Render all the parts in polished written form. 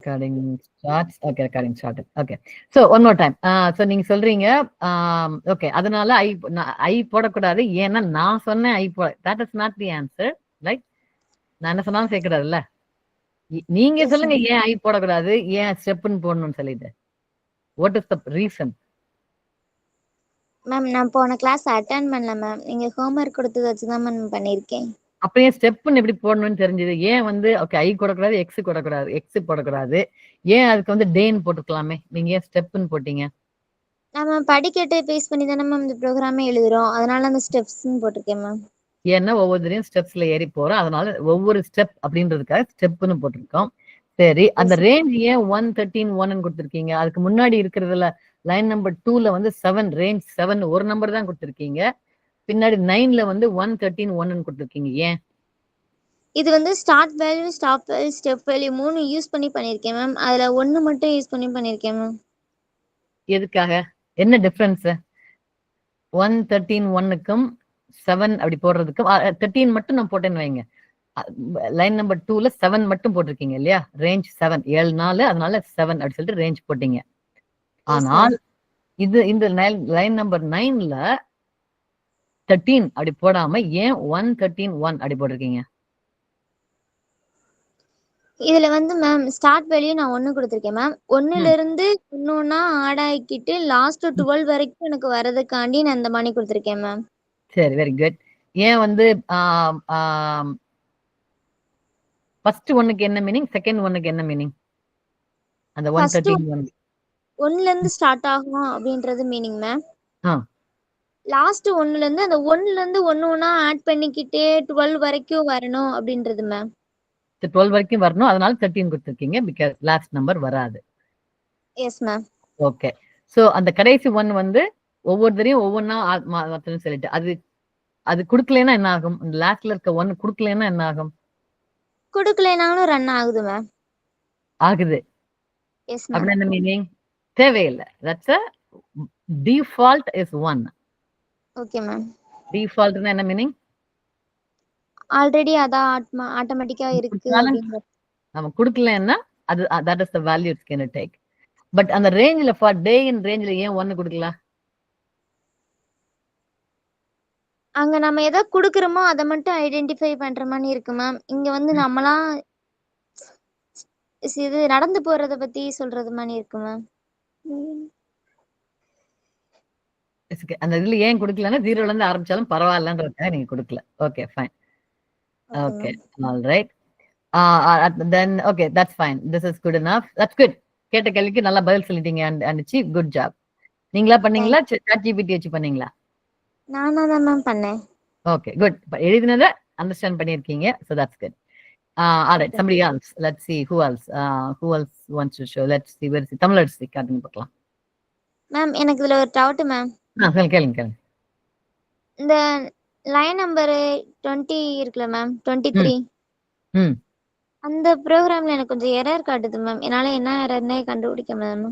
Recording starts. Okay, recording started. Okay. So one more time. So நீங்க சொல்றீங்க okay அதனால ஐ போடக்கூடாது ஏன்னா நான் சொன்னேன் ஐ போட that is not the answer, right? நான் என்ன சொன்னாலும் சேர்க்கக்கூடாதுல்ல. நீங்க சொல்லுங்க ஏன் ஐ போடக்கூடாது, ஏன் ஸ்டெப்னு போடணும்னு சொல்லிட்டு. What is the reason? Ma'am நான் போன கிளாஸ் அட்டெண்ட் பண்ணல மேம். நீங்க ஹோம்வொர்க் கொடுத்தத வச்சு தான் மேம் பண்ணியிருக்கேன். அப்பயே ஸ்டெப்னு எப்படி போடணும்னு தெரிஞ்சது ஏன் ஓகே ஐ போடக்கூடாது எக்ஸ் போடக்கூடாது எக்ஸ் போடக்கூடாது ஏன் அதுக்கு டேன்னு போட்டுக்கலாமே, நீங்க ஏன் ஸ்டெப்னு போட்டீங்க? நம்ம படிக்கட்டு பேஸ் பண்ணி தானே மேம் இந்த ப்ரோக்ராமே எழுதுறோம், அதனால அந்த ஸ்டெப்ஸ்ன்னு போட்டிருக்கேன் மேம். ஏன்னா ஒவ்வொருத்தரையும் ஸ்டெப்ஸ்ல ஏறி போறோம், அதனால ஒவ்வொரு ஸ்டெப் அப்படின்றதுக்காக ஸ்டெப்னு போட்டிருக்கோம். சரி, அந்த ரேஞ்ச் ஏன் 113 கொடுத்துருக்கீங்க? அதுக்கு முன்னாடி இருக்கிறதுல லைன் நம்பர் 2ல 7 ரேஞ்ச் 7 ஒரு நம்பர் தான் கொடுத்துருக்கீங்க, பின்னாடி 9ல 113 கொடுத்துருக்கீங்க. ஏன்? இது start value, stop value, step value 3 use பண்ணி பண்ணியிருக்கேன் மேம். அதுல 1 மட்டும் யூஸ் பண்ணி பண்ணியிருக்கேன் மேம். எதுக்காக? என்ன டிஃபரன்ஸ் 113க்கும் 7 அப்படி போடுறதுக்கும்? 13 மட்டும் நான் போட்டேன்னு வைங்க, லைன் நம்பர் 2ல 7 மட்டும் போட்டிருக்கீங்க இல்லையா, ரேஞ்ச் 7 7 4 அதனால 7 அப்படி சொல்லிட்டு ரேஞ்ச் போட்டீங்க. ஆனால் இந்த லைன் நம்பர் 9ல 13 அப்படி போடாம ஏன் 113 அப்படி போட்டிருக்கீங்க? இதுல மேம் ஸ்டார்ட் வேல்யூ நான் 1 கொடுத்துருக்கேன் மேம். 1ல இருந்து இன்னொன்னா ஆட் ஆகிக்கிட்டு லாஸ்ட் 12 வரைக்கும் எனக்கு வரதுக்காண்டி நான் இந்த மாதிரி கொடுத்துருக்கேன் மேம். சரி, வெரி குட். ஏன் ஃபர்ஸ்ட் ஒன்னுக்கு என்ன மீனிங், செகண்ட் ஒன்னுக்கு என்ன மீனிங்? அந்த 113 1ல இருந்து ஸ்டார்ட் ஆகும் அப்படின்றது மீனிங் மேம். லாஸ்ட் 1ல இருந்து அந்த 1ல இருந்து ஒண்ணா ஆட் பண்ணிக்கிட்டே 12 வரைக்கும் வரணும் அப்படின்றது மேம். 12 வரைக்கும் வரணும், அதனால 13 கொடுத்துருக்கீங்க, பிகாஸ் லாஸ்ட் நம்பர் வராது. S ma'am. ஓகே. சோ அந்த கடைசி ஒன் ஒவ்வொருத்தரையும் ஒவ்வொன்னா சொல்லிட்டு அது குடுக்கலைன்னா என்ன ஆகும்? லாஸ்ட்ல இருக்க 1 குடுக்கலைன்னா என்ன ஆகும்? குடுக்கலைனாலும் ரன் ஆகுது மேம். ஆகுது. Yes ma'am. அப்படி என்ன மீனிங்? தேவையில்லை. That's a default is 1. Okay ma'am. டிஃபால்ட்னா என்ன மீனிங்? ஆல்ரெடி அதான் ஆட்டோமேட்டிக்கா இருக்கு அப்படிங்க. நம்ம குடுக்கலன்னா அது that is the value it's going to take. But அந்த ரேஞ்சில ஃபார் டே இன் ரேஞ்சில ஏன் 1 கொடுக்கல? அங்க நம்ம எதை குடுக்குறோமோ அதை மட்டும் ஐடென்டிஃபை பண்ற மாதிரி இருக்கு மேம். இங்க நம்மளா இது நடந்து போறத பத்தி சொல்றது மாதிரி இருக்கு மேம். அந்த இதுல ஏன் கொடுக்கலன்னா 0ல இருந்து ஆரம்பிச்சாலும் பரவாயில்லன்றதுக்காக நீங்க கொடுக்கல. Okay, fine. Okay, all right. Then okay, that's fine. This is good enough. That's good. கேட்ட கேள்விக்கு நல்லா பதில் சொல்லிட்டீங்க and chief good job. நீங்களா பண்ணீங்களா ChatGPT வச்சு பண்ணீங்களா? நானா தான் மேம் பண்ணேன். Okay, good. எழுதினத அண்டர்ஸ்டாண்ட் பண்ணிருக்கீங்க, so that's good. All right, somebody else. Let's see who else wants to show. Let's see, where is it? Tamil அடிச்சு காட்டுங்க பார்க்கலாம். மேம் எனக்கு இதுல ஒரு டவுட் மேம். கேளுங்க. இந்த லைன் நம்பர் 20 இருக்குல மேம், 23. அந்த ப்ரோக்ராம்ல எனக்கு கொஞ்சம் எரர் காட்டுது மேம். என்னால என்ன எரர்னே கண்டுபிடிக்க ma'am.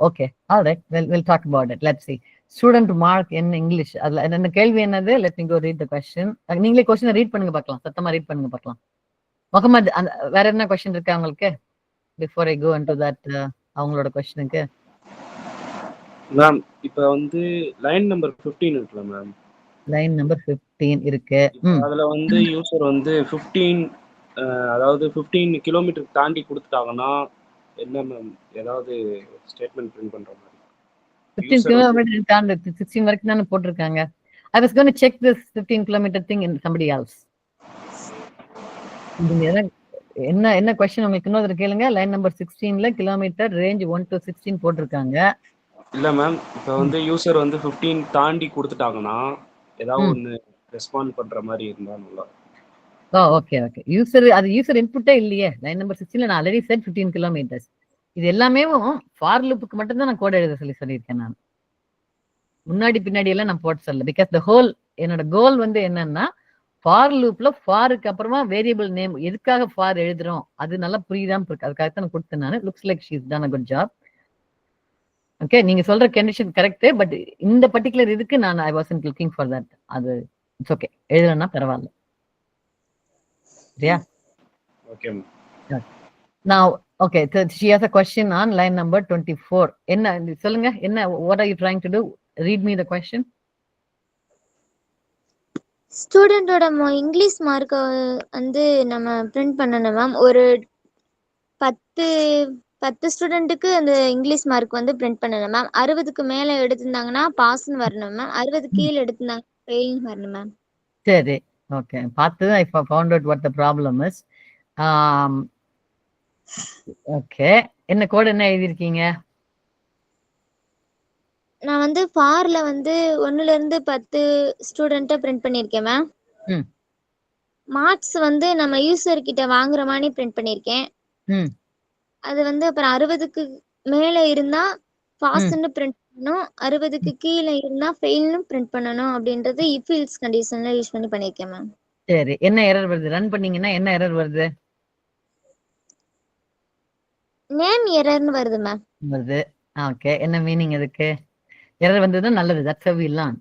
Okay, all right, we'll talk about it. Let's see. Student mark in English. அதுல என்ன கேள்வி என்னது? Let me go read the question. நீங்களே क्वेश्चन ரீட் பண்ணுங்க பார்க்கலாம், சத்தமா ரீட் பண்ணுங்க பார்க்கலாம். முகமது, வேற என்ன क्वेश्चन இருக்கு உங்களுக்கு? Before I go into that அவங்களோட क्वेश्चनக்கு. மேம் இப்போ லைன் நம்பர் 15 இருக்குல மேம். லைன் நம்பர் 15 இருக்கு. அதுல யூசர் 15 அதாவது 15 கிலோமீட்டர் தாண்டி கொடுத்துட்டாங்கன்னா என்ன மேம் ஏதாவது ஸ்டேட்மென்ட் பிரிண்ட் பண்ற மாதிரி? 15 கிலோமீட்டர் தாண்டி 16 வரைக்கும் தான போட்டுருக்காங்க. I was going to check this 15 kilometer thing in somebody else. என்ன क्वेश्चन உங்களுக்கு இன்னொரு கேளுங்க. லைன் நம்பர் 16ல கிலோமீட்டர் ரேஞ்ச் 1 to 16 போட்டுருக்காங்க. இல்ல மேம், இப்போ யூசர் 15 தாண்டி கொடுத்துட்டாங்கன்னா ஏதாவது ஒன்னு ரெஸ்பாண்ட் பண்ற மாதிரி இருந்தா நல்லா. ஓகே. யூசர் இன்புட்டே இல்லையே. லைன் நம்பர் 16ல நான் ஆல்ரெடி செட் 15 கிலோமீட்டர்ஸ். இது எல்லாமே ஃபார் லூப்புக்கு மட்டும் தான் நான் கோட் எழுத சொல்லியிருக்கேன். நான் முன்னாடி பின்னாடி எல்லாம் நான் போட்டு சொல்லல. பிகாஸ் த ஹோல் என்னோட கோல் என்னன்னா ஃபார் லூப்ல ஃபாருக்கு அப்புறமா வேரியபிள் நேம் எதுக்காக ஃபார் எழுதுறோம் அது நல்லா புரியுதாம இருக்கு. அதுக்காக தான் நான் கொடுத்தேன். நான் looks like she is done a good job. Okay, நீங்க சொல்ற கண்டிஷன் கரெக்ட். பட் இந்த பர்டிகுலர் இதுக்கு நான் I wasn't looking for that. அது இட்ஸ் ஓகே, எழுதலன்னா பரவாயில்ல. சரியா? Okay. Now, okay, so she has a question on line number 24. என்ன சொல்லுங்க, என்ன, what are you trying to do? Read me the question. ஸ்டூடெண்டோட இங்கிலீஷ் மார்க்கை வந்து நம்ம பிரிண்ட் பண்ணணும் மேம். ஒரு 10 ஸ்டூடெண்ட்டுக்கு அந்த இங்கிலீஷ் மார்க் வந்து பிரிண்ட் பண்ணணும் மேம். 60க்கு மேல எடுத்திருந்தாங்கன்னா பாஸ்ன்னு வரணும் மேம். 60 கீழே எடுத்திருந்தாங்க ஃபெயில்னு வரணும் மேம். சரி, ஓகே, பார்த்து I found out what the problem is. Okay, என்ன கோட் என்ன எழுதியிருக்கீங்க? நான் வந்து ஃபார்ல வந்து 1ல இருந்து 10 ஸ்டூடெண்ட்டை பிரிண்ட் பண்ணியிருக்கேன் மேம். ம். மார்க்ஸ் வந்து நம்ம யூசர் கிட்ட வாங்குற மாதிரி பிரிண்ட் பண்ணியிருக்கேன். ம். அது வந்து அப்புறம் 60க்கு மேல இருந்தா பாஸ்ன்னு பிரிண்ட் பண்ணணும், 60க்கு கீழே இருந்தா ஃபெயில்னு பிரிண்ட் பண்ணணும் அப்படின்றது இஃப் எல்ஸ் கண்டிஷன்ல யூஸ் பண்ணி பண்ணியிருக்கேன் மேம். சரி, என்ன எரர் வருது? ரன் பண்ணீங்கன்னா என்ன எரர் வருது? நேம் எரர்னு வருது மேம். வருது. ஓகே, என்ன மீனிங் அதுக்கு? எரர் வந்ததுன்னா நல்லது, தட்ஸ் ஹவ் வி லேர்ன்.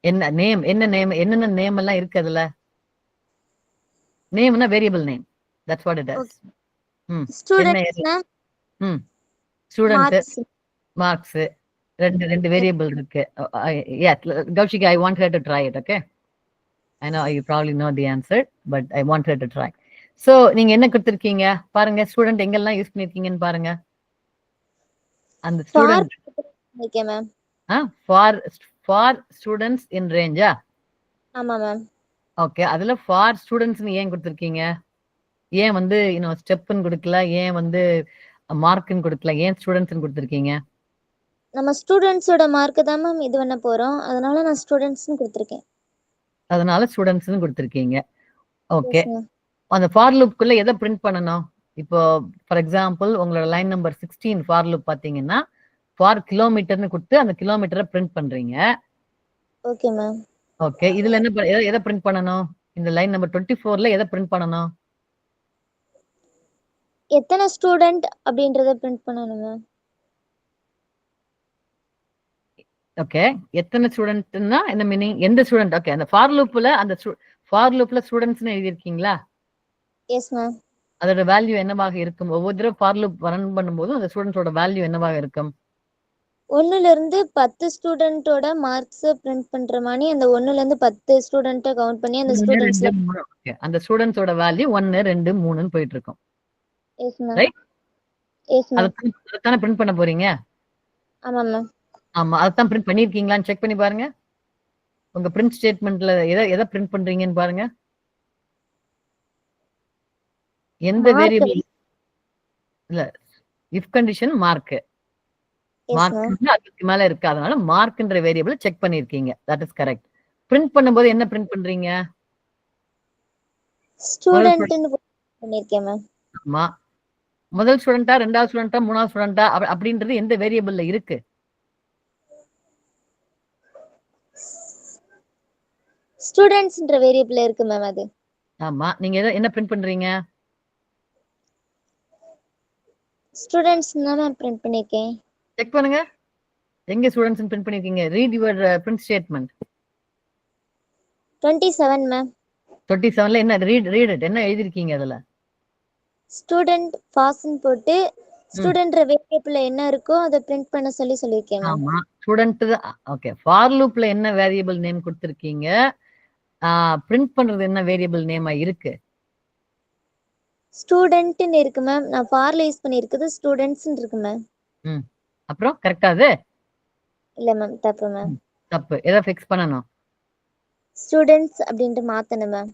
என்ன நேம், என்ன நேம், என்னென்ன நேம் எல்லாம் இருக்கு அதுல? நேம்னா variable name, that's what it is. Students ma'am, student, marks, ரெண்டு வேரியபிள் இருக்கு. Kaushika, I want her to try it, okay? I know you probably know the answer, but I want her to try. So நீங்க என்ன கொடுத்திருக்கீங்க பாருங்க, student எங்கெல்லாம் use பண்ணிருக்கீங்கன்னு பாருங்க. அந்த student okay ma'am. For students in ரேஞ்சா? ஆமா மேம். ஓகே, அதுல ஃபார் ஸ்டூடண்ட்ஸ்னு ஏன் கொடுத்திருக்கீங்க? ஏன் வந்து ஸ்டெப்னு கொடுக்கல, ஏன் வந்து மார்க்னு கொடுக்கல, ஏன் ஸ்டூடண்ட்ஸ்னு கொடுத்திருக்கீங்க? நம்ம ஸ்டூடண்ட்ஸோட மார்க் தான் மேம் இது பண்ண போறோம், அதனால நான் ஸ்டூடண்ட்ஸ்னு கொடுத்திருக்கேன். அதனால ஸ்டூடண்ட்ஸ்னு கொடுத்திருக்கீங்க. ஓகே, அந்த ஃபார் லூப்க்குள்ள எதை பிரிண்ட் பண்ணணும்? இப்போ ஃபார் எக்ஸாம்பிள் உங்களோட லைன் நம்பர் 16 ஃபார் லூப் பாத்தீங்கன்னா ஃபார் கிலோமீட்டர்னு கொடுத்து அந்த கிலோமீட்டரை பிரிண்ட் பண்றீங்க. Okay ma'am. ஓகே, இதுல என்ன எதை பிரிண்ட் பண்ணணும்? இந்த லைன் நம்பர் 24ல எதை பிரிண்ட் பண்ணணும்? எத்தனை ஸ்டூடண்ட் அப்படின்றத பிரிண்ட் பண்ணணும் மேம். ஓகே, எத்தனை ஸ்டூடெண்ட்னா என்ன மீனிங்? எந்த ஸ்டூடெண்ட்? ஓகே, அந்த ஃபார் லூப்ல ஸ்டூடெண்ட்ஸ்னு எழுதியிருக்கீங்களா? Yes ma'am. அதோட வேல்யூ என்னவாக இருக்கும்? ஒவ்வொரு தடவை ஃபார் லூப் ரன் பண்ணும்போது அந்த ஸ்டூடெண்ட்ஸோட வேல்யூ என்னவாக இருக்கும்? 1ல இருந்து 10 ஸ்டூடெண்டோட மார்க்ஸ் பிரிண்ட் பண்ற மாதிரி அந்த 1ல இருந்து 10 ஸ்டூடெண்ட்டை கவுண்ட் பண்ணி அந்த ஸ்டூடெண்ட்ஸ்ல அந்த ஸ்டூடெண்ட்ஸோட வேல்யூ 1 2 3ன்னு போயிட்டு இருக்கும். Yes ma'am. Right? Yes ma'am. அதத்தானே பிரிண்ட் பண்ண போறீங்க? ஆமா மேம். ஆமா, அதான் பிரிண்ட் பண்ணிருக்கீங்களான்னு செக் பண்ணி பாருங்க. உங்க பிரிண்ட் ஸ்டேட்மெண்ட்ல எதை பிரிண்ட் பண்றீங்கன்னு பாருங்க. எந்த வேரியபிள்? இல்ல, இஃப் கண்டிஷன் மார்க் அதுக்கு மேல இருக்கு, அதனால மார்க்ன்ற வேரியபிள் செக் பண்ணிருக்கீங்க. That is correct. பிரிண்ட் பண்ணும்போது என்ன பிரிண்ட் பண்றீங்க? ஸ்டூடண்ட்னு பண்ணிருக்கேன் மேம். ஆமா, முதல் ஸ்டூடெண்டா, ரெண்டாவது ஸ்டூடெண்டா, மூணாவது ஸ்டூடெண்டா அப்படின்றது எந்த வேரியபிள்ல இருக்கு? ஸ்டூடண்ட்ஸ்ன்ற வேரியபிள்ல இருக்கு மேம் அது. ஆமா, நீங்க என்ன பிரிண்ட் பண்றீங்க? ஸ்டூடண்ட்ஸ் தான் மேம் பிரிண்ட் பண்ணிருக்கேன். செக் பண்ணுங்க, எங்க ஸ்டூடண்ட்ஸ் பிரிண்ட் பண்ணிருக்கீங்க? Read your print statement. 27 ma'am. 27ல என்ன ரீட் இட், என்ன எழுதிருக்கீங்க அதுல? ஸ்டூடண்ட் பாஸ்ன்னு போட்டு ஸ்டூடண்ட் வேரியபிள்ல என்ன இருக்கோ அதை பிரிண்ட் பண்ண சொல்லிருக்கேன் மேம். ஆமா, ஸ்டூடண்ட். ஓகே, ஃபார் லூப்ல என்ன வேரியபிள் நேம் கொடுத்திருக்கீங்க? பிரிண்ட் பண்றது என்ன வேரியபிள் நேமா இருக்கு? ஸ்டூடண்ட்னு இருக்கு மேம். நான் ஃபார்ல யூஸ் பண்ணிருக்கிறது ஸ்டூடண்ட்ஸ்னு இருக்கு மேம். அப்புறம் கரெக்ட்டா அது? இல்ல மேம், தப்பு மேம். தப்பு. எதை ஃபிக்ஸ் பண்ணணும்? ஸ்டூடண்ட்ஸ் அப்படின்ட்டு மாத்தணும் மேம்.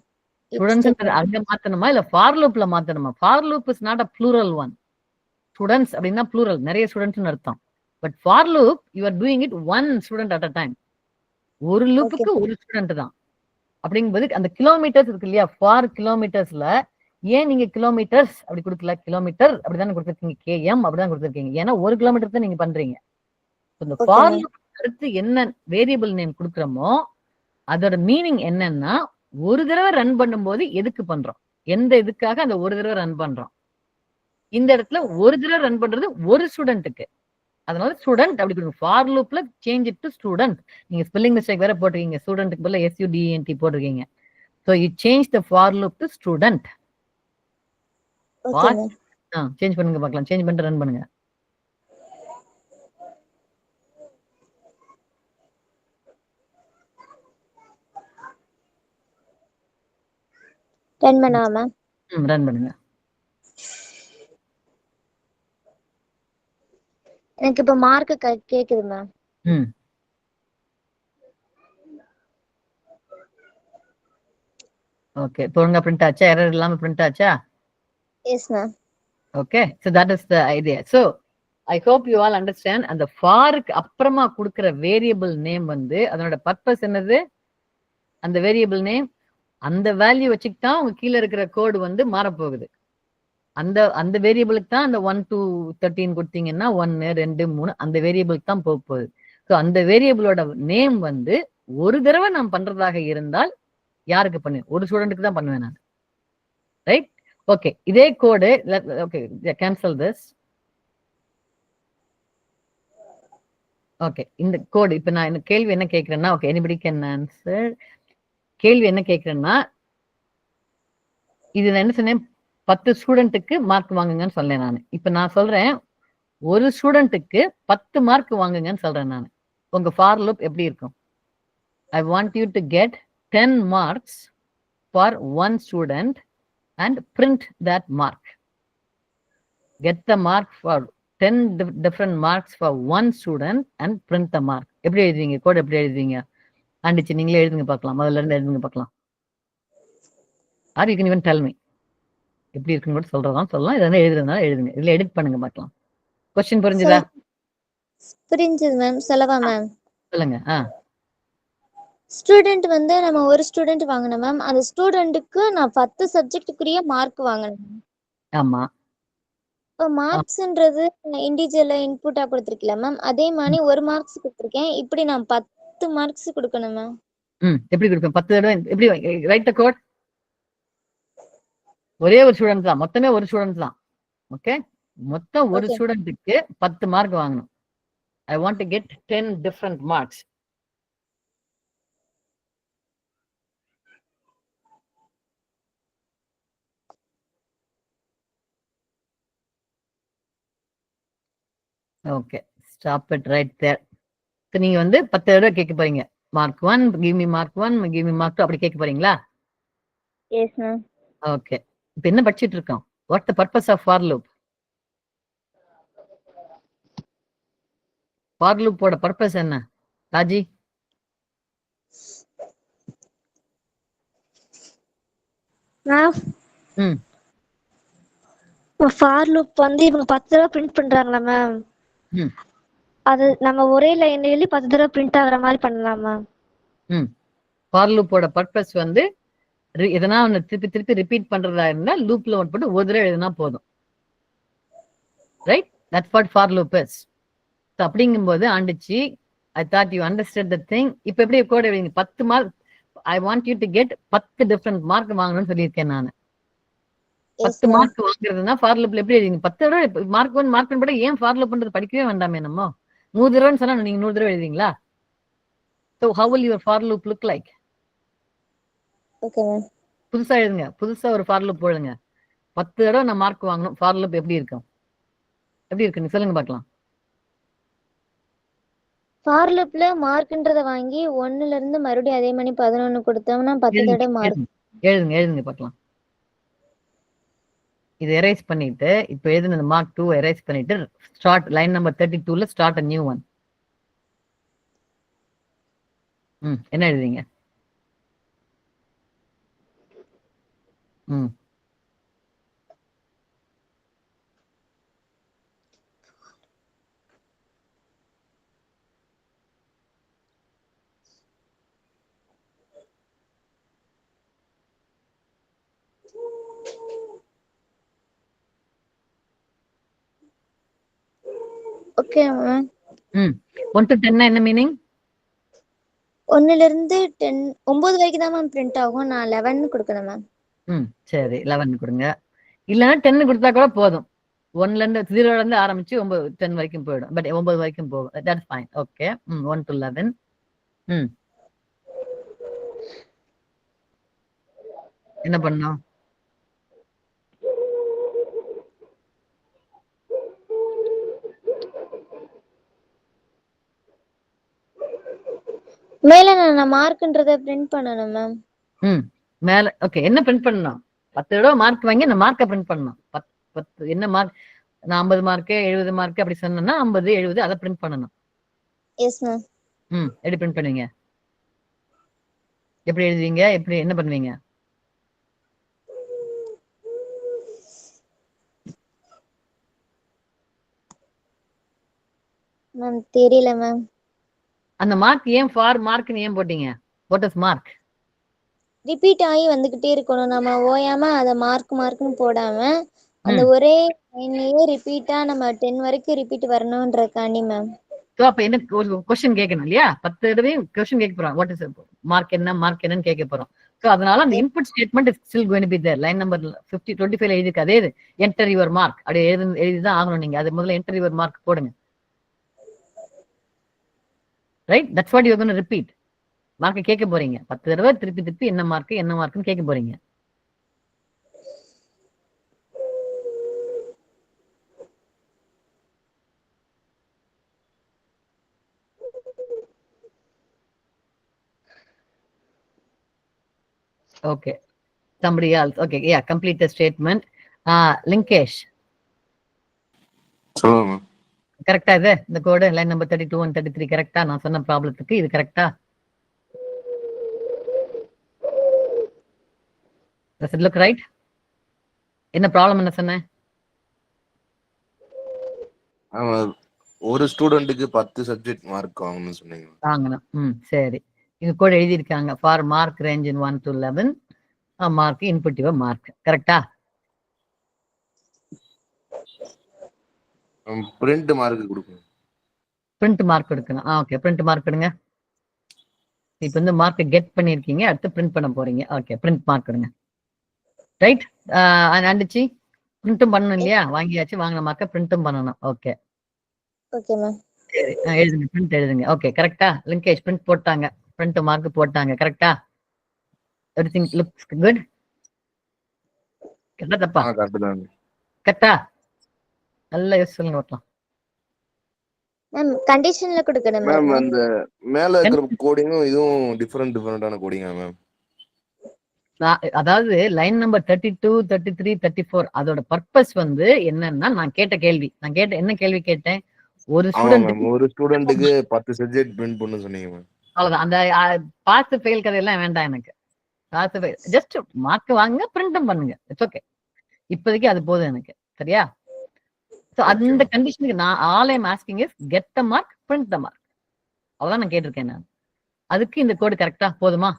ஸ்டூடண்ட்ஸ் அங்க மாத்தணுமா இல்ல ஃபார் லூப்ல மாத்தணுமா? For loop is not a plural one. Students அப்படின்னா ப்ளூரல், நிறைய ஸ்டூடெண்ட்ஸ்னு அர்த்தம். But for loop you are doing it one student at a time. ஒரு லூப்புக்கு ஒரு ஸ்டூடெண்ட் தான். அப்படிங்கும்போது அந்த கிலோமீட்டர்ஸ் இருக்கு இல்லையா, ஃபார் கிலோமீட்டர்ஸ்ல ஏன் நீங்க கிலோமீட்டர்ஸ் அப்படி கொடுக்கல? கிலோமீட்டர் அப்படிதான் கொடுத்துருக்கீங்க, கேஎம் அப்படிதான் கொடுத்துருக்கீங்க. ஏன்னா ஒரு கிலோமீட்டர் தான் நீங்க பண்றீங்க. இந்த ஃபார் லூப் அடுத்து என்ன வேரியபிள் நேம் கொடுக்குறோமோ அதோட மீனிங் என்னன்னா, ஒரு தடவை ரன் பண்ணும்போது எதுக்கு பண்றோம், எந்த இதுக்காக அந்த ஒரு தடவை ரன் பண்றோம். இந்த இடத்துல ஒரு தடவை ரன் பண்றது ஒரு ஸ்டூடெண்ட்டுக்கு, அதனால ஸ்டூடெண்ட் அப்படி கொடுங்க. ஃபார் லூப்ல சேஞ்ச் இட் டு ஸ்டூடெண்ட். நீங்க ஸ்பெல்லிங் மிஸ்டேக் வேற போட்டிருக்கீங்க, ஸ்டூடெண்ட்டுக்கு பதிலா SUDENT போட்டிருக்கீங்க. So you change the for loop to student. Change பண்ணுங்க பார்க்கலாம். சேஞ்ச் பண்ணிட்டு ரன் பண்ணுங்க. ரன் பண்ணவா மேம்? ரன் பண்ணுங்க. எனக்கு இப்ப மார்க் கேக்குது மேம். ஓகே, இப்போ ஒழுங்கா பிரிண்ட் ஆச்சா? எரர் இல்லாம பிரிண்ட் ஆச்சா? Yes ma'am. Okay, so that is the idea. So I hope you all understand. அந்த ஃபாருக்கு அப்புறமா கொடுக்கிற வேரியபிள் நேம் வந்து அதனோட பர்பஸ் என்னது? அந்த வேரியபிள் நேம் அந்த வேல்யூ வச்சுக்கிட்டு தான் உங்க கீழே இருக்கிற கோடு வந்து மாறப்போகுது. அந்த வேரியபிளுக்கு தான் அந்த 1 to 13 கொடுத்தீங்கன்னா 1 2 3 அந்த வேரியபிளுக்கு தான் போக போகுது. ஸோ அந்த வேரியபிளோட நேம் வந்து ஒரு தடவை நான் பண்றதாக இருந்தால் யாருக்கு பண்ணு? ஒரு ஸ்டூடெண்ட்டுக்கு தான் பண்ணுவேன் நான். ரைட்? ஓகே, இதே code okay cancel this. Okay, இந்த கோடு இப்ப நான் கேள்வி என்ன கேட்கிறேன்னா, ஓகே எனிபடி கேன் ஆன்சர். கேள்வி என்ன கேட்கிறேன்னா, இது நான் என்ன சொன்னேன், 10 ஸ்டூடெண்ட்டுக்கு மார்க் வாங்குங்கன்னு சொன்னேன் நான். இப்ப நான் சொல்றேன் ஒரு ஸ்டூடெண்ட்டுக்கு 10 மார்க் வாங்குங்கன்னு சொல்றேன் நான். உங்க ஃபார் லூப் எப்படி இருக்கும்? ஐ want you to get 10 marks for one student and print that mark. Get the mark for 10 different marks for one student and print the mark. எப்படி எழுதுவீங்க? கோட் எப்படி எழுதுவீங்க? ஆண்டிச்சு நீங்களே எழுதுங்க பார்க்கலாம். முதல்ல இருந்து எழுதுங்க பார்க்கலாம். Or you can even tell me. எப்படி இருக்குன்னு கூட சொல்றதாம் சொல்லலாம். இதெல்லாம் எழுதுறதுனால எழுதுங்க. இதுல எடிட் பண்ணுங்க பார்க்கலாம். கொஸ்டின் புரிஞ்சுதா? புரிஞ்சது மேம். சொல்லவா மேம்? சொல்லுங்க. ஸ்டூடெண்ட் வந்து நம்ம ஒரு ஸ்டூடெண்ட் வாங்கணும் மேம். அந்த ஸ்டூடெண்ட்டுக்கு நான் 10 சப்ஜெக்ட்டுக்குரிய மார்க் வாங்கணும். ஆமா. இப்போ மார்க்ஸ்ன்றது இண்டிவிஜுவலா இன்புட்டா கொடுத்துருக்கல மேம். அதே மாதிரி ஒரு மார்க்ஸ் கொடுத்துருக்கேன். இப்படி நான் 10 மார்க்ஸ் கொடுக்கணும் மேம். எப்படி கொடுப்பேன்? 10 தடவை எப்படி ரைட் த கோட்? ஒரே ஒரு ஸ்டூடெண்ட் தான், மொத்தமே ஒரு ஸ்டூடெண்ட் தான். ஓகே, மொத்தம் ஒரு ஸ்டூடெண்ட்டுக்கு 10 மார்க் வாங்கணும். I want to get 10 different marks. Okay, stop it right there. நீங்க வந்து 10 தடவை கேட்க போறீங்க. Mark 1 give me mark 1 give me mark 2 அப்படி கேட்க போறீங்களா? S ma'am. ஓகே, இப்போ என்ன படிச்சிட்டு இருக்கோம்? What the purpose of for loop? For லூப்போட பர்பஸ் என்ன ராஜி? மேம் ஃபார் லூப் வந்து இவங்க 10 தடவை பிரிண்ட் பண்றாங்களா மேம்? அது நம்ம ஒரே லைன்ல எழுதி 10 தடவை பிரிண்ட் ஆகுற மாதிரி பண்ணலாம் மேம். ஃபார் லூப்போட பர்பஸ் வந்து எதனா ஒன்று திருப்பி திருப்பி ரிப்பீட் பண்றதா இருந்தா லூப்ல ஒன்று போட்டு ஒரு தடவை எழுதினா போதும். Right? That's what for loop is. அப்படிங்கும்போது ஆண்டிச்சு I thought you understand the thing. இப்போ எப்படி கோட் எழுதிங்க? 10 mark. I want you to get 10 different mark வாங்கணும்னு சொல்லியிருக்கேன் நான். 10 மார்க் வாங்குறதுன்னா ஃபார் லூப்ல எப்படி எழுதிங்க? 10 தடவை மார்க் 1 மார்க் 1 போட ஏன் ஃபார் லூப் பண்றது படிக்கவே வேண்டாமே நம்ம? 100 தடவைன்னு சொன்னா நீங்க 100 தடவை எழுதிங்களா? So how will your for loop look like? Okay ma'am. புதுசா எழுதுங்க. புதுசா ஒரு ஃபார் லூப் போடுங்க. 10 தடவை நான் மார்க் வாங்கணும். ஃபார் லூப் எப்படி இருக்கும்? எப்படி இருக்கு நீ சொல்லுங்க பார்க்கலாம். ஃபார் லூப்ல மார்க்ன்றத வாங்கி 1ல இருந்து மறுபடியும் அதே மாதிரி 11 கொடுத்தோம்னா 10 தடவை மார்க். எழுதுங்க பார்க்கலாம். இது எரேஸ் பண்ணிட்டு இப்போ எழுதுன மார்க் 2 எரேஸ் பண்ணிட்டு ஸ்டார்ட் லைன் நம்பர் 32ல ஸ்டார்ட் a new one. என்ன எழுதுறீங்க? Okay ma'am. 1 to 10 என்ன மீனிங்? 1ல இருந்து 9 வரைக்கும் தான் மேம் பிரிண்ட் ஆகும். நான் 11 கொடுக்கணும் மேம். சரி 11 கொடுங்க. இல்லைன்னா 10 கொடுத்தா கூட போதும். 1ல இருந்து 0ல இருந்து ஆரம்பிச்சு 10 வரைக்கும் போயிடும். பட் 9 வரைக்கும் போகும். That's fine. ஓகே. 1 to 11. என்ன பண்ணோம்? மேல நான் மார்க்ன்றத பிரிண்ட் பண்ணணும் மேம். ம் மேல ஓகே என்ன பிரிண்ட் பண்ணணும்? 10 தடவை மார்க் வாங்கி அந்த மார்க்கை பிரிண்ட் பண்ணணும். 10 என்ன மார்க்? நான் 50 மார்க்கு 70 மார்க்கு அப்படி சொன்னேன்னா 50 70 அதை பிரிண்ட் பண்ணணும். Yes ma'am. எப்படி பிரிண்ட் பண்ணுவீங்க? எப்படி எழுதுவீங்க? எப்படி என்ன பண்ணுவீங்க? மேம் தெரியல மேம். அந்த மார்க் ஏன் ஃபார் மார்க்னு ஏன் போட்டீங்க? What is mark? ரிப்பீட் ஆகி வந்துகிட்டே இருக்கணும். நம்ம ஓயாம அத மார்க்னு போடாம அந்த ஒரே லைன்லயே ரிப்பீட்டா நம்ம 10 வரைக்கும் ரிப்பீட் வரணும்ன்றதுக்காண்டி மேம். ஸோ அப்ப என்ன ஒரு கொஸ்டின் கேட்கணும் இல்லையா? 10 தடவையும் கொஸ்டின் கேட்க போறோம். வாட் இஸ் மார்க் என்னன்னு கேட்க போறோம். ஸோ அதனால அந்த input statement is still going to be there. Line number 25 எழுதிருக்கு. அதே இது என்டர் யுவர் மார்க் அப்படி எழுதிதான் ஆகணும். நீங்க அது முதல்ல என்டர் யுவர் மார்க் போடுங்க. Right, that's what you are going to repeat. மார்க்கை கேட்க போறீங்க 10 தடவை திருப்பி என்ன மார்க்குன்னு கேட்க போறீங்க. Okay, somebody else. Okay, yeah, complete the statement. Linkesh. சொல்லுங்க. கரெக்டா இது இந்த கோடு லைன் நம்பர் 32 and 33 கரெக்டா? நான் சொன்ன ப்ராப்ளத்துக்கு இது கரெக்டா? Does it look right? என்ன ப்ராப்ளம் என்ன சொன்னேன்? ஒரு ஸ்டூடெண்ட்டுக்கு 10 சப்ஜெக்ட் மார்க் வாங்கணும்னு சொன்னீங்க. வாங்கணும். சரி, இது கூட எழுதி இருக்காங்க for mark range in 1 to 11 mark input your mark. கரெக்டா? பிரிண்ட் மார்க் கொடுக்கணும். பிரிண்ட் மார்க் எடுக்கணும். ஓகே, பிரிண்ட் மார்க் எடுங்க. இப்போ வந்து மார்க்கை கெட் பண்ணிருக்கீங்க, அடுத்து பிரிண்ட் பண்ண போறீங்க. ஓகே, பிரிண்ட் மார்க் எடுங்க. ரைட், அண்டிச்சு பிரிண்ட்டும் பண்ணணும் இல்லையா? வாங்கியாச்சு, வாங்கின மார்க்கை பிரிண்ட்டும் பண்ணணும். Okay okay ma'am. சரி, எழுதுங்க, பிரிண்ட் எழுதுங்க. ஓகே, கரெக்டா? லிங்கேஷ் பிரிண்ட் போட்டாங்க, பிரிண்ட் மார்க் போட்டாங்க. கரெக்டா? Everything looks good. கரெக்டா தப்பா? கரெக்டா? நல்ல யோசி சொல்லுங்க பார்க்கலாம். மேம் கண்டிஷன்ல கொடுக்கணும் மேம். மேம். அந்த மேல இருக்கிற கோடிங்கும் இதுவும் டிஃபரெண்டான கோடிங்கா மேம்? அதாவது லைன் நம்பர் 32 33 34 அதோட பர்பஸ் வந்து என்னன்னா, நான் என்ன கேள்வி கேட்டேன்? ஒரு ஸ்டூடெண்ட்டுக்கு 10 சப்ஜெக்ட் பிரிண்ட் பண்ண சொன்னீங்க மேம். அவ்வளவுதான். அந்த பாஸ் ஃபெயில் கதையெல்லாம் வேண்டாம் எனக்கு. பாஸ் ஃபெயில் ஜஸ்ட் மார்க் வாங்குங்க, பிரிண்ட்டும் பண்ணுங்க. இட்ஸ் ஓகே, இப்போதைக்கு அது போதும் எனக்கு. சரியா? சோ அந்த கண்டிஷனுக்கு நான் all I'm asking is get the mark, print the mark. அவ்வளவுதான் நான் கேட்டிருக்கேன். நான் அதுக்கு இந்த கோடு கரெக்டா போதுமா?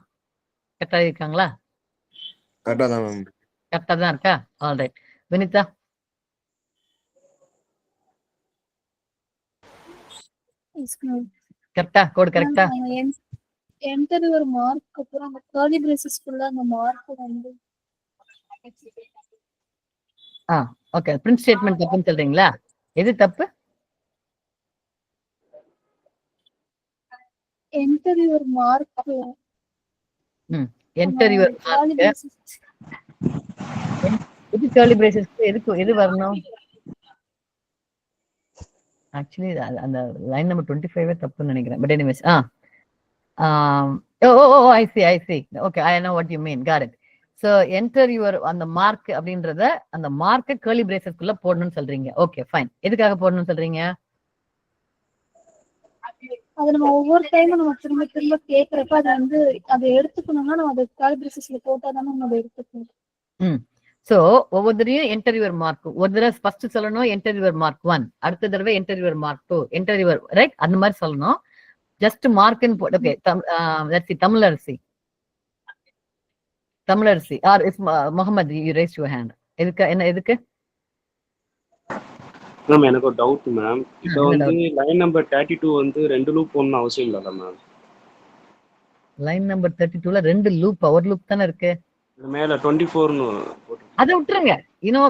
கரெக்டா இருக்காங்களா? கரெக்டா தான் மேம். கரெக்டா தான் இருக்கா? All right. வினிதா? கரெக்டா? கோடு கரெக்டா? என்டர் யுவர் மார்க் அப்புறம் அந்த கர்லி பிரேசஸ்க்குள்ள அந்த மார்க் வந்து ஓகே, பிரிண்ட் ஸ்டேட்மெண்ட் தப்புன்னு சொல்றீங்களா? எது தப்பு? Enter your mark. Enter your mark. எது கர்லி பிரேசஸ்க்கு எது வரணும்? ஆக்சுவலி அந்த லைன் நம்பர் 25 தப்புன்னு நினைக்கிறேன். But anyways I see. Okay, I know what you mean. Got it. So enter your அந்த மார்க் அப்படின்றத அந்த மார்க்கை கர்லி பிரேசஸ்க்குள்ள போடணும்னு சொல்றீங்க. Okay fine. எதுக்காக போடணும்னு சொல்றீங்க? அது நம்ம ஒவ்வொரு டைமும் நம்ம திரும்ப திரும்ப கேக்குறப்ப அது வந்து அதை எடுத்துக்கணும்னா நம்ம அதை கர்லி பிரேசஸ்ல போட்டாதான் நம்ம அதை எடுத்துக்கணும். சோ ஒவ்வொரு தடவையும் என்டர் யுவர் மார்க், ஒரு தடவை ஃபர்ஸ்ட் சொல்லணும் என்டர் யுவர் மார்க் 1, அடுத்த தடவை enter your mark 2, enter your right, அந்த மாதிரி சொல்லணும். ஜஸ்ட் மார்க்னு போட்டு okay. Tamilarasi or is Mohammed, you raise your hand. எதுக்கு மேம்? எனக்கு ஒரு டவுட் மேம். இப்போ வந்து லைன் நம்பர் 32 வந்து 2 லூப் போடணும் அவசியம் இல்லைல்ல மேம்? லைன் நம்பர் 32ல 2 லூப், ஒரு லூப் தானே இருக்கு. மேல 24னு அதை விட்டுருங்க.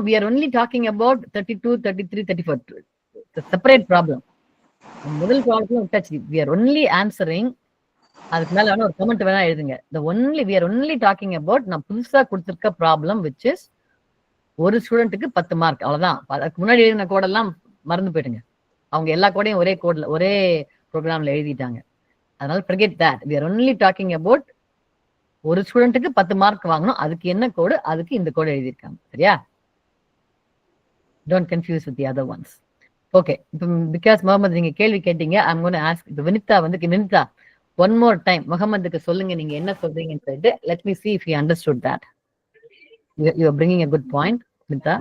we are only talking about 32 33 34. Separate problem. முதல் ப்ராப்ளத்துல விட்டாச்சு. we are only answering. அதுக்கு மேல வேணா ஒரு கமெண்ட் வேணா எழுதுங்க. we are only talking about நான் புதுசா கொடுத்திருக்க ப்ராப்ளம் which is ஒரு ஸ்டூடெண்ட்டுக்கு 10 மார்க். அவ்வளவுதான். அதுக்கு முன்னாடி எழுதின கோடெல்லாம் மறந்து போயிடுங்க. அவங்க எல்லா கோடையும் ஒரே கோட்ல ஒரே ப்ரோக்ராம்ல எழுதிட்டாங்க. அதனால forget that. We are only talking about ஒரு ஸ்டூடெண்ட்டுக்கு 10 மார்க் வாங்கணும், அதுக்கு என்ன கோடு, அதுக்கு இந்த கோடு எழுதியிருக்காங்க. சரியா? Don't confuse with the other ones. Okay, because Mohammed நீங்க கேள்வி கேட்டீங்க, I'm going to ask Vinitha Vinitha one more time முகமதுக்கு சொல்லுங்க நீங்க என்ன சொல்றீங்கன்னு சொல்லிட்டு. Let me see if he understood that. You are bringing a good point, Vinitha.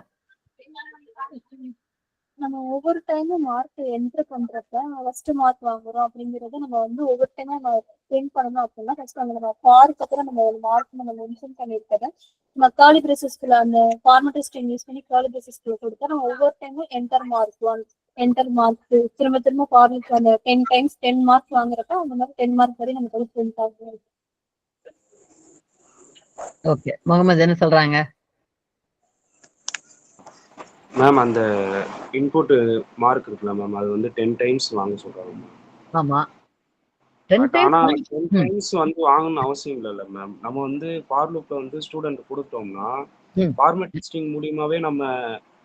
நம்ம ஒவ்வொரு டைமும் மார்க் என்டர் பண்றப்ப ஃபர்ஸ்ட் மார்க் வாங்குறோம் அப்படிங்கறத நம்ம வந்து ஒவ்வொரு டைமும் நம்ம பிரிண்ட் பண்ணணும் அப்படின்னா ஃபர்ஸ்ட் அந்த நம்ம ஃபாருக்கு அப்புறம் நம்ம ஒரு மார்க் நம்ம மென்ஷன் பண்ணிருக்கத நம்ம காலி பிரேசஸ்க்குள்ள அந்த ஃபார்மேட் ஸ்ட்ரிங் யூஸ் பண்ணி காலி பிரேசஸ்க்குள்ள கொடுத்தா நம்ம ஒவ்வொரு டைமும் என்டர் மார்க் 1 என்டர் மார்க் திரும்ப ஃபார்முக்கு அந்த 10 டைம்ஸ் 10 மார்க் வாங்குறப்ப அந்த மாதிரி 10 மார்க் வரை நமக்கு வந்து பிரிண்ட் ஆகும். ஓகே, முகமது என்ன சொல்றாங்க? மேம் அந்த இன்புட் மார்க் இருக்குல்ல மேம், அது வந்து 10 டைம்ஸ் வாங்க சொல்றாங்க மேம். ஆமா, 10 ஆனா டைம்ஸ் 10 டைம்ஸ் வந்து வாங்கணும்னு அவசியம் இல்லைல்ல மேம். நம்ம வந்து ஃபார் லூப்ல வந்து ஸ்டூடெண்ட் கொடுத்தோம்னா ஃபார்மேட் ஸ்ட்ரிங் மூலியமாவே நம்ம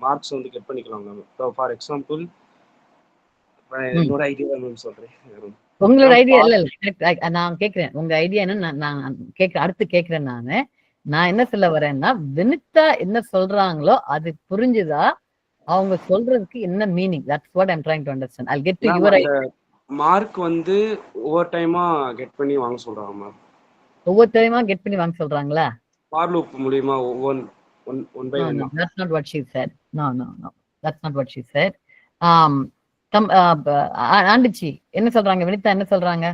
மார்க்ஸ் வந்து கெட் பண்ணிக்கலாம் மேம். இப்போ ஃபார் எக்ஸாம்பிள் என்னோட ஐடியா மேம் சொல்றேன். உங்களோட ஐடியா இல்ல, நான் கேக்குறேன் உங்க ஐடியா என்ன, நான் அடுத்து கேக்குறேன். நான் என்ன சொல்ல வரேன்னா, வினிதா என்ன சொல்றாங்களோ அது புரிஞ்சுதா, அவங்க சொல்றதுக்கு என்ன meaning? That's what I'm trying to understand. I'll get to your idea. Mark வந்து ஓவர் டைமா கெட் பண்ணி வாங்க சொல்றாங்க மேம். ஒவ்வொரு டைமா கெட் பண்ணி வாங்க சொல்றாங்களா? ஃபார் லூப் மூலமா one by one. That's not what she said. No, that's not what she said. ஆண்டிச்சி என்ன சொல்றாங்க? வினிதா என்ன சொல்றாங்க?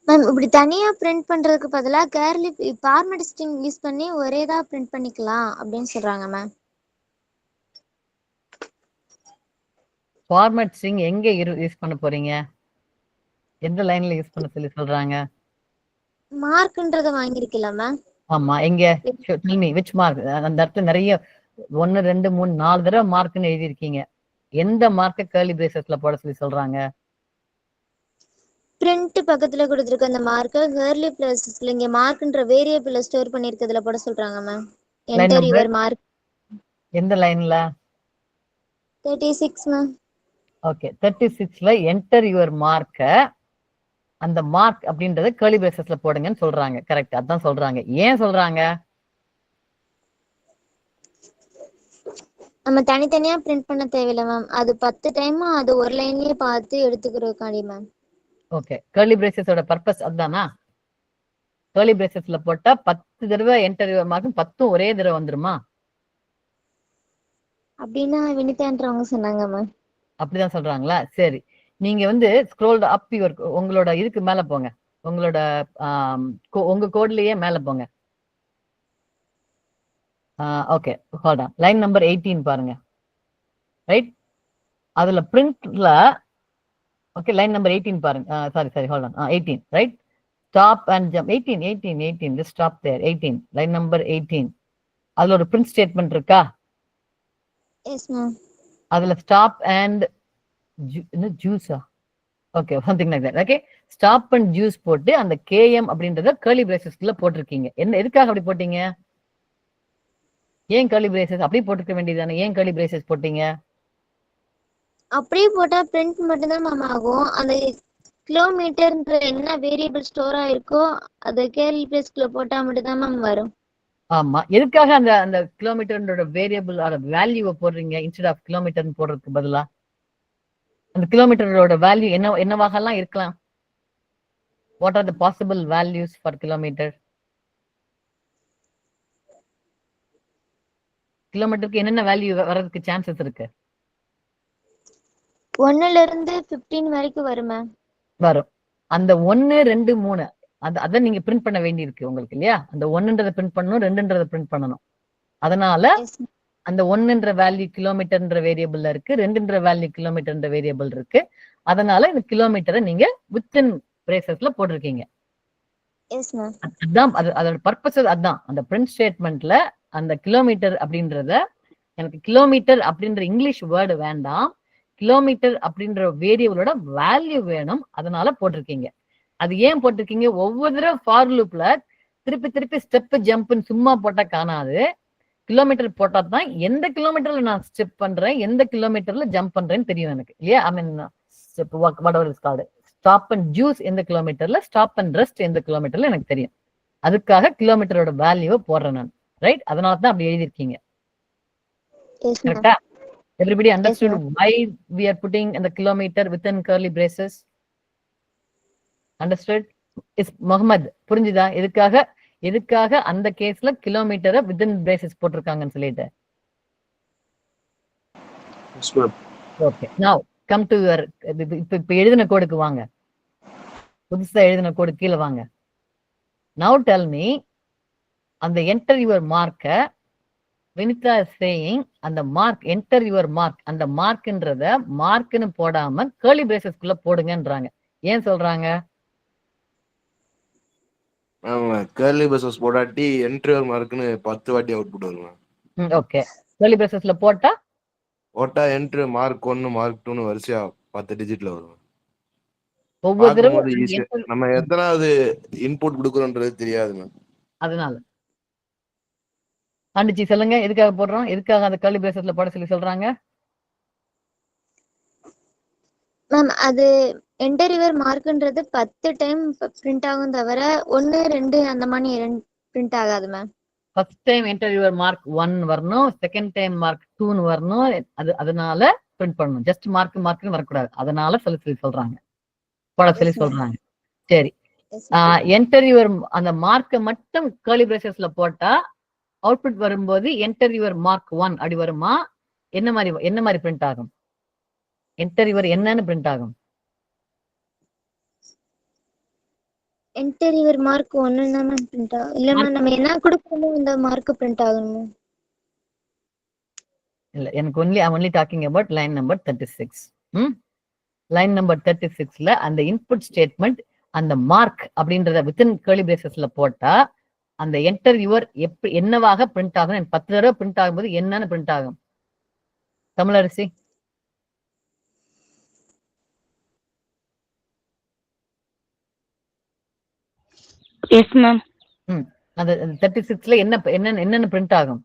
மேம் இப்படி தனியா பிரிண்ட் பண்றதுக்கு பதிலா கேர்லி ஃபார்மேட் ஸ்ட்ரிங் யூஸ் பண்ணி ஒரேதா பிரிண்ட் பண்ணிக்கலாம் அப்படின்னு சொல்றாங்க மேம். ஃபார்மேட் ஸ்ட்ரிங் எங்க யூஸ் பண்ண போறீங்க? எந்த லைன்ல யூஸ் பண்ண சொல்லி சொல்றாங்க? மார்க்ன்றத வாங்கிருக்கல மேம். ஆமா, எங்க? tell me which mark? அந்த இடத்துல நிறைய 1 2 3 4 தடவை மார்க்னு எழுதி இருக்கீங்க. எந்த மார்க்க கர்லி பிரேசஸ்ல போட சொல்லி சொல்றாங்க? பிரிண்ட் பக்கத்துல கொடுத்திருக்க அந்த மார்க்க கர்லி பிரேசஸ்ல இங்க மார்க்ன்ற வேரியபிள்ல ஸ்டோர் பண்ணிருக்கிறதுல போட சொல்றாங்க மேம். Enter your mark. எந்த லைன்ல? 36 மேம். ஓகே, 36ல என்டர் யுவர் மார்க்க, அந்த மார்க் அப்படின்றத கர்லி பிரேசஸ்ல போடுங்கன்னு சொல்றாங்க. கரெக்ட், அதான் சொல்றாங்க. ஏன் சொல்றாங்க? நம்ம தனித்தனியா பிரிண்ட் பண்ண தேவையில்லை மேம். அது 10 டைம் அது ஒரு லைன்லயே பார்த்து எடுத்துக்கிறதுக்காண்டி மேம். ஓகே, கர்லி பிரேசஸோட பர்பஸ் அதானா? கர்லி பிரேசஸ்ல போட்டா 10 தடவை என்டர் யுவர் மார்க் 10 ஒரே தடவை வந்துருமா? அப்படின்னா வினிதான்றவங்க சொன்னாங்க மேம். அப்படிதான் சொல்றாங்களா? சரி, நீங்க வந்து ஸ்க்ரோல் அப் யுவர், உங்களோட இதுக்கு மேல போங்க, உங்களோட உங்க கோட்லயே மேல போங்க. Okay, hold on. Line number 18 பாருங்க. ரைட், அதுல பிரிண்ட்ல ஓகே லைன் நம்பர் 18 பாருங்க. Sorry hold on. 18 right, stop and jump. 18 just stop there. 18 line number 18 அதுல ஒரு பிரிண்ட் ஸ்டேட்மெண்ட் இருக்கா? Yes ma'am. அதுல ஸ்டாப் அண்ட் ஜூஸா? Okay, something like that. Okay, stop and juice போட்டு அந்த கேஎம் அப்படின்றத கர்லி பிரேசஸ்க்குள்ள போட்டிருக்கீங்க. என்ன எதுக்காக அப்படி போட்டீங்க? ஏன் கர்லி பிரேசஸ் அப்படியே போட்டுக்க வேண்டியதானே? ஏன் கர்லி பிரேசஸ் போட்டீங்க? அப்படியே போட்டா பிரிண்ட் மட்டும் தான் மேம் ஆகும். அந்த கிலோமீட்டர்ன்ற என்ன வேரியபிள் ஸ்டோர் ஆயிருக்கோ அது கேர்லி பிரேஸ்க்குள்ள போட்டா மட்டும் தான் மேம் வரும். ஆமா, எதுக்காக அந்த கிலோமீட்டரோட வேரியபிள் வேல்யூவை போடுறீங்க இன்ஸ்டெட் ஆஃப் கிலோமீட்டர்னு போடுறதுக்கு பதிலா? அந்த கிலோமீட்டரோட வேல்யூ என்னவாகலாம் இருக்கலாம்? What are the possible values for kilometre? கிலோமீட்டருக்கு என்னென்ன வேல்யூ வர்றதுக்கு சான்சஸ் இருக்கு? 1ல இருந்து 15 வரைக்கும் வரும் மேம். வரும். அந்த 1 2 3 அத நீங்க பிரிண்ட் பண்ண வேண்டி இருக்கு உங்களுக்கு இல்லையா? அந்த 1ன்றத பிரிண்ட் பண்ணணும், 2ன்றத பிரிண்ட் பண்ணணும். அதனால அந்த 1ன்ற வேல்யூ கிலோமீட்டர்ன்ற வேரியபிள்ல இருக்கு, 2ன்ற வேல்யூ கிலோமீட்டர்ன்ற வேரியபிள் இருக்கு. அதனால இந்த கிலோமீட்டரை நீங்க வித்தின் பிரேசஸ்ல போட்டிருக்கீங்க. Yes ma'am. அதான் அதோட பர்பஸ். அதான் அந்த பிரிண்ட் ஸ்டேட்மெண்ட்ல அந்த கிலோமீட்டர் அப்படின்றத, எனக்கு கிலோமீட்டர் அப்படின்ற இங்கிலீஷ் வேர்டு வேண்டாம், கிலோமீட்டர் அப்படின்ற வேரியபிளோட வேல்யூ வேணும், அதனால போட்டிருக்கீங்க. அது ஏன் போட்டிருக்கீங்க? ஒவ்வொரு தடவை ஃபார் லூப்ல திருப்பி ஸ்டெப் ஜம்ப்னு சும்மா போட்டா காணாது. கிலோமீட்டர் போட்டா தான் எந்த கிலோமீட்டர்ல நான் ஸ்டெப் பண்றேன், எந்த கிலோமீட்டர்ல ஜம்ப் பண்றேன்னு தெரியும் எனக்கு இல்லையா? I mean whatever is called stop and juice எந்த கிலோமீட்டர்ல, ஸ்டாப் அண்ட் ரெஸ்ட் எந்த கிலோமீட்டர்ல எனக்கு தெரியும். அதுக்காக கிலோமீட்டரோட வேல்யூவை போடுறேன் நான். ரைட்? அதனால தான் அப்படி எழுதியிருக்கீங்க. Yes, ma'am. கரெக்டா? Everybody understood ma'am. why we are putting in the kilometer within curly braces? Understood? Is Muhammad புரிஞ்சுதா? எதுக்காக அந்த கேஸ்ல கிலோமீட்டரை வித்தின் பிரேசஸ் போட்டிருக்காங்கன்னு சொல்லிட்டு. Okay, now come to your இப்ப எழுதின கோடுக்கு வாங்க. புதுசா எழுதின கோடு கீழே வாங்க. நவ் டெல் மீ, அந்த என்டர் யுவர் மார்க்க வினிதா சேயிங், அந்த மார்க் என்டர் யுவர் மார்க், அந்த மார்க்ன்றத மார்க்னு போடாம கேர்லி பிரேசஸ்க்குள்ள போடுங்கன்றாங்க. ஏன் சொல்றாங்க? கேர்லி பிரேசஸ் போடாட்டி என்டர் மார்க்னு 10 வாட்டி அவுட்புட் வரும். ஓகே, கேர்லி பிரேசஸ்ல போட்டா என்டர் மார்க் 1 மார்க் 2னு வரிசையா 10 டிஜிட்ல வரும். ஒவ்வொரு தடவை நம்ம எத்தனாவது இன்புட் கொடுக்குறோன்றது தெரியாதுங்க. அதனால ஆண்டிச்சி சொல்லுங்க, எதுக்காக போடுறோம், எதுக்காக அந்த கேர்லி பிரேசஸ்ல போட சொல்லி சொல்றாங்க? மேம் அது என்டர் யுவர் மார்க்ன்றது 10 டைம் பிரிண்ட் ஆகும் தவிர 1 2 அந்த மாதிரி பிரிண்ட் ஆகாது ma'am. First time enter your mark 1 வரணும், செகண்ட் டைம் மார்க் 2 வரணும். அதனால பிரிண்ட் பண்ணணும். ஜஸ்ட் மார்க்னு வரக்கூடாது. அதனால சொல்லி சொல்றாங்க, போட சொல்லி சொல்றாங்க. சரி, என்டர் யுவர் அந்த மார்க்கை மட்டும் கேர்லி பிரேசஸ்ல போட்டா அவுட்புட் வரும்போது என்டர் யுவர் மார்க் 1 அப்படி வருமா? என்ன மாதிரி பிரிண்ட் ஆகும்? என்டர் யுவர் என்னன்னு பிரிண்ட் ஆகும்? என்டர் யுவர் மார்க் 1 தான் மேம் பிரிண்ட் ஆகும். இல்ல மேம், நம்ம என்ன கொடுக்கறோமோ அந்த மார்க் பிரிண்ட் ஆகணும். இல்ல, எனக்கு only talking about line number 36. Line number 36ல அந்த இன்புட் ஸ்டேட்மெண்ட் அந்த மார்க் அப்படின்றத வித்தின் கேர்லி பிரேசஸ்ல போட்டா அந்த என்டர் யுவர் என்னவாக பிரிண்ட் ஆகும்? 10 தடவை பிரிண்ட் ஆகும்போது என்னன்னு பிரிண்ட் ஆகும்? Tamilarasi yes ma'am. அந்த 36ல என்னன்னு பிரிண்ட் ஆகும்?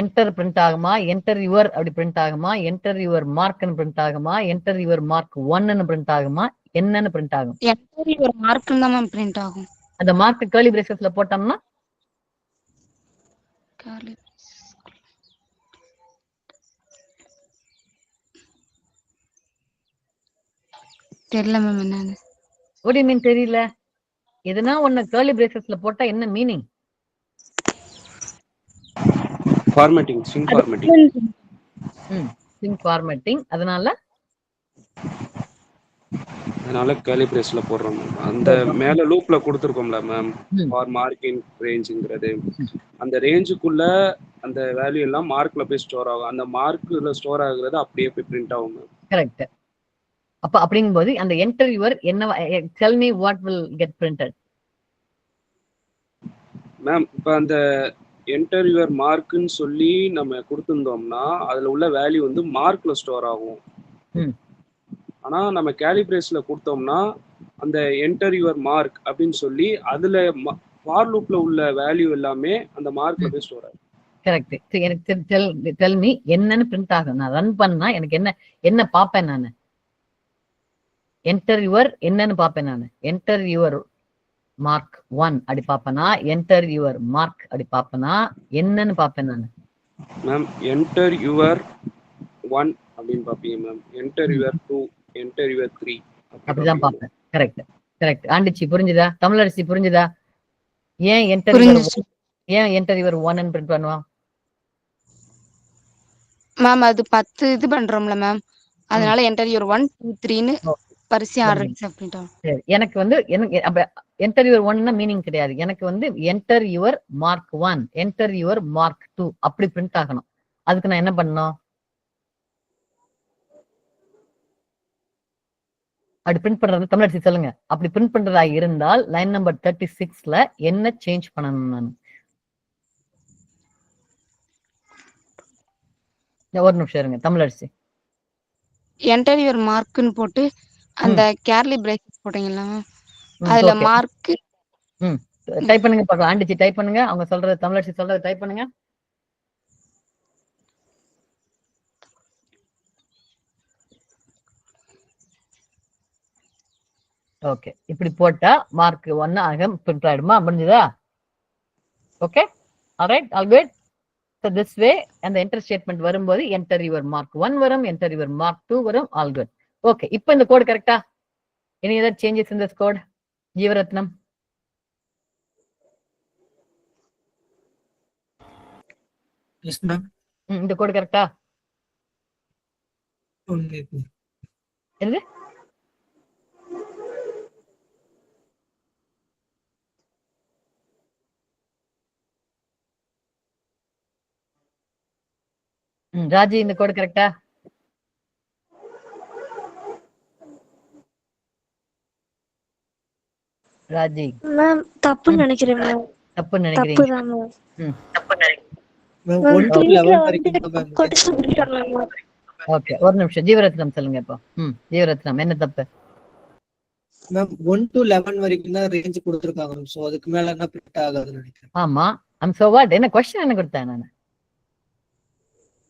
என்டர் பிரிண்ட் ஆகுமா, என்டர் யுவர் அப்படி பிரிண்ட் ஆகுமா, என்டர் யுவர் மார்க்னு பிரிண்ட் ஆகுமா, என்டர் யுவர் மார்க் 1ன்னு பிரிண்ட் ஆகுமா, என்னன்னு பிரிண்ட் ஆகும்? என்டர் யுவர் மார்க்னு தான் மேம் பிரிண்ட் ஆகும். அந்த மார்க் கேர்லி பிரேசஸ்ல போட்டோம்னா தெரியல மேம் என்னன்னு. what do you mean தெரியல? எதுனா ஒண்ணு கேர்லி பிரேசஸ்ல போட்டா என்ன meaning? Formatting, string formatting. String formatting. அதனால கேர்லி பிரேஸ்ல போடுறோம் மேம். அந்த மேல லூப்ல கொடுத்துருக்கோம்ல மேம், ஃபார் மார்க்கிங் ரேஞ்சுங்கிறது, அந்த ரேஞ்சுக்குள்ள அந்த வேல்யூ எல்லாம் மார்க்ல போய் ஸ்டோர் ஆகும். அந்த மார்க்ல ஸ்டோர் ஆகுறது அப்படியே போய் பிரிண்ட் ஆகும் மேம். கரெக்ட். அப்ப அப்படிங்கும்போது அந்த என்டர் யுவர் என்ன, tell me what will get printed? Ma'am இப்போ அந்த என்டர் யுவர் மார்க்னு சொல்லி நம்ம கொடுத்துருந்தோம்னா அதுல உள்ள வேல்யூ வந்து மார்க்ல ஸ்டோர் ஆகும். ஆனா நம்ம கேலிபிரேஸ்ல கொடுத்தோம்னா அந்த என்டர் யுவர் மார்க் அப்படின்னு சொல்லி அதுல ஃபார் லூப்ல உள்ள வேல்யூ எல்லாமே அந்த மார்க்ல போய் ஸ்டோர் ஆகும். கரெக்ட். எனக்கு tell me என்னன்னு பிரிண்ட் ஆகும்? நான் ரன் பண்ணா எனக்கு என்ன பாப்பேன்? நான் என்டர் யுவர் என்னன்னு பாப்பேன்? நான் என்டர் யுவர் மார்க் 1 அப்படி பாப்பனா, என்டர் யுவர் மார்க் அப்படி பாப்பனா, என்னன்னு பாப்பேன் நான்? மேம் என்டர் யுவர் 1 அப்படின்னு பாப்பீங்க ma'am. Enter your 2, enter your 3 அப்படிதான் பாப்பேன். கரெக்ட். ஆண்டிச்சி புரிஞ்சுதா? தமிழரசி புரிஞ்சுதா? ஏன் என்டர் யுவர் 1 ன்னு பிரிண்ட் பண்ணுவான் மேம்? அது 10 இது பண்றோம்ல மேம், அதனால என்டர் யுவர் 1 2 3ன்னு வரிசை ஆர்டர் அப்படின்ட்டு. சரி, எனக்கு என்டர் யுவர் 1ன்னா மீனிங் கிடையாது. எனக்கு enter your mark 1, enter your mark 2 அப்படி பிரிண்ட் ஆகணும். அதுக்கு நான் என்ன பண்ணணும்? அப்படி பிரிண்ட் பண்றது தமிழரசி சொல்லுங்க. அப்படி பிரிண்ட் பண்றதா இருந்தால் லைன் நம்பர் 36ல என்ன சேஞ்ச் பண்ணணும்? நான் ஒரு நிமிஷம் இருங்க தமிழரசி. என்டர் யுவர் மார்க்னு போட்டு அந்த கேர்லி பிரேசஸ் போட்டீங்களா, அதுல மார்க் டைப் பண்ணுங்க பார்க்கலாம். ஆண்டிச்சி டைப் பண்ணுங்க. அவங்க சொல்றது, தமிழரசி சொல்றது டைப் பண்ணுங்க. ஓகே, இப்படி போட்டா மார்க் 1 ஆக பிரிண்ட் ஆயிடுமா? முடிஞ்சதா? Okay, alright, all good. So this way அந்த என்டர் ஸ்டேட்மெண்ட் வரும்போது என்டர் யுவர் மார்க் 1 வரும், என்டர் யுவர் மார்க் 2 வரும். All good. ஓகே, இப்போ இந்த கோட் கரெக்டா? Any other changes in this code? Jeevaratnam, yes ma'am. இந்த கோட் கரெக்டா? என்னது? ராஜி, இந்த கோட் கரெக்டா? ராஜி மேம் தப்புன்னு நினைக்கிறேன் மேம். தப்புன்னு நினைக்கிறீங்க? தப்புதான் மேம். மேம் 1 to 11 வரைக்கும் தான் மேம். ஓகே, ஒரு நிமிஷம். ஜீவரத்னம் சொல்லுங்க இப்போ. ஜீவரத்னம், என்ன தப்பு? மேம் 1 to 11 வரைக்கும் தான் ரேஞ்ச் கொடுத்திருக்காங்க மேம். சோ அதுக்கு மேல என்ன பிரிண்ட் ஆகாதுன்னு நினைக்கிறேன். ஆமா, ஐம் சோ வாட்? என்ன क्वेश्चन என்ன கொடுத்தேன் நான்?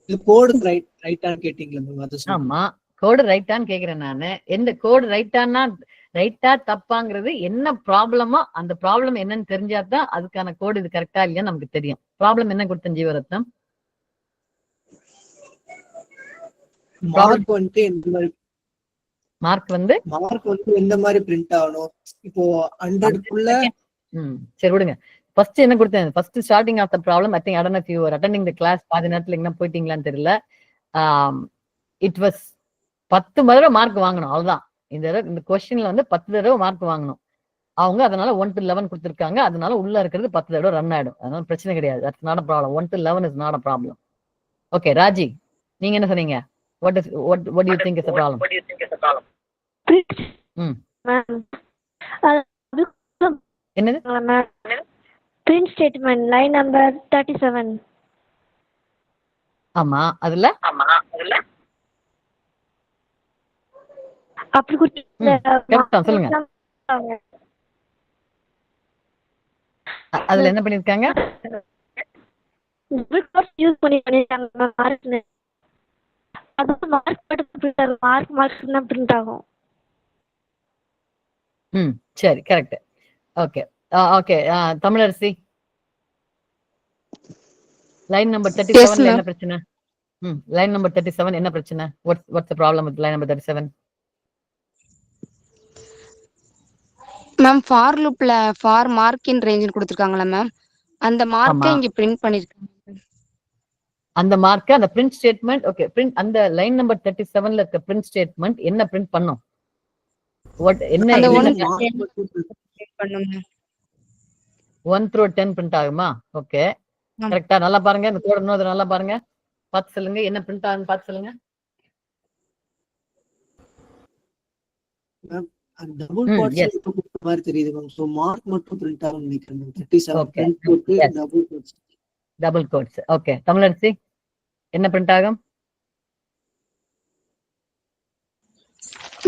இது கோட் ரைட்டான்னு கேட்டிங்களா மேம்? அது ஆமா, கோடு ரைட்டான்னு கேக்குறேன் நானு. எந்த கோடு ரைட்டானா ரைட்டா தப்பாங்கிறது என்ன ப்ராப்ளமோ அந்த ப்ராப்ளம் என்னன்னு தெரிஞ்சாதான் அதுக்கான கோடு இது கரெக்டா இல்லையா நமக்கு தெரியும். ப்ராப்ளம் என்ன கொடுத்தேன் ஜீவரத்னம்? மார்க் வந்து எந்த மாதிரி எந்த மாதிரி பிரிண்ட் ஆகணும்? இப்போ 100 குள்ள சரி விடுங்க. ஃபர்ஸ்ட் என்ன கொடுத்தேன்? First starting of the problem, I think I don't know if you are attending the class. பாதி நேரத்துல எங்க போயிட்டீங்களான்னு தெரியல. இட் வாஸ் 10 தடவை மார்க் வாங்கணும், அவ்வளவுதான். இந்த கொஸ்டின்ல வந்து 10 தடவை மார்க் வாங்கணும் அவங்க. அதனால 1 to 11 கொடுத்திருக்காங்க. அதனால உள்ள இருக்கிறது 10 தடவை ரன் ஆயிடும். அதனால பிரச்சனை கிடையாது. That's not a problem. 1 to 11 is not a problem. Okay, Raji, நீங்க என்ன சொன்னீங்க? what do you think is the problem? என்னது? Print statement line number 37. ஆமா, அதுல அப்படி கரெக்டா சொல்லுங்க. அதுல என்ன பண்ணிருக்காங்க? யூஸ் பண்ணிருக்காங்க மார்க்னு. அது மார்க் மட்டும் பிரிண்ட் ஆகும். மார்க் தான் பிரிண்ட் ஆகும். சரி, correct. Okay okay, Tamilarasi, line number 37 என்ன பிரச்சனை? லைன் நம்பர் 37 என்ன பிரச்சனை? what's the problem with line number 37? Ma'am for லூப்ல ஃபார் மார்க் இன் ரேஞ்ச் கொடுத்திருக்காங்களா மேம்? அந்த மார்க்கை இங்க பிரிண்ட் பண்ணிருக்காங்க. அந்த மார்க் அந்த பிரிண்ட் ஸ்டேட்மெண்ட். ஓகே, பிரிண்ட் அந்த லைன் நம்பர் 37ல இருக்க பிரிண்ட் ஸ்டேட்மெண்ட் என்ன பிரிண்ட் பண்ணும்? என்ன 1 through 10 பிரிண்ட் ஆகுமா? ஓகே, கரெக்டா? நல்லா பாருங்க, இந்த கோட் இன்னொரு நல்லா பாருங்க, பார்த்து சொல்லுங்க என்ன பிரிண்ட் ஆகுன்னு பார்த்து சொல்லுங்க. டபுள் கோட்ஸ் மாதிரி தெரியுது மேம். சோ மார்க் மட்டும் பிரிண்ட் ஆகும் நினைக்கிறேன். 37 பிரிண்ட் போட்டு டபுள் கோட்ஸ். ஓகே, தமிழரசி, என்ன பிரிண்ட் ஆகும்?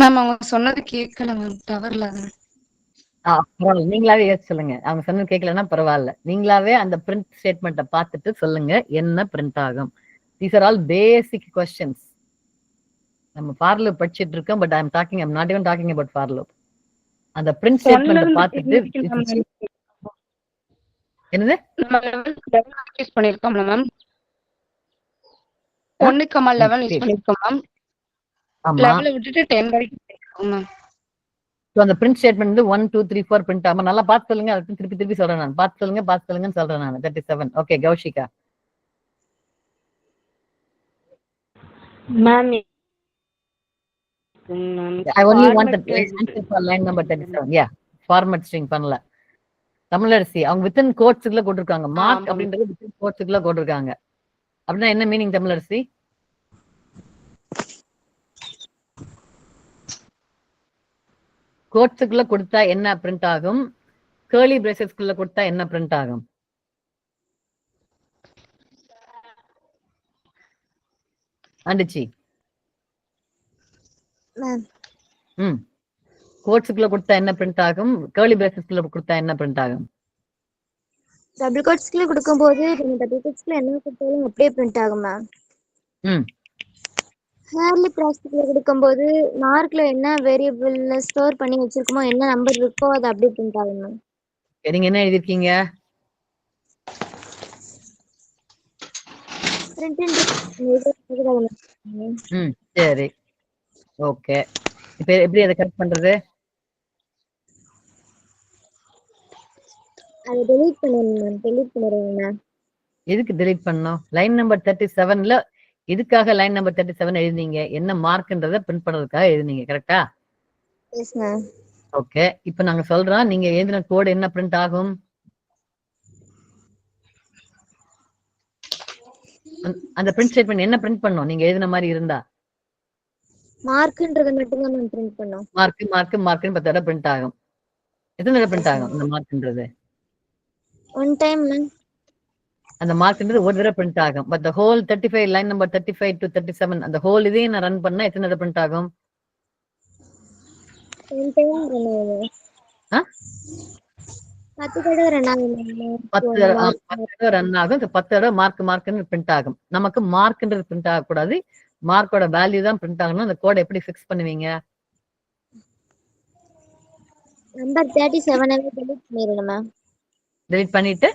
மேம் அவங்க சொன்னது கேட்கல மேம், டவர்ல. பரவாயில்ல, நீங்களாவே யோசிச்சு சொல்லுங்க. அவங்க சொன்னது கேட்கலன்னா பரவாயில்ல, நீங்களாவே அந்த பிரிண்ட் ஸ்டேட்மெண்ட்டை பார்த்துட்டு சொல்லுங்க என்ன பிரிண்ட் ஆகும். These are all basic questions. நம்ம ஃபார் லூப் படிச்சிட்டு இருக்கோம், but I'm not even talking about for loop. அந்த பிரிண்ட் ஸ்டேட்மெண்ட் பார்த்துட்டு என்னது யூஸ் பண்ணிருக்கோம்ல மேம்? 1,11 யூஸ் பண்ணிருக்கோம் மேம். 11 விட்டுட்டு 10 வரைக்கும் பண்ணிருக்கோம் மேம். சோ அந்த பிரிண்ட் ஸ்டேட்மெண்ட் வந்து 1 2 3 4 பிரிண்ட் ஆகும். நல்லா பார்த்து சொல்லுங்க. அதுக்கு திருப்பி சொல்றேன் நான். பார்த்து சொல்லுங்கன்னு சொல்றேன் நான். 37. Okay, Kaushika. Ma'am I only want the answer for line number 37. Yeah, format string பண்ணல. தமிழரசி, அவங்க within quotesக்குள்ள போட்டுருக்காங்க. மார்க் அப்படின்றது within quotesக்குள்ள போட்டுருக்காங்க. அப்படின்னா என்ன மீனிங் தமிழரசி? கோட்ஸுக்குள்ள கொடுத்தா என்ன பிரிண்ட் ஆகும்? கேர்லி பிரேசஸ்க்குள்ள கொடுத்தா என்ன பிரிண்ட் ஆகும்? ஆண்டிச்சி, கோட்ஸுக்குள்ள கொடுத்தா என்ன பிரிண்ட் ஆகும்? கேர்லி பிரேசஸ்க்குள்ள கொடுத்தா என்ன பிரிண்ட் ஆகும்? டபுள் கோட்ஸ்க்குள்ள கொடுக்கும்போது டபுள் கோட்ஸ்க்குள்ள என்ன கொடுத்தாலும் அப்படியே பிரிண்ட் ஆகும் மேம். ஹேர்லி பிளாஸ்டிக்ல கொடுக்கும்போது மார்க்ல என்ன வேரியபிள் ஸ்டோர் பண்ணி வச்சிருக்கோமோ என்ன நம்பர் இருக்கோ அது அப்படியே பிரிண்ட் ஆகும் மேம். நீங்க என்ன எழுதிருக்கீங்க? சரி, ஓகே. இப்ப எப்படி அதை கரெக்ட் பண்றது? அதை டெலீட் பண்ணிடுங்க மேம். எதுக்கு டெலீட் பண்ணோம்? லைன் நம்பர் 37ல எதுக்காக லைன் நம்பர் 37 எழுதினீங்க? என்ன மார்க்ன்றத பிரிண்ட் பண்றதுக்காக எழுதினீங்க, கரெக்டா? S ma'am. ஓகே. இப்ப நாங்க சொல்றோம், நீங்க எழுதின கோட் என்ன பிரிண்ட் ஆகும்? அந்த பிரிண்ட் ஸ்டேட்மெண்ட் என்ன பிரிண்ட் பண்ணோம் நீங்க எழுதின மாதிரி இருந்தா? மார்க்ன்றத மட்டும் தான் மேம் பிரிண்ட் பண்ணோம். மார்க் 10 தடவை பிரிண்ட் ஆகும். எத்தனை தடவை பிரிண்ட் ஆகும் அந்த மார்க்ன்றது? One time ma'am. அந்த மார்க்ன்றது ஒரு தடவை பிரிண்ட் ஆகும். But the whole 35 line number 35 to 37 அந்த ஹோல் இதையும் நான் ரன் பண்ணா எத்தனை தடவை பிரிண்ட் ஆகும்? 10 டைம் ரன் ஆகும். 10 தடவை ரன் ஆகும். 10 தடவை ரன் ஆகும். 10 தடவை மார்க்னு பிரிண்ட் ஆகும். நமக்கு மார்க்ன்றது பிரிண்ட் ஆகக்கூடாது, மார்க்கோட வேல்யூ தான் பிரிண்ட் ஆகணும். அந்த கோடை எப்படி ஃபிக்ஸ் பண்ணுவீங்க? நம்பர் 37 டெலீட் பண்ணிடுங்க மேம். டெலீட் பண்ணிட்டு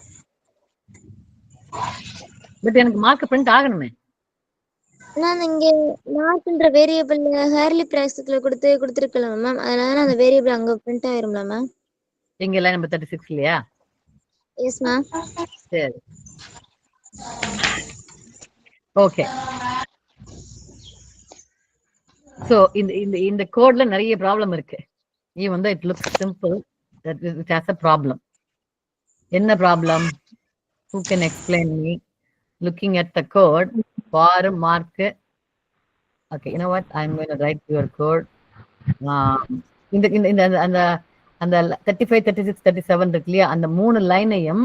பட் எனக்கு மார்க் பிரிண்ட் ஆகணுமே. நான் இங்க மார்க்ன்ற வேரியபிள் ஹேர்லி பிராக்டிஸ்ல கொடுத்திருக்கல மேம். அதனால அந்த வேரியபிள் அங்க பிரிண்ட் ஆயிரும்ல மேம். எங்க லைன் நம்பர் 36 இல்லையா? Yes ma'am. சரி, ஓகே. சோ இந்த கோட்ல நிறைய ப்ராப்ளம் இருக்கு. even though it looks simple, that it has a problem. என்ன problem? who can explain me? Looking at the code for mark. Okay, you know what, I'm going to write your code. இந்த அந்த 35 36 37 இருக்கு இல்லையா, அந்த 3 லைனையும்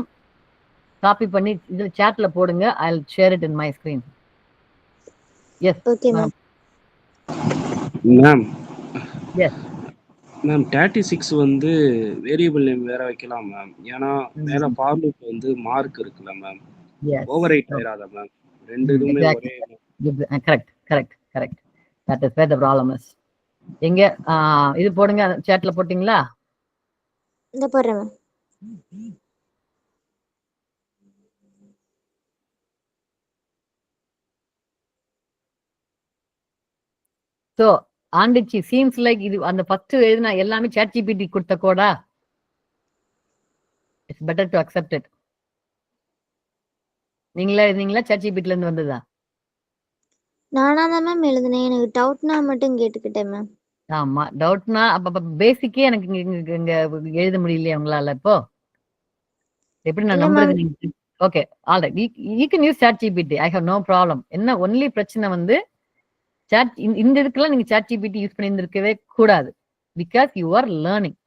copy பண்ணி இதுல சாட்ல போடுங்க. I'll share it in my screen. Yes. Okay ma'am. Ma'am. Yes. Ma'am 36 வந்து variable name வேற வைக்கலாம் மேம். ஏன்னா மேல ஃபார் லூப் வந்து மார்க் இருக்குல்ல மேம். Yes. ஓவர்ரைட் ஆயிராதா மேம்? ரெண்டு இதுமே ஒரே. Correct. That is where the problem is. எங்க இது போடுங்க, சாட்ல போட்டீங்களா? இந்த போடுறேன் மேம். So ஆண்டிச்சி seems like இது அந்த ஃபர்ஸ்ட் எழுதினா எல்லாமே ChatGPT கொடுத்த கோடா? It's better to accept it. நீங்களா எழுதினீங்களா ChatGPTல இருந்து வந்ததா? நானா தான் மேம் எழுதுனேன். எனக்கு டவுட்னா மட்டும் கேட்டுக்கிட்டேன் மேம். ஆமா, டவுட்னா அப்ப பேசிக்கே எனக்கு இங்க எழுத முடியலையே உங்களால. இப்போ எப்படி நான் நம்புறது? நீங்க okay, alright, you can use ChatGPT. I have no problem. என்ன ஒன்லி பிரச்சனை வந்து இந்த இதுக்கெல்லாம் நீங்க ChatGPT யூஸ் பண்ணியிருந்திருக்கவே கூடாது. Because you are learning.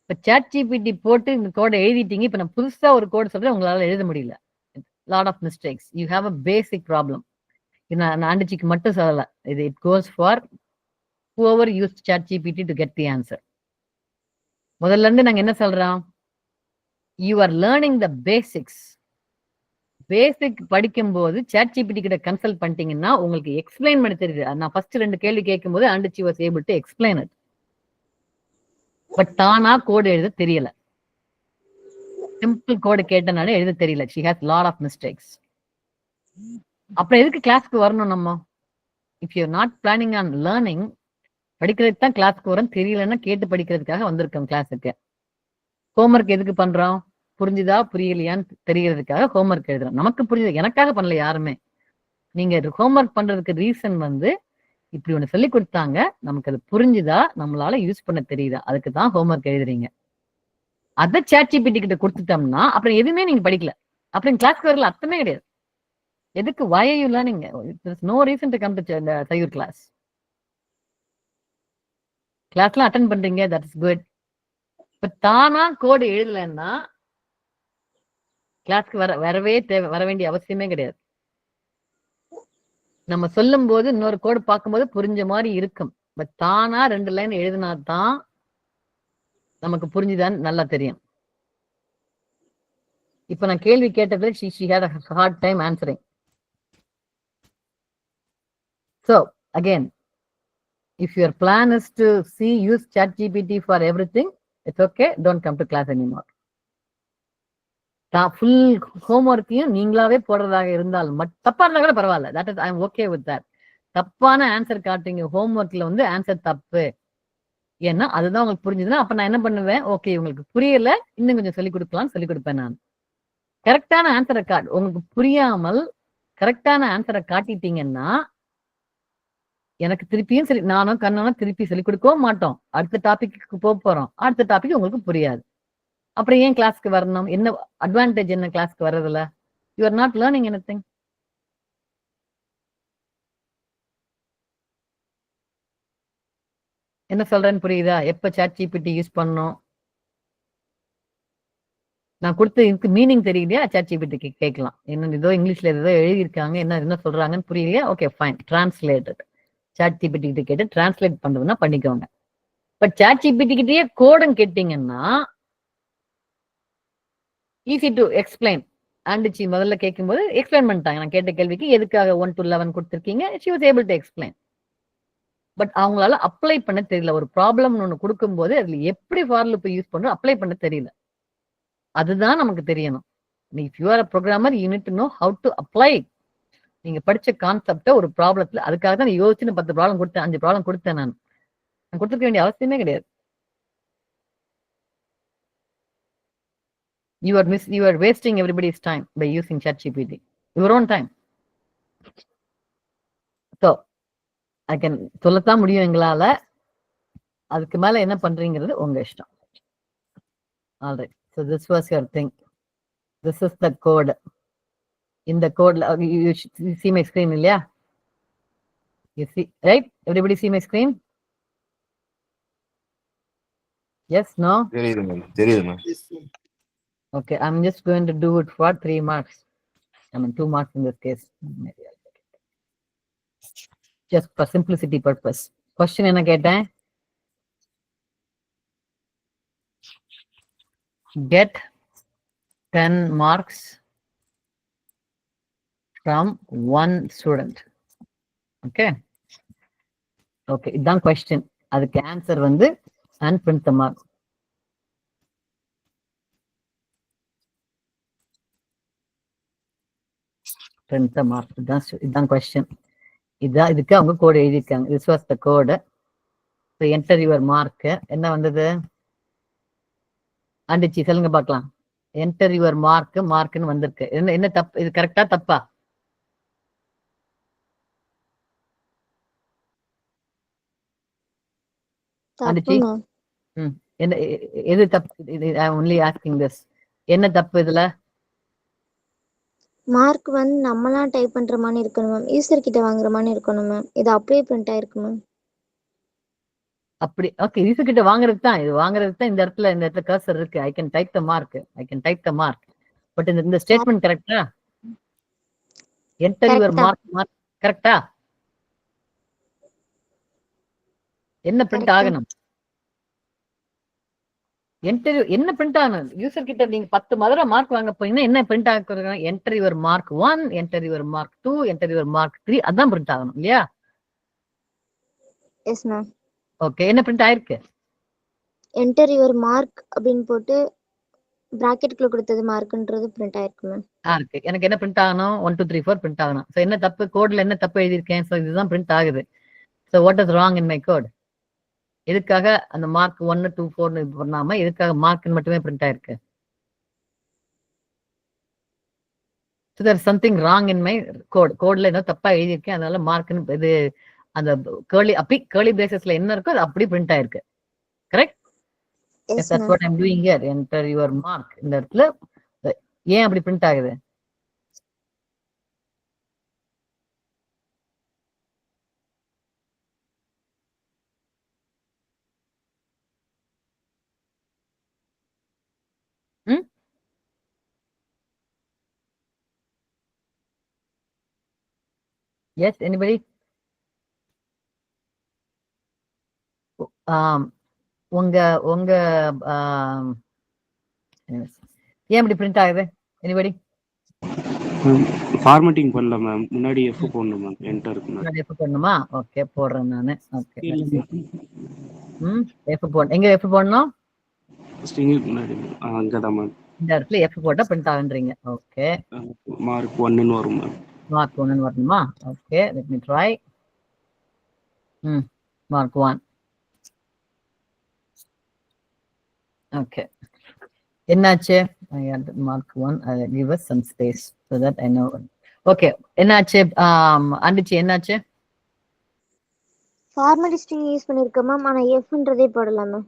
இப்ப ChatGPT போட்டு இந்த கோடை எழுதிட்டீங்க. இப்ப நான் புதுசா ஒரு கோட் சொல்றேன், உங்களால எழுத முடியல. Lot of mistakes. You have a basic problem. நான் ஆண்டிச்சிக்கு மட்டும் சொல்லல, இது it goes for whoever used ChatGPT to get the answer. முதல்ல இருந்து நாங்க என்ன சொல்றோம்? You are learning the basics. பேசிக் படிக்கும்போது ChatGPT கிட்ட கன்சல்ட் பண்ணிட்டீங்கன்னா உங்களுக்கு எக்ஸ்பிளைன் பண்ண தெரியுது. நான் ஃபர்ஸ்ட் 2 கேள்வி கேட்கும்போது ஆண்டிச்சி was able to explain it. But தானா கோட் எழுத தெரியல. சிம்பிள் கோடு கேட்டனால எழுத தெரியல. she has lot of mistakes. அப்புறம் எதுக்கு கிளாஸ்க்கு வரணும் நம்ம? if you're not planning on learning, படிக்கிறதுக்கு தான் கிளாஸ்க்கு வரோம். தெரியலன்னா கேட்டு படிக்கிறதுக்காக வந்திருக்கோம் கிளாஸுக்கு. ஹோம்ஒர்க் எதுக்கு பண்றோம்? புரிஞ்சுதா புரியலையான்னு தெரியறதுக்காக ஹோம்ஒர்க் எழுதுறோம். நமக்கு புரியுது, எனக்காக பண்ணல யாருமே. நீங்க ஹோம்ஒர்க் பண்றதுக்கு ரீசன் வந்து இப்படி ஒண்ணு சொல்லி கொடுத்தாங்க, நமக்கு அது புரிஞ்சுதா, நம்மளால யூஸ் பண்ண தெரியுதா, அதுக்கு தான் ஹோம்ஒர்க் எழுதுறீங்க. அதை ChatGPT கிட்ட கொடுத்துட்டோம்னா அப்புறம் எதுவுமே நீங்க படிக்கல, அப்புறம் கிளாஸ்க்கு வரல, அர்த்தமே கிடையாது. எதுக்கு? why are you learning? There's no reason to come to Sayur class. கிளாஸ்லாம் அட்டெண்ட் பண்றீங்க, that is good. இப்ப தானா கோடு எழுதலைன்னா கிளாஸ்க்கு வர வேண்டிய அவசியமே கிடையாது. நம்ம சொல்லும் போது இன்னொரு கோடு பார்க்கும்போது புரிஞ்ச மாதிரி இருக்கும். பட் தானா 2 லைன் எழுதினா தான் நமக்கு புரிஞ்சுதான்னு நல்லா தெரியும். இப்ப நான் கேள்வி கேட்டது she had a hard time answering. So again, if your plan is to use ChatGPT for everything, it's okay, don't come to class anymore. Full ஹோம்ஒர்க்கையும் நீங்களாவே போடுறதாக இருந்தால் தப்பா இருந்தா கூட பரவாயில்ல, that is I am okay with that. தப்பான answer காட்டுறீங்க ஹோம்ஒர்க்ல வந்து ஆன்சர் தப்பு, ஏன்னா அதுதான் உங்களுக்கு புரிஞ்சுதுன்னா அப்ப நான் என்ன பண்ணுவேன், ஓகே உங்களுக்கு புரியல, இன்னும் கொஞ்சம் சொல்லிக் கொடுக்கலாம்னு சொல்லிக் கொடுப்பேன் நான். கரெக்டான ஆன்சரை உங்களுக்கு புரியாமல் கரெக்டான ஆன்சரை காட்டிட்டீங்கன்னா எனக்கு திருப்பியும் சரி, நானும் கண்ணனும் திருப்பி சொல்லிக் கொடுக்கவும் மாட்டோம். அடுத்த டாபிக்கு போறோம், அடுத்த டாபிக் உங்களுக்கு புரியாது. அப்புறம் ஏன் கிளாஸ்க்கு வரணும்? என்ன அட்வான்டேஜ் என்ன கிளாஸ்க்கு வர்றதுல? You are not learning anything. என்ன சொல்றேன்னு புரியுதா? எப்ப ChatGPT யூஸ் பண்ணணும், நான் கொடுத்த இதுக்கு மீனிங் தெரியலையா, ChatGPT கேட்கலாம். என்ன ஏதோ இங்கிலீஷ்ல ஏதோ எழுதியிருக்காங்க, என்ன சொல்றாங்கன்னு புரியலையா, ஓகே ஃபைன், டிரான்ஸ்லேட்டட். ChatGPT கிட்ட கேட்டு டிரான்ஸ்லேட் பண்றதுன்னா பண்ணிக்கோங்க. பட் ChatGPT கிட்டயே கோடம் கேட்டீங்கன்னா ஈஸி டு எக்ஸ்பிளைன். ஆண்டிச்சி முதல்ல கேட்கும்போது எக்ஸ்பிளைன் பண்ணிட்டாங்க, நான் கேட்ட கேள்விக்கு எதுக்காக 1 to 11 கொடுத்துருக்கீங்க, she was able to explain. But அவங்களால அப்ளை பண்ண தெரியல. ஒரு ப்ராப்ளம் ஒன்று கொடுக்கும்போது அதுல எப்படி ஃபார் லூப் யூஸ் பண்றோம் அப்ளை பண்ண தெரியல. அதுதான் நமக்கு தெரியணும். If you R a programmer you need to know how to apply. நீங்க படிச்ச கான்செப்டை ஒரு ப்ராப்ளத்துல, அதுக்காக தான் யோசிச்சு 10 ப்ராப்ளம் கொடுத்தேன், 5 ப்ராப்ளம் கொடுத்தேன். நான் கொடுத்துருக்க வேண்டிய அவசியமே கிடையாது. You are wasting everybody's time by using ChatGPT, your own time. So I can சொல்லத்தான் முடியும் எங்களால, அதுக்கு மேல என்ன பண்றீங்கிறது உங்க இஷ்டம். All right, so this was your thing. This is the code. In the code you see my screen இல்லையா? You see, right? Everybody see my screen? Yes, no? தெரியுது ma'am. Okay, I'm just going to do it for 3 marks. I mean 2 marks in this case. Maybe I'll take it. Just for simplicity purpose. Question என்ன கேட்டேன்? Get 10 marks from 1 student. Okay. Okay, இதான் question. அதுக்கு answer வந்து and print the mark. Print the mark. இதான் question. இதுக்கு அவங்க code எழுதியிருக்காங்க. This was the code. So enter your mark. என்ன வந்தது? ஆண்டிச்சி சொல்லுங்க பார்க்கலாம். Enter your மார்க்னு வந்திருக்கு. என்ன தப்பு? இது கரெக்டா தப்பா? ஆண்டிச்சி என்ன எது தப்பு? I am only asking this. என்ன தப்பு இதுல? மார்க் வந்து நம்மளா டைப் பண்ற மாதிரி இருக்கணும் மேம், யூசர் கிட்ட வாங்குற மாதிரி இருக்கணும் மேம். இது அப்படியே பிரிண்ட் ஆயிருக்கு மேம். அப்படி ஓகே, யூசர் கிட்ட வாங்குறது தான், இது வாங்குறது தான். இந்த இடத்துல கர்சர் இருக்கு. I can type the mark. But இந்த ஸ்டேட்மெண்ட் கரெக்ட்டா? Enter your mark கரெக்ட்டா? என்ன பிரிண்ட் ஆகணும்? என்ன பிரிண்ட் ஆகணும்? யூசர் கிட்ட நீங்க 10 மதர மார்க் வாங்க போறீங்கன்னா என்ன பிரிண்ட் ஆகுறது? Enter your mark 1, Enter your mark 2, Enter your mark 3, அதான் பிரிண்ட் ஆகணும் இல்லையா? S ma'am. ஓகே, என்ன பிரிண்ட் ஆயிருக்கு? Enter your mark அப்படின்னு போட்டு பிராக்கெட்குள்ள கொடுத்தது மார்க்ன்றது பிரிண்ட் ஆயிருக்கு மேம். இருக்கு. எனக்கு என்ன பிரிண்ட் ஆகணும்? 1 2 3 4 பிரிண்ட் ஆகணும். சோ என்ன தப்பு? கோட்ல என்ன தப்பு எழுதியிருக்கேன்? சோ இதுதான் பிரிண்ட் ஆகுது. So what is wrong in my code? எதுக்காக அந்த மார்க் 1 2 4 பண்ணாம எதுக்காக மார்க்னு மட்டுமே பிரிண்ட் ஆயிருக்கு? So there is something wrong in my code. கோட்ல ஏதோ தப்பா எழுதியிருக்கேன், அதனால மார்க்னு இது அந்த curly bracesல என்ன இருக்கோ அது அப்படியே பிரிண்ட் ஆயிருக்கு. Correct? Yes, that's what I'm doing here. Enter your mark. இந்த இடத்துல ஏன் அப்படி பிரிண்ட் ஆகுது? Yes, anybody? உங்க ஏன் இப்படி பிரிண்ட் ஆகுது? எனிபடி? ஃபார்மேட்டிங் பண்ணல மேம். முன்னாடி எஃப் போடணும் மேம். என்டருக்கு மேம். முன்னாடி எஃப் போடணுமா? ஓகே, போடுறேன் நானு. ஓகே, இல்ல let's see. மேம். எஃப் போடணும். எங்க எஃப் போடணும்? ஸ்ட்ரிங்குக்கு முன்னாடி அங்கதான் மேம். இந்த இடத்துல எஃப் போட்டா பிரிண்ட் ஆகுன்றீங்க. ஓகே, மார்க் 1ன்னு வரும் மேம். மார்க் 1 வரணுமா? Okay, let me try. Mark 1. Okay, என்னாச்சு? Mark 1. give us some space so that I know. Okay, என்னாச்சு? அண்டிச்சு என்னாச்சு? ஃபார்மேட் ஸ்ட்ரிங் யூஸ் பண்ணிருக்கேன் மேம். ஆனா எஃப்ன்றதே போடலாம் மேம்.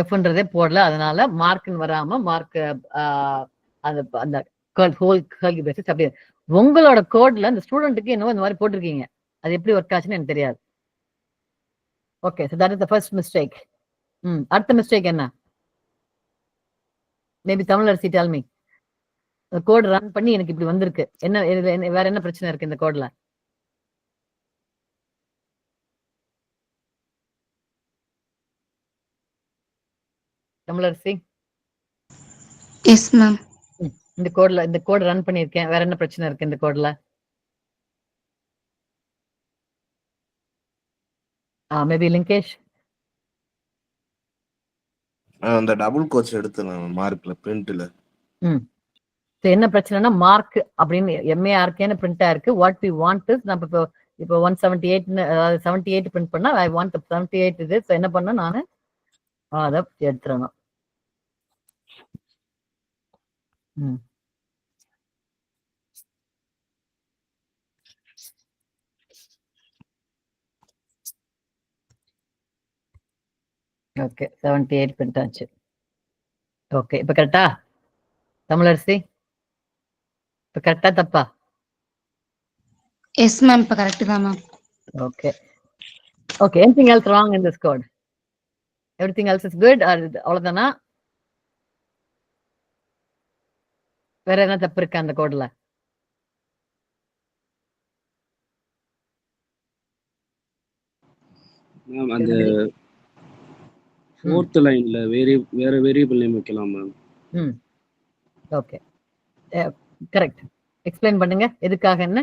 எஃப்ன்றதே போடல. அதனால மார்க்னு வராம மார்க் அந்த ஹோல் கேர்லி பிரேசஸ் அப்படியே உங்களோட கோட்ல அந்த ஸ்டூடெண்ட்டுக்கு என்னவோ இந்த மாதிரி போட்டிருக்கீங்க. அது எப்படி ஒர்க் ஆச்சுன்னு எனக்கு தெரியாது. Okay, so that is the first mistake. அடுத்த மிஸ்டேக் என்ன? Maybe Tamilarasi tell me. Code run பண்ணி எனக்கு இப்படி வந்திருக்கு. என்ன வேற என்ன பிரச்சனை இருக்கு இந்த கோட்ல? Tamilarasi, yes ma'am. இந்த கோட் ரன் பண்ணிருக்கேன். வேற என்ன பிரச்சனை இருக்கு இந்த கோட்ல? மேபி லிங்கேஷ். அந்த டபுள் கோட்ஸ் எடுத்து மார்க்ல பிரிண்ட்ல. என்ன பிரச்சனைனா மார்க் அப்படின்னு MARKன்னு பிரிண்ட் ஆயிருக்கு. வாட் வி வாண்ட் இஸ் நம்ம இப்போ 178 அதாவது 78 பிரிண்ட் பண்ணா ஐ வாண்ட் 78 இது. ஸோ என்ன பண்ண நான் அதை எடுத்துறணும். ஓகே, 78 பிரிண்ட் ஆச்சு. ஓகே, இப்போ கரெக்டா தமிழரசி? இப்போ கரெக்டா தப்பா? எஸ் மேம், இப்ப கரெக்ட் தான் ma'am. Okay, okay. Anything else wrong in this code? Everything else is good? அவ்வளவுதானா? வேற என்ன தப்பு இருக்கு அந்த கோட்ல? மேம் அந்த 4th லைன்ல வேற வேரியபிள் நேம் வைக்கலாம் மேம். Okay, correct. எக்ஸ்பிளைன் பண்ணுங்க எதுக்காக என்ன?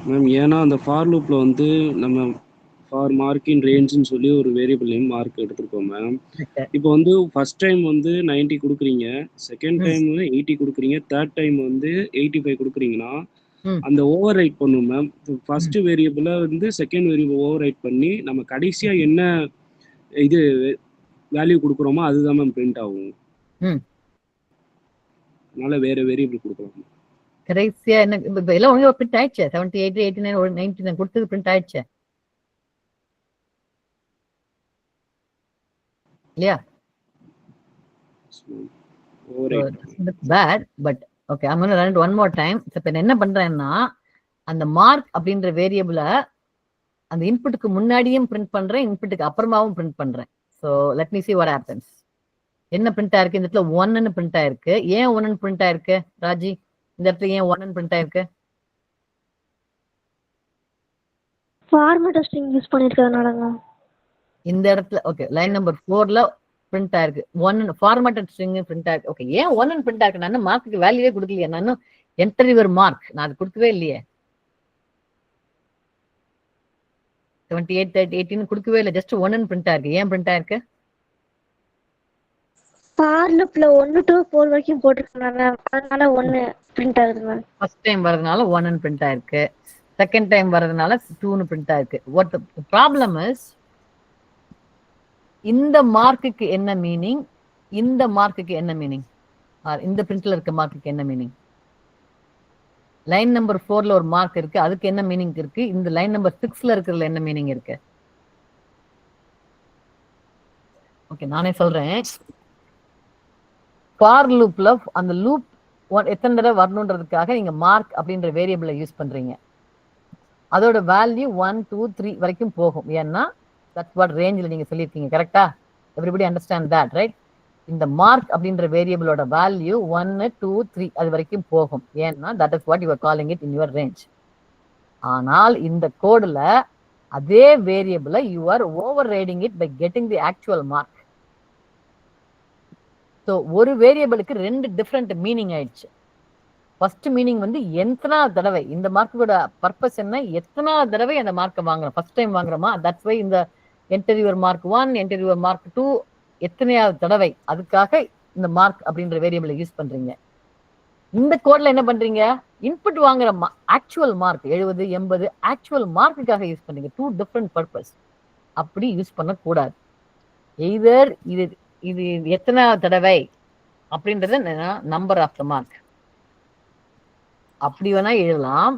மேம் ஏன்னா அந்த ஃபார் லூப்ல வந்து நம்ம ஃபார் மார்க்கின் ரேஞ்சுன்னு சொல்லி ஒரு வேரியபிள் நேம் மார்க் எடுத்திருக்கோம் மேம். இப்போ வந்து ஃபர்ஸ்ட் டைம் வந்து 90 கொடுக்குறீங்க, செகண்ட் டைம் 80 கொடுக்குறீங்க, தேர்ட் டைம் வந்து 85 கொடுக்குறீங்கன்னா அந்த ஓவர் ரைட் பண்ணும் மேம். ஃபர்ஸ்ட் வேரியபிளை வந்து செகண்ட் வேரியபிள் ஓவர் ரைட் பண்ணி நம்ம கடைசியா என்ன இது வேல்யூ கொடுக்குறோமோ அதுதான் மேம் பிரிண்ட் ஆகும். அதனால வேற வேரியபிள் கொடுக்கலாம். கடைசியா என்ன எல்லாம் ஒழுங்கா பிரிண்ட் ஆயிடுச்சு? 78, 89, 90 கொடுத்தது பிரிண்ட் ஆயிடுச்சு இல்லையா? Bad, but okay, I'm going to run it one more time. இப்போ என்ன பண்றேன்னா அந்த மார்க் அப்படின்ற வேரியபிளை அந்த இன்புட்டுக்கு முன்னாடியும் பிரிண்ட் பண்றேன், இன்புட்டுக்கு அப்புறமாவும் பிரிண்ட் பண்றேன். So let me see what happens. என்ன பிரிண்ட் ஆயிருக்கு இந்த இடத்துல? 1ன்னு பிரிண்ட் ஆயிருக்கு. ஏன் 1ன்னு பிரிண்ட் ஆயிருக்கு ராஜி? இந்த இடத்துல ஏன் 1ன்னு பிரிண்ட் ஆயிருக்கு? ஃபார்மேட் ஸ்ட்ரிங் யூஸ் பண்ணிருக்கிறதுனாலங்க. இந்த இடத்துல ஓகே, லைன் நம்பர் 4ல பிரிண்ட் ஆயிருக்கு 1 ஃபார்மேட்டட் ஸ்ட்ரிங் பிரிண்ட் ஆயிருக்கு. ஓகே, ஏன் 1ன்னு பிரிண்ட் ஆயிருக்கு? நான் மார்க்குக்கு வேல்யூவே கொடுக்கலையே. நான் என்டர் யுவர் மார்க் நான் அது கொடுக்கவே இல்லையே. 78, 30, 18 கொடுக்கவே இல்லை. ஜஸ்ட் 1ன்னு பிரிண்ட் ஆயிருக்கு. ஏன் பிரிண்ட் ஆயிருக்கு? ஃபார் லூப்ல 1 to 4 வரைக்கும் போட்டுருக்காங்க, அதனால 1 பிரிண்ட் ஆகுது மேம். ஃபர்ஸ்ட் டைம் வரதுனால 1ன்னு பிரிண்ட் ஆயிருக்கு, செகண்ட் டைம் வரதுனால 2ன்னு பிரிண்ட் ஆயிருக்கு. வாட் தி ப்ராப்ளம் இஸ், இந்த மார்க்குக்கு என்ன மீனிங், இந்த மார்க்குக்கு என்ன மீனிங், இந்த பிரிண்ட்ல இருக்க மார்க்குக்கு என்ன மீனிங்? லைன் நம்பர் 4ல ஒரு மார்க் இருக்கு, அதுக்கு என்ன மீனிங் இருக்கு? இந்த லைன் நம்பர் 6ல இருக்கிறதுல என்ன மீனிங் இருக்கு? ஓகே, நானே சொல்றேன். ஃபார் லூப்ல அந்த லூப் எத்தனை தடவை வரணுன்றதுக்காக நீங்க மார்க் அப்படின்ற வேரியபிளை யூஸ் பண்றீங்க. அதோட வேல்யூ 1, 2, 3 வரைக்கும் போகும். ஏன்னா தட்ஸ் வாட் ரேஞ்சில் நீங்க சொல்லியிருக்கீங்க. கரெக்டா? Everybody understand that, right? இந்த மார்க் அப்படின்ற வேரியபிளோட வேல்யூ 1, 2, 3 அது வரைக்கும் போகும். ஏன்னா that is what you are calling it in your range. ஆனால் இந்த கோடுல அதே வேரியபிளை you are overriding it by getting the actual mark. So ஒரு வேரியபிளுக்கு 2 டிஃப்ரெண்ட் மீனிங் ஆயிடுச்சு. ஃபர்ஸ்ட் மீனிங் வந்து எத்தனாவது தடவை இந்த மார்க்கோட பர்பஸ் என்ன, எத்தனாவது தடவை அந்த மார்க்கை வாங்குறோம், ஃபர்ஸ்ட் டைம் வாங்குறோமா, தட்ஸ் வை இந்த enter your mark 1 enter your mark 2 எத்தனையாவது தடவை, அதுக்காக இந்த மார்க் அப்படின்ற வேரியபிளை யூஸ் பண்றீங்க. இந்த கோட்ல என்ன பண்றீங்க, இன்புட் வாங்குற ஆக்சுவல் மார்க் 70 80 ஆக்சுவல் மார்க்குக்காக யூஸ் பண்றீங்க. 2 டிஃப்ரெண்ட் பர்பஸ். அப்படி யூஸ் பண்ணக்கூடாது. எய்தர் இது இது எத்தனாவது தடவை அப்படின்றது நம்பர் ஆஃப் த மார்க் அப்படி வேணா எழுதலாம்.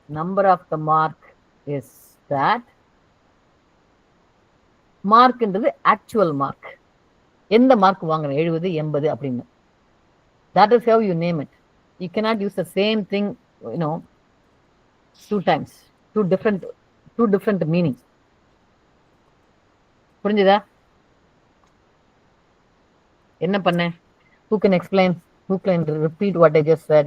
Number of the mark is that, மார்க்ன்றது ஆக்சுவல் மார்க், எந்த மார்க் வாங்குறேன் 70 80 அப்படின்னு. That is how you name it. You cannot use the same thing, you know, 2 times, two different meanings. புரிஞ்சுதா? என்ன பண்ண? Who can explain? Who can repeat what I just said?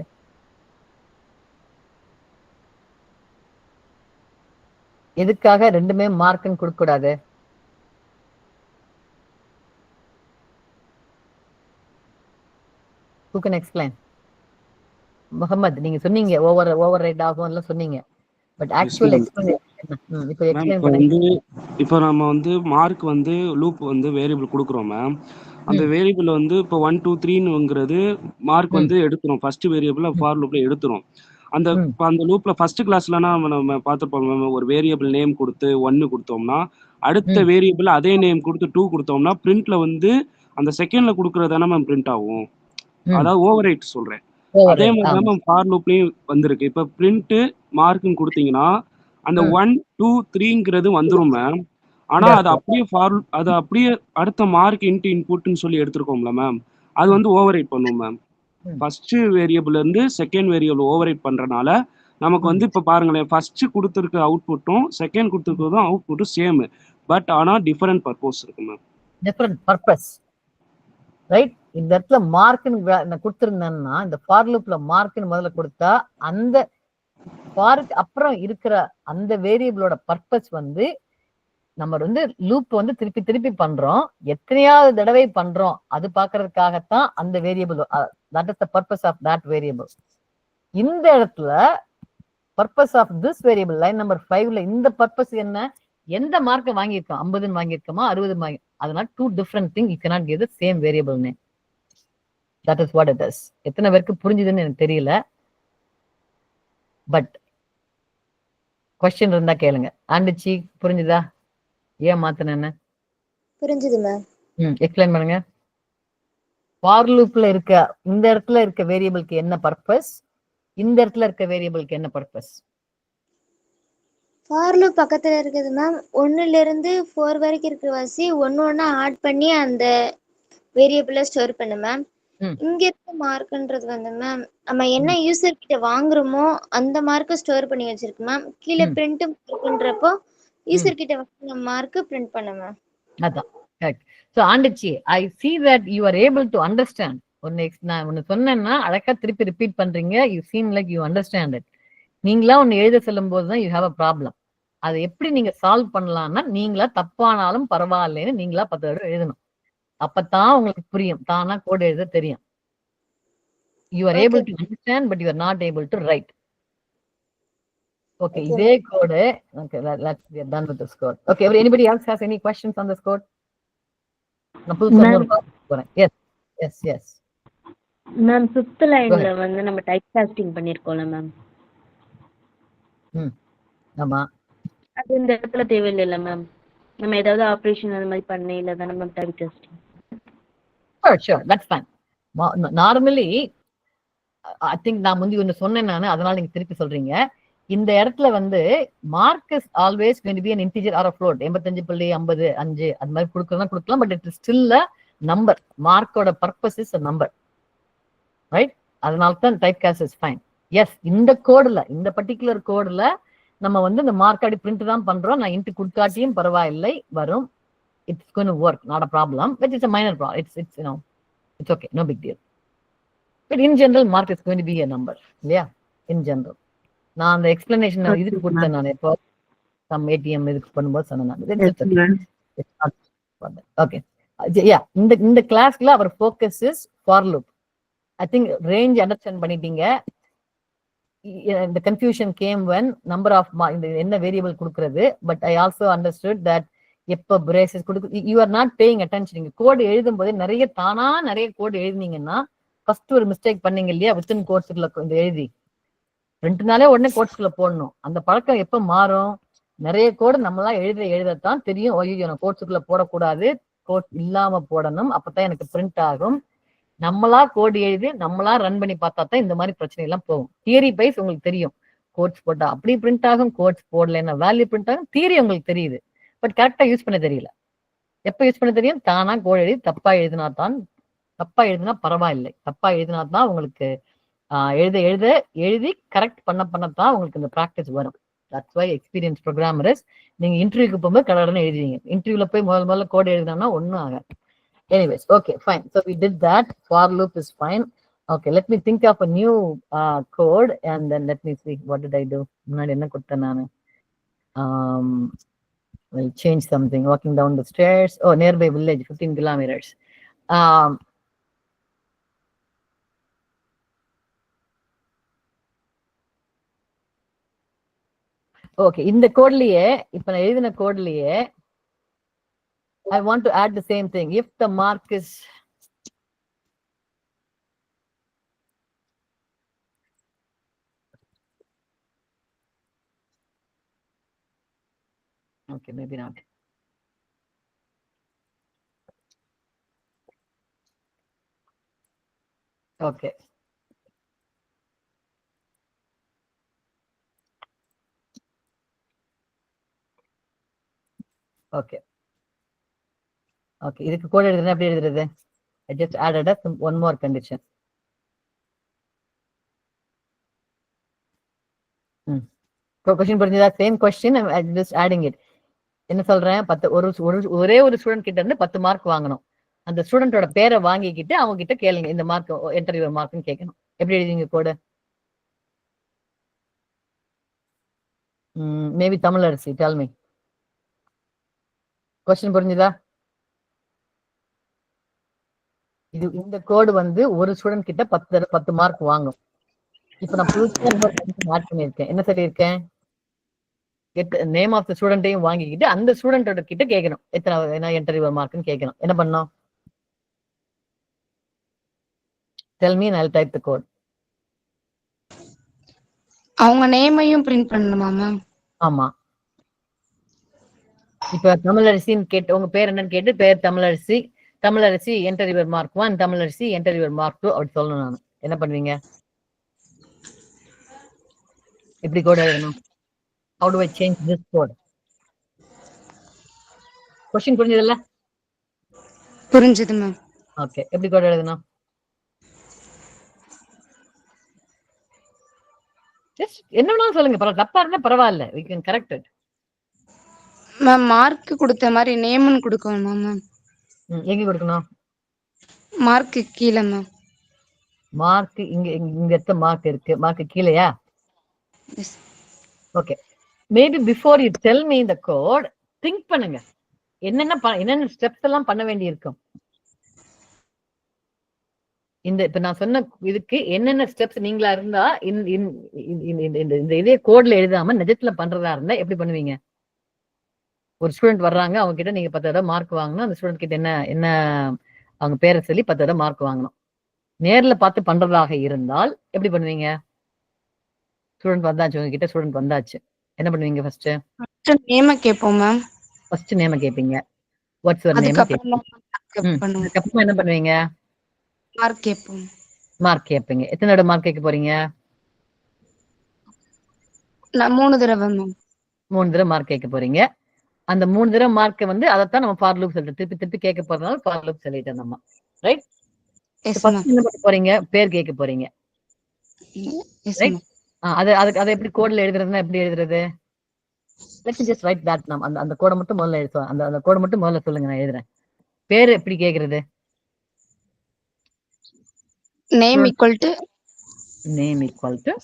எதுக்காக ரெண்டுமே மார்க்னு கொடுக்க கூடாது? Who can explain? முகமது, நீங்க சொன்னீங்க over right ஆகும் எல்லாம் சொன்னீங்க. பட் ஆக்சுவல் எக்ஸ்பிளனேஷன் இப்போ எக்ஸ்பிளைன் பண்ணுங்க. இப்போ நம்ம வந்து மார்க் வந்து லூப் வந்து வேரியபிள் கொடுக்குறோம் மேம். அந்த வேரியபிள் வந்து இப்போ 1 2 3ங்கிறது மார்க் வந்து எடுத்துரும். ஃபர்ஸ்ட் வேரியபிள் ஃபார் லூப்ல எடுத்துரும். அந்த லூப்ல ஃபர்ஸ்ட் கிளாஸ்லனா நம்ம பார்த்துப்போம் மேம். ஒரு வேரியபிள் நேம் கொடுத்து 1 கொடுத்தோம்னா அடுத்த வேரியபிள் அதே நேம் கொடுத்து 2 கொடுத்தோம்னா பிரிண்ட்ல வந்து அந்த செகண்ட்ல கொடுக்கறதானே மேம் பிரிண்ட் ஆகும். அதாவது ஓவர் ரைட் சொல்றேன். அதே மாதிரி தான் மேம் ஃபார் லூப்லயும் வந்திருக்கு. இப்ப பிரிண்ட் மார்க்னு கொடுத்தீங்கன்னா அந்த 1 2 3ங்கிறது வந்துரும் மேம். ஆனா அது அப்படியே அடுத்த மார்க் இன்புட்னு சொல்லி எடுத்துருக்கோம்ல மேம், அது வந்து ஓவர் ரைட் பண்ணும் மேம். ஃபர்ஸ்ட் வேரியபிள் இருந்து செகண்ட் வேரியபிள் ஓவர் ரைட் பண்றதுனால நமக்கு வந்து இப்ப பாருங்களேன், ஃபர்ஸ்ட் கொடுத்துருக்க அவுட்புட்டும் செகண்ட் கொடுத்துருக்கிறதும் அவுட்புட்டும் சேம். பட் ஆனா டிஃபரெண்ட் பர்பஸ் இருக்கு மேம். Different purpose, right? இந்த இடத்துல மார்க்னு கொடுத்துருந்தேன்னா, இந்த ஃபார் லூப்ல மார்க்னு முதல்ல கொடுத்தா அந்த ஃபாருக்கு அப்புறம் இருக்கிற அந்த வேரியபிளோட பர்பஸ் வந்து நம்ம வந்து லூப் வந்து திருப்பி திருப்பி பண்றோம், எத்தனையாவது தடவை பண்றோம் அது பாக்குறதுக்காகத்தான் அந்த variable. That is the purpose of that variable. இந்த இடத்துல purpose of this variable line number 5ல இந்த பர்பஸ் என்ன, எந்த மார்க்கை வாங்கியிருக்கோம், 50 வாங்கியிருக்கோமா 60 வாங்கி, அதனால 2 different thing. You cannot give the same variable name. That is what it is. எத்தனை பேருக்கு புரிஞ்சுதுன்னு எனக்கு தெரியல, பட் கொஸ்டின் இருந்தா கேளுங்க. ஆண்டுச்சி புரிஞ்சுதா? ஏன் மாத்தின? புரிஞ்சுது மேம். எக்ஸ்பிளைன் பண்ணுங்க. ஃபார் லூப்ல இருக்க இந்த இடத்துல இருக்க வேரியபிளுக்கு என்ன பர்பஸ், இந்த இடத்துல இருக்க வேரியபிளுக்கு என்ன பர்பஸ்? ஃபார் லூப் பக்கத்துல இருக்குது மேம். 1ல இருந்து 4 வரைக்கும் இருக்கிற வாசி ஒன்னு ஆட் பண்ணி அந்த வேரியபிள ஸ்டோர் பண்ணு மேம். இங்க இருக்க மார்க்ன்றது வந்து மேம் நம்ம என்ன யூசர் கிட்ட வாங்குறோமோ அந்த மார்க்க ஸ்டோர் பண்ணி வச்சிருக்கு மேம். கீழ பிரிண்ட் மார்க்ன்றப்போ யூசர் கிட்ட வாங்குற மார்க் பிரிண்ட் பண்ணு மேம். அதான் கரெக்ட். சோ ஆண்டுச்சி, I see that you are able to understand. நான் ஒன்னு சொன்னேன்னா அழகா திருப்பி ரிப்பீட் பண்றீங்க. you seem like you understand it. நீங்களா ஒன்னு எழுத சொல்லும் போதுதான் you have a problem. அதை எப்படி நீங்க சால்வ் பண்ணலாம்னா, நீங்களா தப்பானாலும் பரவாயில்லைன்னு நீங்களா 10 தடவை எழுதணும். அப்பதான் உங்களுக்கு புரியும், தானா கோட் எழுத தெரியும். You are able to understand but you are not able to write. Okay, இதே code. Okay, we are done with this code. Okay, anybody else has any questions on this code? நான் புதுசா ஒரு போறேன். Yes. Ma'am 5th லைன்ல வந்து நம்ம type costing பண்ணிருக்கோம்ல ma'am. ஆமா. அது இந்த இடத்துல தேவையில்லை மேம். நம்ம ஏதாவது ஆபரேஷன் அந்த மாதிரி பண்ணல தான ma'am type costing. Sure, that's fine. Normally I think நான் முந்தி ஒன்னு சொன்னேன் நானு, அதனால நீங்க திருப்பி சொல்றீங்க. இந்த இடத்துல வந்து mark is always going to be an integer or a float. 85.50 5 அது மாதிரி கொடுக்கலாம், but it is still a number. மார்க்கோட purpose is a number, right? அதனால தான் type cast is fine. Yes, இந்த கோடுல, இந்த பர்டிகுலர் கோடுல நம்ம வந்து இந்த மார்க் அடி பிரிண்ட் தான் பண்றோம். நான் இன்ட் குடுக்காட்டியும் பரவாயில்லை, வரும். It's going to work, not a problem, but it's a minor problem. It's you know, it's okay, no big deal. But in general, mark is going to be a number. Yeah, in general. நான் அந்த explanation இதுக்கு கொடுத்தேன். நான் எப்போ some ATM இதுக்கு பண்ணும்போது சொன்னேன். Okay, இந்த கிளாஸ்ல அவர் focus is for loop I think range understand பண்ணிட்டீங்க. இந்த confusion came when number of இந்த என்ன வேரியபிள் கொடுக்கறது. But I also understood that எப்போ பிரேசஸ் கொடுக்கு you are not paying attention. நீங்க கோடு எழுதும் போதே நிறைய கோடு எழுதினீங்கன்னா ஃபர்ஸ்ட் ஒரு மிஸ்டேக் பண்ணீங்க இல்லையா, வித்தின் கோட்ஸுக்குள்ள இந்த எழுதி 2 நாளே உடனே கோட்ஸ்குள்ள போடணும். அந்த பழக்கம் எப்ப மாறும்? நிறைய கோடு நம்மளா எழுதத்தான் தெரியும். ஐயோ நான் கோட்ஸுக்குள்ள போடக்கூடாது, கோட் இல்லாம போடணும், அப்பதான் எனக்கு பிரிண்ட் ஆகும். நம்மளா கோடு எழுதி நம்மளா ரன் பண்ணி பார்த்தா தான் இந்த மாதிரி பிரச்சனை எல்லாம் போகும். தியரி பைஸ் உங்களுக்கு தெரியும், கோட்ஸ் போட்டா அப்படி பிரிண்ட் ஆகும், கோட்ஸ் போடலன்னா வேல்யூ பிரிண்ட் ஆகும், தியரி உங்களுக்கு தெரியுது. பட் கரெக்டா யூஸ் பண்ண தெரியல. எப்ப யூஸ் பண்ண தெரியும்? தானா கோடு எழுதி தப்பா எழுதினா பரவாயில்லை. தப்பா எழுதினா தான் உங்களுக்கு எழுதி கரெக்ட் பண்ணத்தான் உங்களுக்கு இந்த ப்ராக்டிஸ் வரும். That's why experience programmers. நீங்க இன்டர்வியூக்கு போகும்போது கடவுள்னு எழுதுவீங்க. இன்டர்வியூல போய் முதல்ல கோடு எழுதினா ஒன்னும் ஆகாது. Anyways, okay, fine. So we did that. For loop is fine. Okay, let me think of a new code and then let me see what did I do. முன்னாடி என்ன கொடுத்தேன் நானு? We'll change something. Walking down the stairs. Oh, nearby village, 15 kilometers. Okay, இந்த கோட்லயே இப்ப நான் எழுதின கோட்லயே I want to add the same thing. If the mark is okay, maybe not. Okay. Okay. Okay, இதுக்கு code எழுதுனா எப்படி எழுதுறது? I just added one more condition. Question புரிஞ்சதா? Same question, I'm just adding it. என்ன சொல்றேன்? ஒரே ஒரு student கிட்ட இருந்து 10 மார்க் வாங்கணும். அந்த ஸ்டூடெண்டோட பேரை வாங்கிக்கிட்டு அவங்க கிட்ட கேளுங்க, இந்த மார்க் என்டர் யுவர் மார்க்னு கேட்கணும். எப்படி எழுதுவீங்க code? Maybe Tamilarasi, tell me. Question புரிஞ்சுதா? இந்த கோடு ஒரு ஸ்டூடெண்ட் கிட்ட 10 மார்க் வாங்கும். இப்ப நான் புதுசா ஆட் பண்ணிருக்கேன். என்ன சொல்லியிருக்கேன்? நேம் ஆஃப் த ஸ்டூடெண்ட்டையும் வாங்கிக்கிட்டு அந்த ஸ்டூடெண்டோட கிட்ட கேட்கணும், எத்தனை என்டர் யுவர் மார்க்னு கேட்கணும். என்ன பண்ணோம்? Tell me and I'll type the code. அவங்க நேமையும் பிரிண்ட் பண்ணணுமா மேம்? ஆமா. இப்ப தமிழரசின்னு கேட்டு உங்க பேர் என்னன்னு கேட்டு, பேர் Tamilarasi enter your mark 1, Tamilarasi enter your mark 2 அப்படி சொல்லணும். நான் என்ன பண்ணுவீங்க? எப்படி கோட் எழுதணும்? How do I change this code? Question புரிஞ்சதுல்ல? புரிஞ்சது மேம். ஓகே, எப்படி கோட் எழுதணும்? ஜஸ்ட் என்ன வேணாலும் சொல்லுங்க, தப்பா இருந்தா பரவாயில்ல, we can correct it. Ma'am mark கொடுத்த மாதிரி நேம்னு கொடுக்கணுமா மேம்? எங்க கொடுக்கணும்? மார்க்கு கீழே மேம். மார்க் இங்க எத்த மார்க் இருக்கு, மார்க் கீழயா? Okay, maybe before you tell me the code, think பண்ணுங்க என்னென்ன ஸ்டெப்ஸ் எல்லாம் பண்ண வேண்டி இருக்கும். இப்ப நான் சொன்ன இதுக்கு என்னென்ன ஸ்டெப்ஸ் நீங்களா இருந்தா இந்த இதே கோட்ல எழுதாம நிஜத்துல பண்றதா இருந்தா எப்படி பண்ணுவீங்க? ஒரு ஸ்டூடெண்ட் வர்றாங்க, அவங்க கிட்ட நீங்க 10 தடவை மார்க் வாங்கணும். அந்த ஸ்டூடெண்ட் கிட்ட என்ன அவங்க பேரை சொல்லி 10 தடவை மார்க் வாங்கணும். நேர்ல பார்த்து பண்றதாக இருந்தால் எப்படி பண்ணுவீங்க? ஸ்டூடெண்ட் வந்தாச்சு, உங்ககிட்ட ஸ்டூடெண்ட் வந்தாச்சு, என்ன பண்ணுவீங்க? ஃபர்ஸ்ட் நேம கேட்போம் மேம். ஃபர்ஸ்ட் நேம கேட்பீங்க. What's your name? அதுக்கப்புறமா என்ன பண்ணுவீங்க? மார்க் கேட்போம். மார்க் கேட்பீங்க. எத்தனை தடவை மார்க் கேட்க போறீங்க? நான் 3 தடவை மேம். 3 தடவை மார்க் கேட்க போறீங்க. அந்த 3 தடவை மார்க் அதைத்தான் நம்ம ஃபார் லூப் சொல்லிட்டு திருப்பி கேட்க போறதுனால ஃபார் லூப் சொல்லிட்டோம் நம்ம, ரைட்? ஃபர்ஸ்ட் என்ன பண்ண போறீங்க? பேர் கேட்க போறீங்க, ரைட்? அதை எப்படி கோட்ல எழுதுறதுன்னா எப்படி எழுதுறது? Let's just right that. நாம் அந்த கோடை மட்டும் முதல்ல எழுதுவோம். அந்த கோடை மட்டும் முதல்ல சொல்லுங்க, நான் எழுதுறேன். பேர் எப்படி கேக்குறது? Name equal to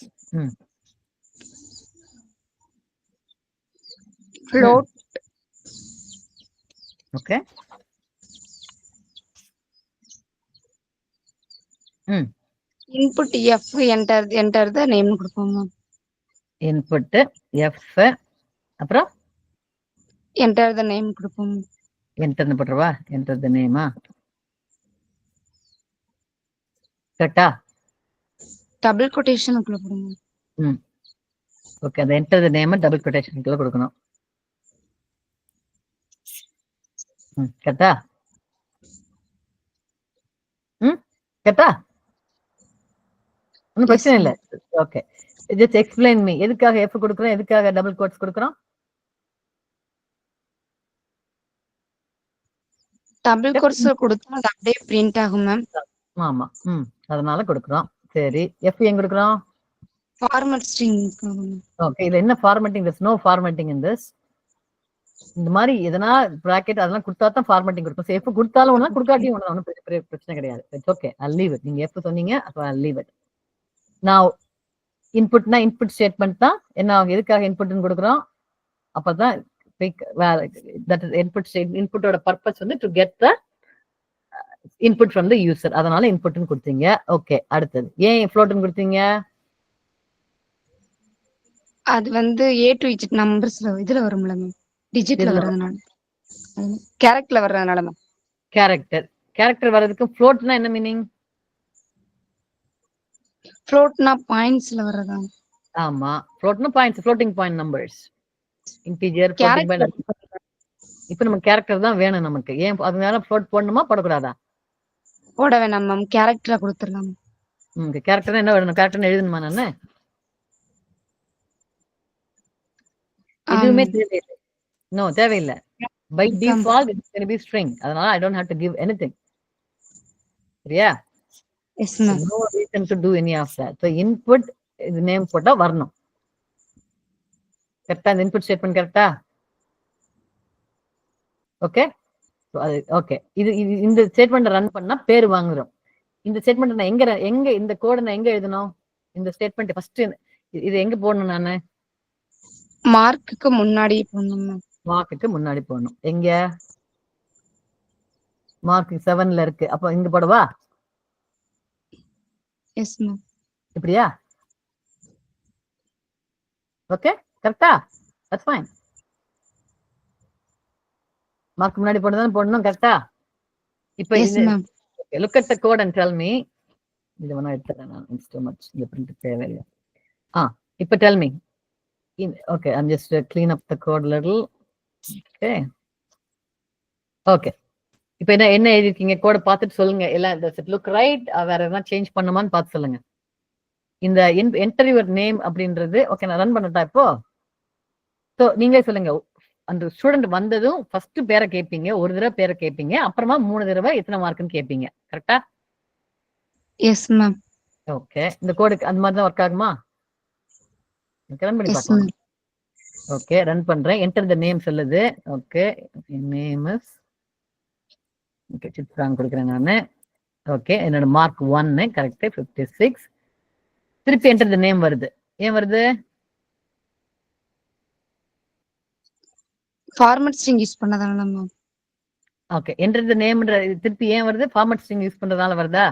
float. Okay. Input F enter the நேம்னு கொடுப்போம் மேம். இன்புட் எஃப் அப்புறம் என்டர் த நேம் கொடுப்போம். என்டர்னு போட்டுருவா. என்டர் த நேமா கரெக்டா? டபுள் கொட்டேஷனுக்குள்ள போடுங்க. ம் ஓகே. அந்த என்டர் த நேம் டபுள் கொட்டேஷனுக்குள்ள கொடுக்கணும். கரெக்டா? கரெக்டா? ஒன்றும் பிரச்சனை இல்லை. Okay, just explain me. எதுக்காக எஃப் கொடுக்குறோம், எதுக்காக டபுள் கோட்ஸ் கொடுக்குறோம்? டபுள் கோட்ஸ் கொடுத்தா அது அப்படியே பிரிண்ட் ஆகும் மேம். ஆமா. அதனால கொடுக்குறோம். சரி, எஃப் ஏன் கொடுக்குறோம்? Format string. ஓகே, இதுல என்ன formatting? there's no formatting in this. இந்த மாதிரி எதனா பிராக்கெட் அதெல்லாம் கொடுத்தா தான் ஃபார்மேட்டிங் கொடுக்கும். எஃப் கொடுத்தாலும் ஒண்ணு கொடுக்காட்டியும் ஒண்ணு, ஒன்றும் பிரச்சனை கிடையாது. It's okay, I'll leave it. நீங்க எஃப் சொன்னீங்க, அப்ப I'll leave it. நான் இன்புட்னா இன்புட் ஸ்டேட்மெண்ட் தான். என்ன எதுக்காக இன்புட்னு கொடுக்குறோம்? அப்பதான் இன்புட்டோட பர்பஸ் வந்து to get the input from the user. அதனால இன்புட்னு கொடுத்தீங்க. ஓகே, அடுத்தது ஏன் ஃப்ளோட்னு கொடுத்தீங்க? அது வந்து A to Z நம்பர்ஸ்ல இதுல வரும்ல மேம், டிஜிட்ல வர்றதுனால, கேரக்டர்ல வர்றதுனால மேம். கேரக்டர் வர்றதுக்கு ஃப்ளோட்னா என்ன மீனிங்? ஃப்ளோட்னா பாயிண்ட்ஸ்ல வர்றதா? ஆமா, ஃப்ளோட்னா points, floating point numbers, integer floating point. இப்போ நம்ம கேரக்டர் தான் வேணும் நமக்கு. ஏன் அதனால ஃப்ளோட் போடணுமா போடக்கூடாதா? போட வேணாம் மேம், கேரக்டரா கொடுத்துடலாம். கேரக்டர் என்ன வேணும்? கேரக்டர் எழுதணுமா? நானு எதுவுமே தேவையில்லை. நோ, தேவையில்லை. By default it's going to be string. அதனால I don't have to give anything. சரியா? Yes ma'am. No reason to do any of that. So input இது நேம் போட்டா வரணும். கரெக்டா? இந்த இன்புட் ஸ்டேட்மெண்ட் கரெக்டா? ஓகே, சோ அது ஓகே. இது இந்த ஸ்டேட்மெண்ட் ரன் பண்ணா பேர் வாங்குறோம். இந்த ஸ்டேட்மெண்ட் நான் எங்க இந்த கோட் நான் எங்க எழுதணும்? இந்த ஸ்டேட்மெண்ட் ஃபர்ஸ்ட் இது எங்க போடணும்? நானு மார்க்குக்கு முன்னாடி போடணும் மேம். மார்க்குக்கு முன்னாடி போடணும். எங்க? மார்க் 7ல இருக்கு. அப்ப இங்க போடவா? Yes ma'am. இப்படியா? ஓகே, கரெக்டா? That's fine. மார்க் முன்னாடி போடணும். கரெக்டா? இப்போ yes ma'am. Okay, look at the code and tell me. இது வேணா எடுத்துறேன் நான். It's too much. இந்த பிரிண்ட் தேவையில்லை. இப்போ tell me. Okay, I'm just clean up the code a little. Okay. இப்போ என்ன எழுதிருக்கீங்க? கோட பார்த்துட்டு சொல்லுங்க. எல்லாம் does it look right? வேற எதனா சேஞ்ச் பண்ணுமான்னு பார்த்து சொல்லுங்க. இந்த enter your name அப்படின்றது ஓகே, நான் ரன் பண்ணட்டா இப்போ? ஸோ நீங்களே சொல்லுங்க. அந்த ஸ்டூடெண்ட் வந்ததும் ஃபர்ஸ்ட் பேரை கேட்பீங்க, ஒரு தடவை பேரை கேட்பீங்க, அப்புறமா 3 தடவை எத்தனை மார்க்குன்னு கேட்பீங்க. கரெக்டா? S ma'am. ஓகே, இந்த கோடுக்கு அந்த மாதிரி தான் ஒர்க் ஆகுமா? ரன் பண்ணி பார்க்கலாம். ஓகே, ரன் பண்றேன். என்டர் த நேம் சொல்லுது. Okay, name is okay, Chitran கொடுக்குறேன் நான். ஓகே, என்னோட மார்க் 1 கரெக்ட், 56. திருப்பி என்டர் த நேம் வருது. ஏன் வருது? ஃபார்மட் ஸ்ட்ரிங் யூஸ் பண்ணதால மேம். ஓகே, என்டர் த நேம்ன்ற திருப்பி ஏன் வருது? ஃபார்மட் ஸ்ட்ரிங் யூஸ் பண்றதால வருதா?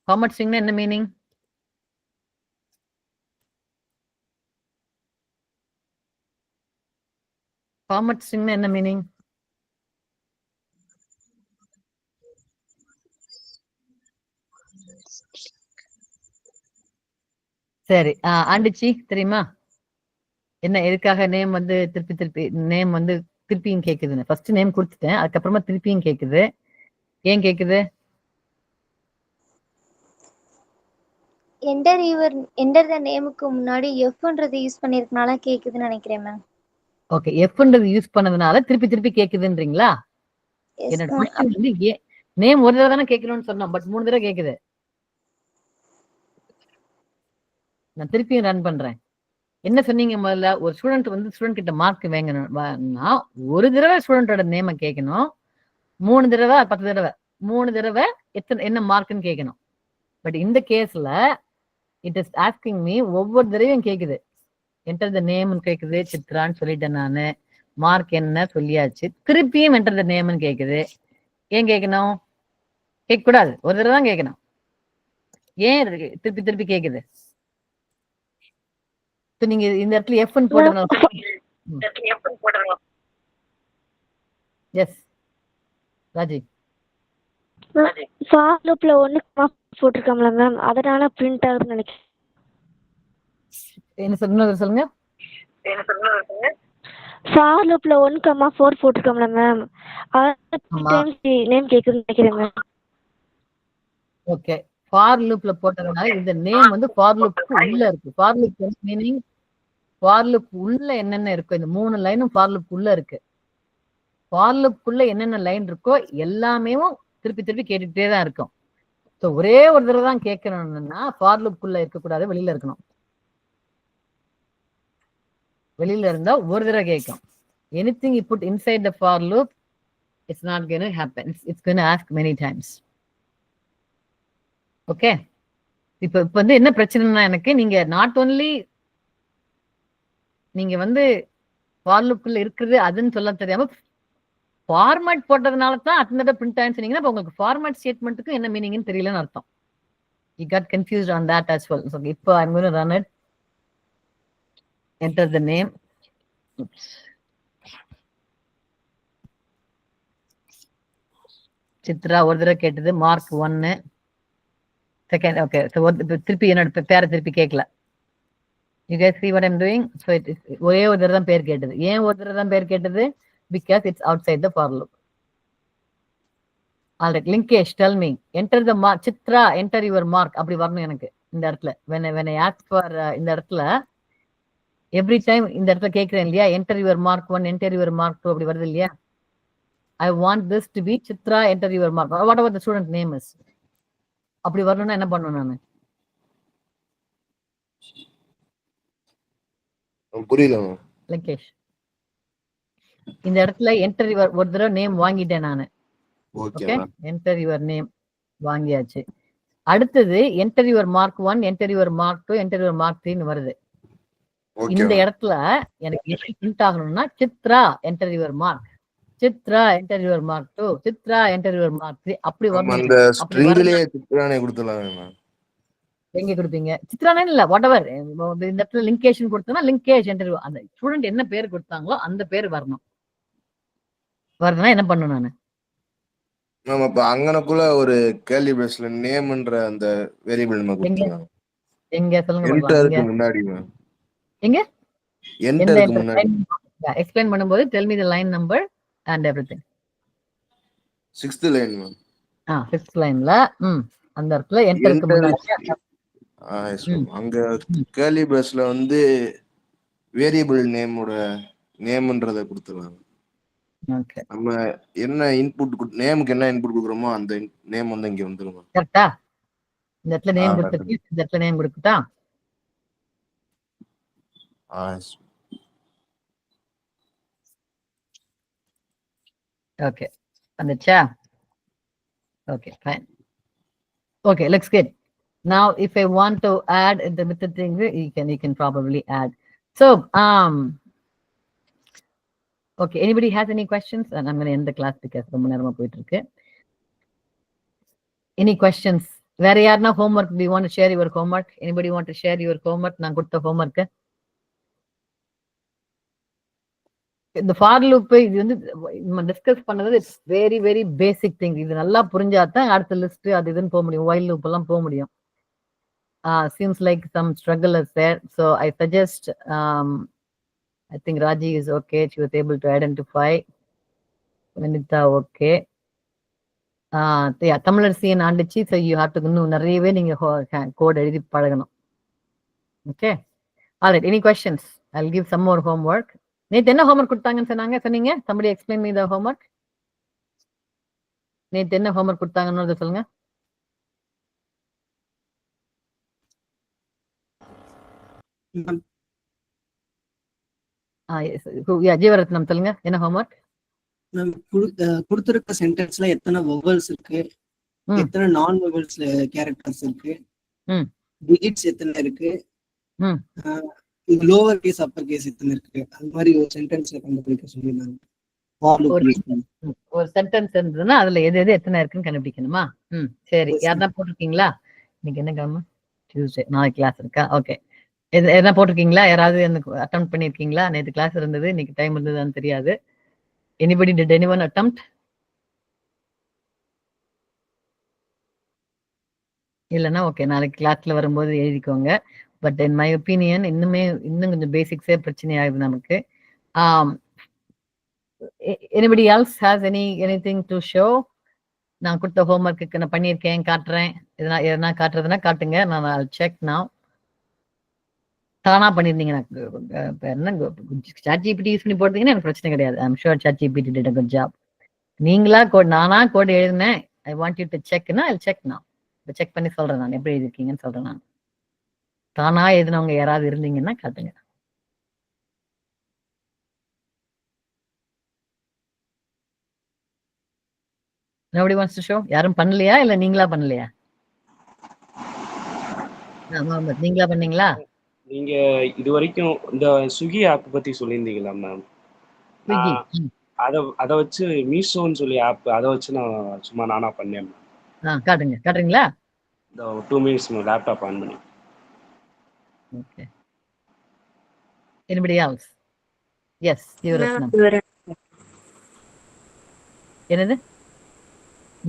ஃபார்மட் ஸ்ட்ரிங்னா என்ன மீனிங்? ஃபார்மட் ஸ்ட்ரிங்னா என்ன மீனிங்? சரி, ஆண்டிச்சி தெரியுமா? என்ன எதுக்காக நேம் வந்து திருப்பி நேம் வந்து திருப்பியும் கேக்குதுன்னு? ஃபர்ஸ்ட் நேம் கொடுத்துட்டேன், அதுக்கப்புறமா திருப்பியும் கேக்குது. ஏன் கேக்குது? என்டர் த நேமுக்கு முன்னாடி எஃப்ன்றது யூஸ் பண்ணிருக்கனால கேக்குதுன்னு நினைக்கிறேன் மேம். ஓகே, எஃப்ன்றது யூஸ் பண்ணதுனால திருப்பி கேக்குதுன்றீங்களா? என்னோட क्वेश्चन வந்து நேம் ஒரு தடவை தானே கேட்கணும்னு சொன்னோம், பட் 3 தடவை கேக்குது. நான் திருப்பியும் ரன் பண்றேன். என்ன சொன்னீங்க முதல்ல? ஒரு ஸ்டூடெண்ட் கிட்ட மார்க் வாங்கணும்னா ஒரு தடவை ஸ்டூடெண்டோட நேமை கேட்கணும், 3 தடவை 10 தடவை 3 தடவை என்ன மார்க்னு கேட்கணும். பட் இந்த கேஸ்ல இட் இஸ் ஆஸ்கிங் மீ ஒவ்வொரு தடவையும் கேக்குது. என்டர் த நேம்னு கேக்குது, சித்ரான்னு சொல்லிட்டேன் நானு. மார்க் என்ன சொல்லியாச்சு, திருப்பியும் என்டர் த நேம்னு கேக்குது. ஏன் கேட்கணும்? கேட்க கூடாது, ஒரு தடவை தான் கேட்கணும். ஏன் திருப்பி திருப்பி கேக்குது? நீங்க இந்த இடத்துல எஃப்னு போட்டதுனால எஸ் ராஜி ஃபார் லூப்ல 1 போட்டிருக்கோம்ல மேம், அதனால பிரிண்ட் ஆகுதுன்னு நினைக்கிறேன். என்ன சொல்லுங்க. ஃபார் லூப்ல 1,4 போட்டிருக்கோம்ல மேம், நேம் கேக்குதுன்னு நினைக்கிறேன் மேம். ஓகே, ஃபார் லூப்ல போட்டதுனால இந்த நேம் வந்து ஃபார் லூப்க்கு உள்ள இருக்கு. For loop meaning for loop உள்ள என்னென்ன இருக்கோ, இந்த 3 லைனும் ஃபார் லூப் உள்ள இருக்கு. ஃபார் லூப்க்குள்ள என்னென்ன லைன் இருக்கோ எல்லாமே திருப்பி திருப்பி கேட்டுக்கிட்டே தான் இருக்கும். ஸோ ஒரே ஒரு தடவை தான் கேட்கணும்னா ஃபார் லூப்க்குள்ள இருக்கக்கூடாது, வெளியில இருக்கணும். வெளியில இருந்தா ஒரு தடவை கேட்கும். Anything you put inside the for loop it's not going to happen, it's going to ask many times. Okay, இப்போ வந்து என்ன பிரச்சனைனா, எனக்கு நீங்க நாட் ஓன்லி நீங்க வந்து ஃபார் லூப்க்குள்ள இருக்குது அதுன்னு சொல்ல தெரியாம ஃபார்மேட் போட்டதுனால தான் அத்தனை பிரிண்ட் ஆயின்னு சொன்னீங்கன்னா அப்ப உங்களுக்கு ஃபார்மேட் ஸ்டேட்மெண்ட்டுக்கு என்ன மீனிங்னு தெரியலன்னு அர்த்தம். You got confused on that as well. So இப்போ I'm going to run it. Enter the name. Oops. Chitra ஒரு தடவை கேட்டது, மார்க் 1 செகண்ட். ஓகே, ஸோ திருப்பி என்னோட பேரை திருப்பி கேட்கல. You guys see what I'm doing? So ஒரே ஒரு தடவை தான் பேர் கேட்டது. ஏன் ஒரு தடவை தான் பேர் கேட்டது? Because it's outside the for loop. All right, Linkesh, tell me. Enter the mark. Chitra, enter your mark. அப்படி வரணும் எனக்கு இந்த இடத்துல. When I ask for இந்த இடத்துல every time இந்த இடத்துல கேட்கிறேன் இல்லையா, enter your mark 1, enter your mark 2 அப்படி வருது இல்லையா? I want this to be Chitra, enter your mark. Whatever the student name is. அப்படி வரணும்னா என்ன பண்ணணும் நானு? புரியல Linkesh, இந்த இடத்துல enter your ஒரு தடவை நேம் வாங்கிட்டேன் நானு. ஓகே, enter your name வாங்கியாச்சு. அடுத்தது enter your mark 1, enter your mark 2, enter your mark 3 ன்னு வருது. இந்த இடத்துல எனக்கு எப்படி பிரிண்ட் ஆகணும்னா Chitra enter your mark, Chitra enter your mark 2, Chitra enter your mark 3 அப்படி வரணும். அந்த ஸ்ட்ரிங்லயே சித்ரானே கொடுத்துடலாமா? எங்க கொடுப்பீங்க? சித்ரானே இல்ல, whatever இந்த இடத்துல லிங்கேஷன் கொடுத்தனா லிங்கேஷ் enter, அந்த ஸ்டூடெண்ட் என்ன பேர் கொடுத்தாங்களோ அந்த பேர் வரணும். வரணும்னா என்ன பண்ணணும் நானு? மேம் அப்ப அங்கனக்குள்ள ஒரு கேள்வி பேஸ்ல நேம்ன்ற அந்த வேரியபிள் நம்ம கொடுத்துறோம். எங்க சொல்லுங்க என்டருக்கு முன்னாடி மேம். எங்க என்டருக்கு முன்னாடி எக்ஸ்பிளைன் பண்ணும்போது tell me the line number and everything. 6th line ma'am. 6th லைன்ல அந்த இடத்துல என்டருக்கு முன்னாடி அங்க கேர்லி பிரேஸ்ல வந்து வேரியபிள் நேமோட நேம்ன்றத கொடுத்துடலாம். ஓகே, நம்ம என்ன இன்புட் நேமுக்கு என்ன இன்புட் கொடுக்குறோமோ அந்த நேம் வந்து இங்க வந்துரும். கரெக்ட்டா? இந்த இடத்துல நேம் கொடுத்துட்டு இந்த இடத்துல நேம் கொடுத்துட்டா? ஓகே, வந்துச்சா? Okay, fine. Okay, looks good. Now if I want to add the method thing, you can probably add. So okay, anybody has any questions? And I'm going to end the class because ரொம்ப நேரமா போயிட்டு இருக்கு. Any questions? வேற யாருன்னா homework, do you want to share your homework? Anybody want to share your homework? நான் கொடுத்த homework. இந்த for loop இது வந்து நம்ம டிஸ்கஸ் பண்ணது it's very very basic thing. இது நல்லா புரிஞ்சாதான் அடுத்த லிஸ்ட் அது இதுன்னு போக முடியும், வைல் லூப் எல்லாம் போக முடியும். Seems like some struggle is there, so I suggest I think Raji is okay, she was able to identify. Vanitha okay. Yeah, தமிழரசியன் ஆண்டுச்சு. So you have to இன்னும் நிறையவே நீங்க கோட் எழுதி பழகணும். Okay, all right, any questions? I'll give some more homework. நேத்து என்ன homework கொடுத்தாங்கன்னு சொன்னீங்க? somebody explain me the homework. நேத்து என்ன ஹோம்வொர்க் கொடுத்தாங்கன்னு சொல்லுங்க. ஜீவரத்னம் சொல்லுங்க, என்ன ஹோம்வொர்க்? கொடுத்திருக்க சென்டென்ஸ்ல எத்தனை வவல்ஸ் இருக்கு, எத்தனை நான் வவல்ஸ் கேரக்டர்ஸ் இருக்கு, டிஜிட்ஸ் எத்தனை இருக்கு, லோவர் கேஸ் அப்பர் கேஸ் எத்தனை இருக்கு, அது மாதிரி ஒரு சென்டென்ஸ்ல கண்டுபிடிக்க சொல்லிருந்தாங்க. ஒரு சென்டென்ஸ் இருந்ததுன்னா அதுல எது எது எத்தனை இருக்குன்னு கண்டுபிடிக்கணுமா? சரி. யாருன்னா போட்டிருக்கீங்களா? இன்னைக்கு என்ன கிழமை? டியூஸ்டே. நாளைக்கு கிளாஸ் இருக்கா? ஓகே. எதனா போட்டிருக்கீங்களா? யாராவது அட்டெம்ப்ட் பண்ணிருக்கீங்களா? நேற்று கிளாஸ் இருந்தது, இன்னைக்கு டைம் இருந்ததுன்னு தெரியாது. Anybody did anyone attempt? இல்லைன்னா ஓகே, நாளைக்கு கிளாஸ்ல வரும்போது எழுதிக்கோங்க. பட் இன் மை ஒப்பீனியன் இன்னும் கொஞ்சம் பேசிக்ஸே பிரச்சனை ஆகுது நமக்கு. Anybody else has anything to show? நான் கொடுத்த ஹோம்ஒர்க்கு நான் பண்ணியிருக்கேன், காட்டுறேன். எதனா காட்டுறதுன்னா காட்டுங்க. நான் செக் நான் தானா பண்ணிருந்தீங்கன்னா என்ன ChatGPT யூஸ் பண்ணி போட்டீங்கன்னா எனக்கு பிரச்சனை கிடையாது. I am sure ChatGPT did a good job. நீங்களா நானா கோட் எழுதினேன், ஐ வாண்ட் யூ டு செக்னா ஐ செக் நான். இப்போ செக் பண்ணி சொல்றேன் நான் எப்படி எழுதிருக்கீங்கன்னு சொல்றேன் நான். தானா எழுதினவங்க யாராவது இருந்தீங்கன்னா காட்டுங்க. Nobody wants to show? யாரும் பண்ணலையா இல்ல நீங்களா பண்ணலையா? முகமது நீங்களா பண்ணீங்களா? நீங்க இது வரைக்கும் இந்த ஸ்விக்கி ஆப் பத்தி சொல்லியிருந்தீங்களா மேம்? ஸ்விக்கி அதை வச்சு மீஷோன்னு சொல்லி ஆப், அதை வச்சு நான் சும்மா நானா பண்ணேன் மேம். காட்டுறீங்களா? இந்த 2 minutes லேப்டாப் ஆன் பண்ணி. Okay. Anybody else? Yes, Jeevarathnam. என்னது?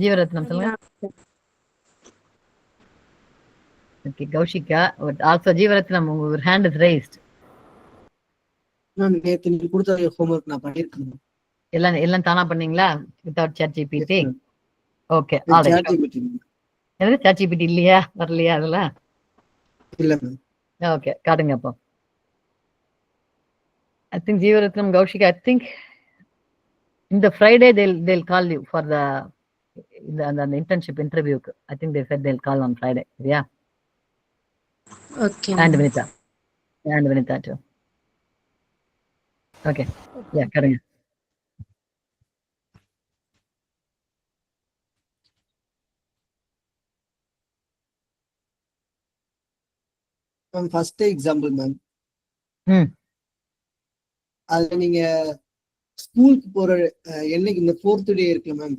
ஜீவரத்னம் சொல்லுங்க. Okay, Kaushika, but also Jeevarathnam, உங்க hand is raised. நான் நேத்து நீங்க கொடுத்த ஹோம்வொர்க் நான் பண்ணிருக்கேன். எல்லாம் தானா பண்ணீங்களா? Without ChatGPT? Okay, all right. என்னது ChatGPT இல்லையா? வரலையா அதெல்லாம்? இல்ல மேம். Okay, காட்டுங்க அப்போ. I think Jeevaratnam, Kaushika, I think in the Friday they'll call you for the internship interview. I think they said they'll call on Friday. Yeah. Okay. And Vinita too. Okay. Yeah, correct. First example ma'am. அது நீங்க ஸ்கூலுக்கு போற என்னைக்கு இந்த 4th டே இருக்கு ma'am,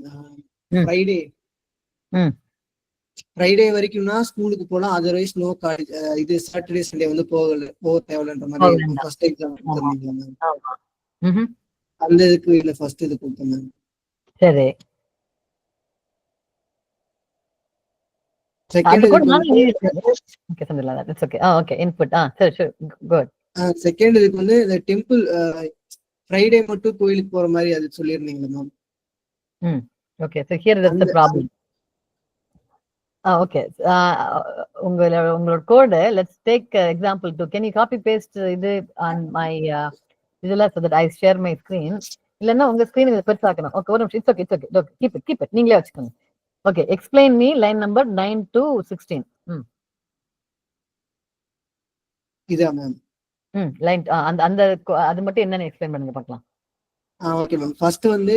Friday வரைக்கும்னா ஸ்கூலுக்கு போலாம். Otherwise no college. இது சாட்டர்டே சண்டே வந்து போக தேவையில்லைன்ற மாதிரி ஃபர்ஸ்ட் எக்ஸாம்பிள் கொடுத்துருந்தீங்களா மேம்? அந்த இதுக்கு இல்ல ஃபர்ஸ்ட் இது கொடுத்தேன் மேம். சரி. செகண்ட் இதுக்கு வந்து இந்த டெம்பிள் ஃப்ரைடே மட்டும் கோயிலுக்கு போற மாதிரி அது சொல்லிருந்தீங்களா ma'am? Okay, so here is the problem. Okay, உங்களோட code, let's take example 2. Can you copy paste இது on my இதுல so that I share my screen? இல்லன்னா உங்க ஸ்கிரீன் இத பெருசாக்கணும். ஓகே, ஒரு நிமிஷம். It's okay. Keep it. நீங்களே வச்சுக்கோங்க. Okay, explain me line number 9 to 16. இதா மேம்? லைன் அந்த அது மட்டும் என்னன்னு எக்ஸ்பிளைன் பண்ணுங்க பார்க்கலாம். Okay ma'am. ஃபர்ஸ்ட் வந்து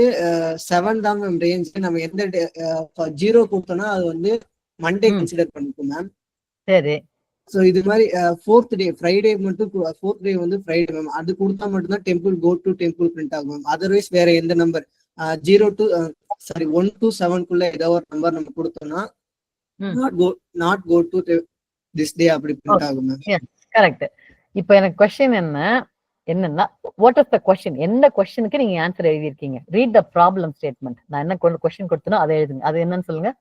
7 தான் மேம் ரேஞ்ச். நம்ம எந்த 0 கொடுத்தோம்னா அது வந்து மண்டே கன்சிடர் பண்ணிப்போம் மேம். சரி. சோ இது மாதிரி 4th டே ஃப்ரைடே மட்டும் 4th டே வந்து ஃப்ரைடே மேம். அது கொடுத்தா மட்டும் தான் temple go to temple print ஆகும் மேம். அதர்வைஸ் வேற எந்த நம்பர் 1 to 7 குள்ள ஏதோ ஒரு நம்பர் நம்ம கொடுத்தோம்னா not go to this day அப்படி பிரிண்ட் ஆகும் மேம். கரெக்ட். இப்போ எனக்கு क्वेश्चन என்னன்னா வாட் இஸ் தி क्वेश्चन? என்ன क्वेश्चनக்கு நீங்க ஆன்சர் எழுதி இருக்கீங்க? Read the problem statement. நான் என்ன क्वेश्चन கொடுத்தனோ அதை எழுதுங்க. அது என்னன்னு சொல்லுங்க.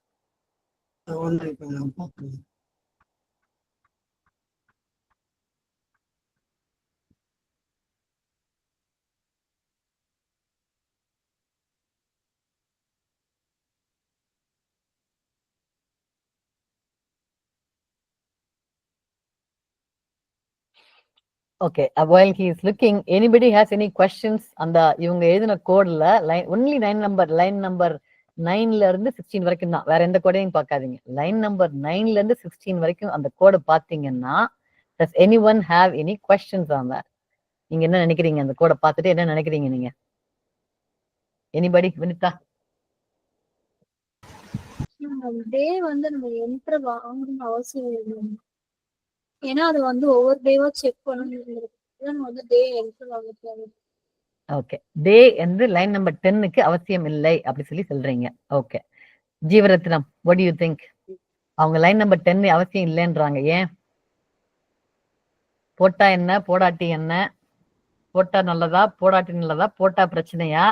Okay, while he is looking, anybody has any questions? அந்த இவங்க எழுதின கோட்ல only line number 9ல இருந்து 16 வரைக்கும் தான், வேற எந்த கோடையும் பார்க்காதீங்க. லைன் நம்பர் 9ல இருந்து 16 வரைக்கும் அந்த கோடை பாத்தீங்கன்னா, does anyone have any questions on that? நீங்க என்ன நினைக்கிறீங்க? அந்த கோடை பார்த்துட்டு என்ன நினைக்கிறீங்க நீங்க? Anybody? வினிதா? டே வந்து நம்ம என்ட்ரு வாங்கணும்னு அவசியம் இல்லை. ஏன்னா அது வந்து ஒவ்வொரு டேவா செக் பண்ணணும். வந்து டே என்ட்ரு வாங்க தேவை. ஓகே, டே வந்து லைன் நம்பர் 10க்கு அவசியம் இல்லை அப்படி சொல்லி சொல்றீங்க. Okay, Jeevarathnam, what do you think? அவங்க லைன் நம்பர் 10 அவசியம் இல்லைன்றாங்க. ஏன்? போட்டா என்ன, போடாட்டி என்ன? போட்டா நல்லதா, போடாட்டி நல்லதா, போட்டா பிரச்சனையா?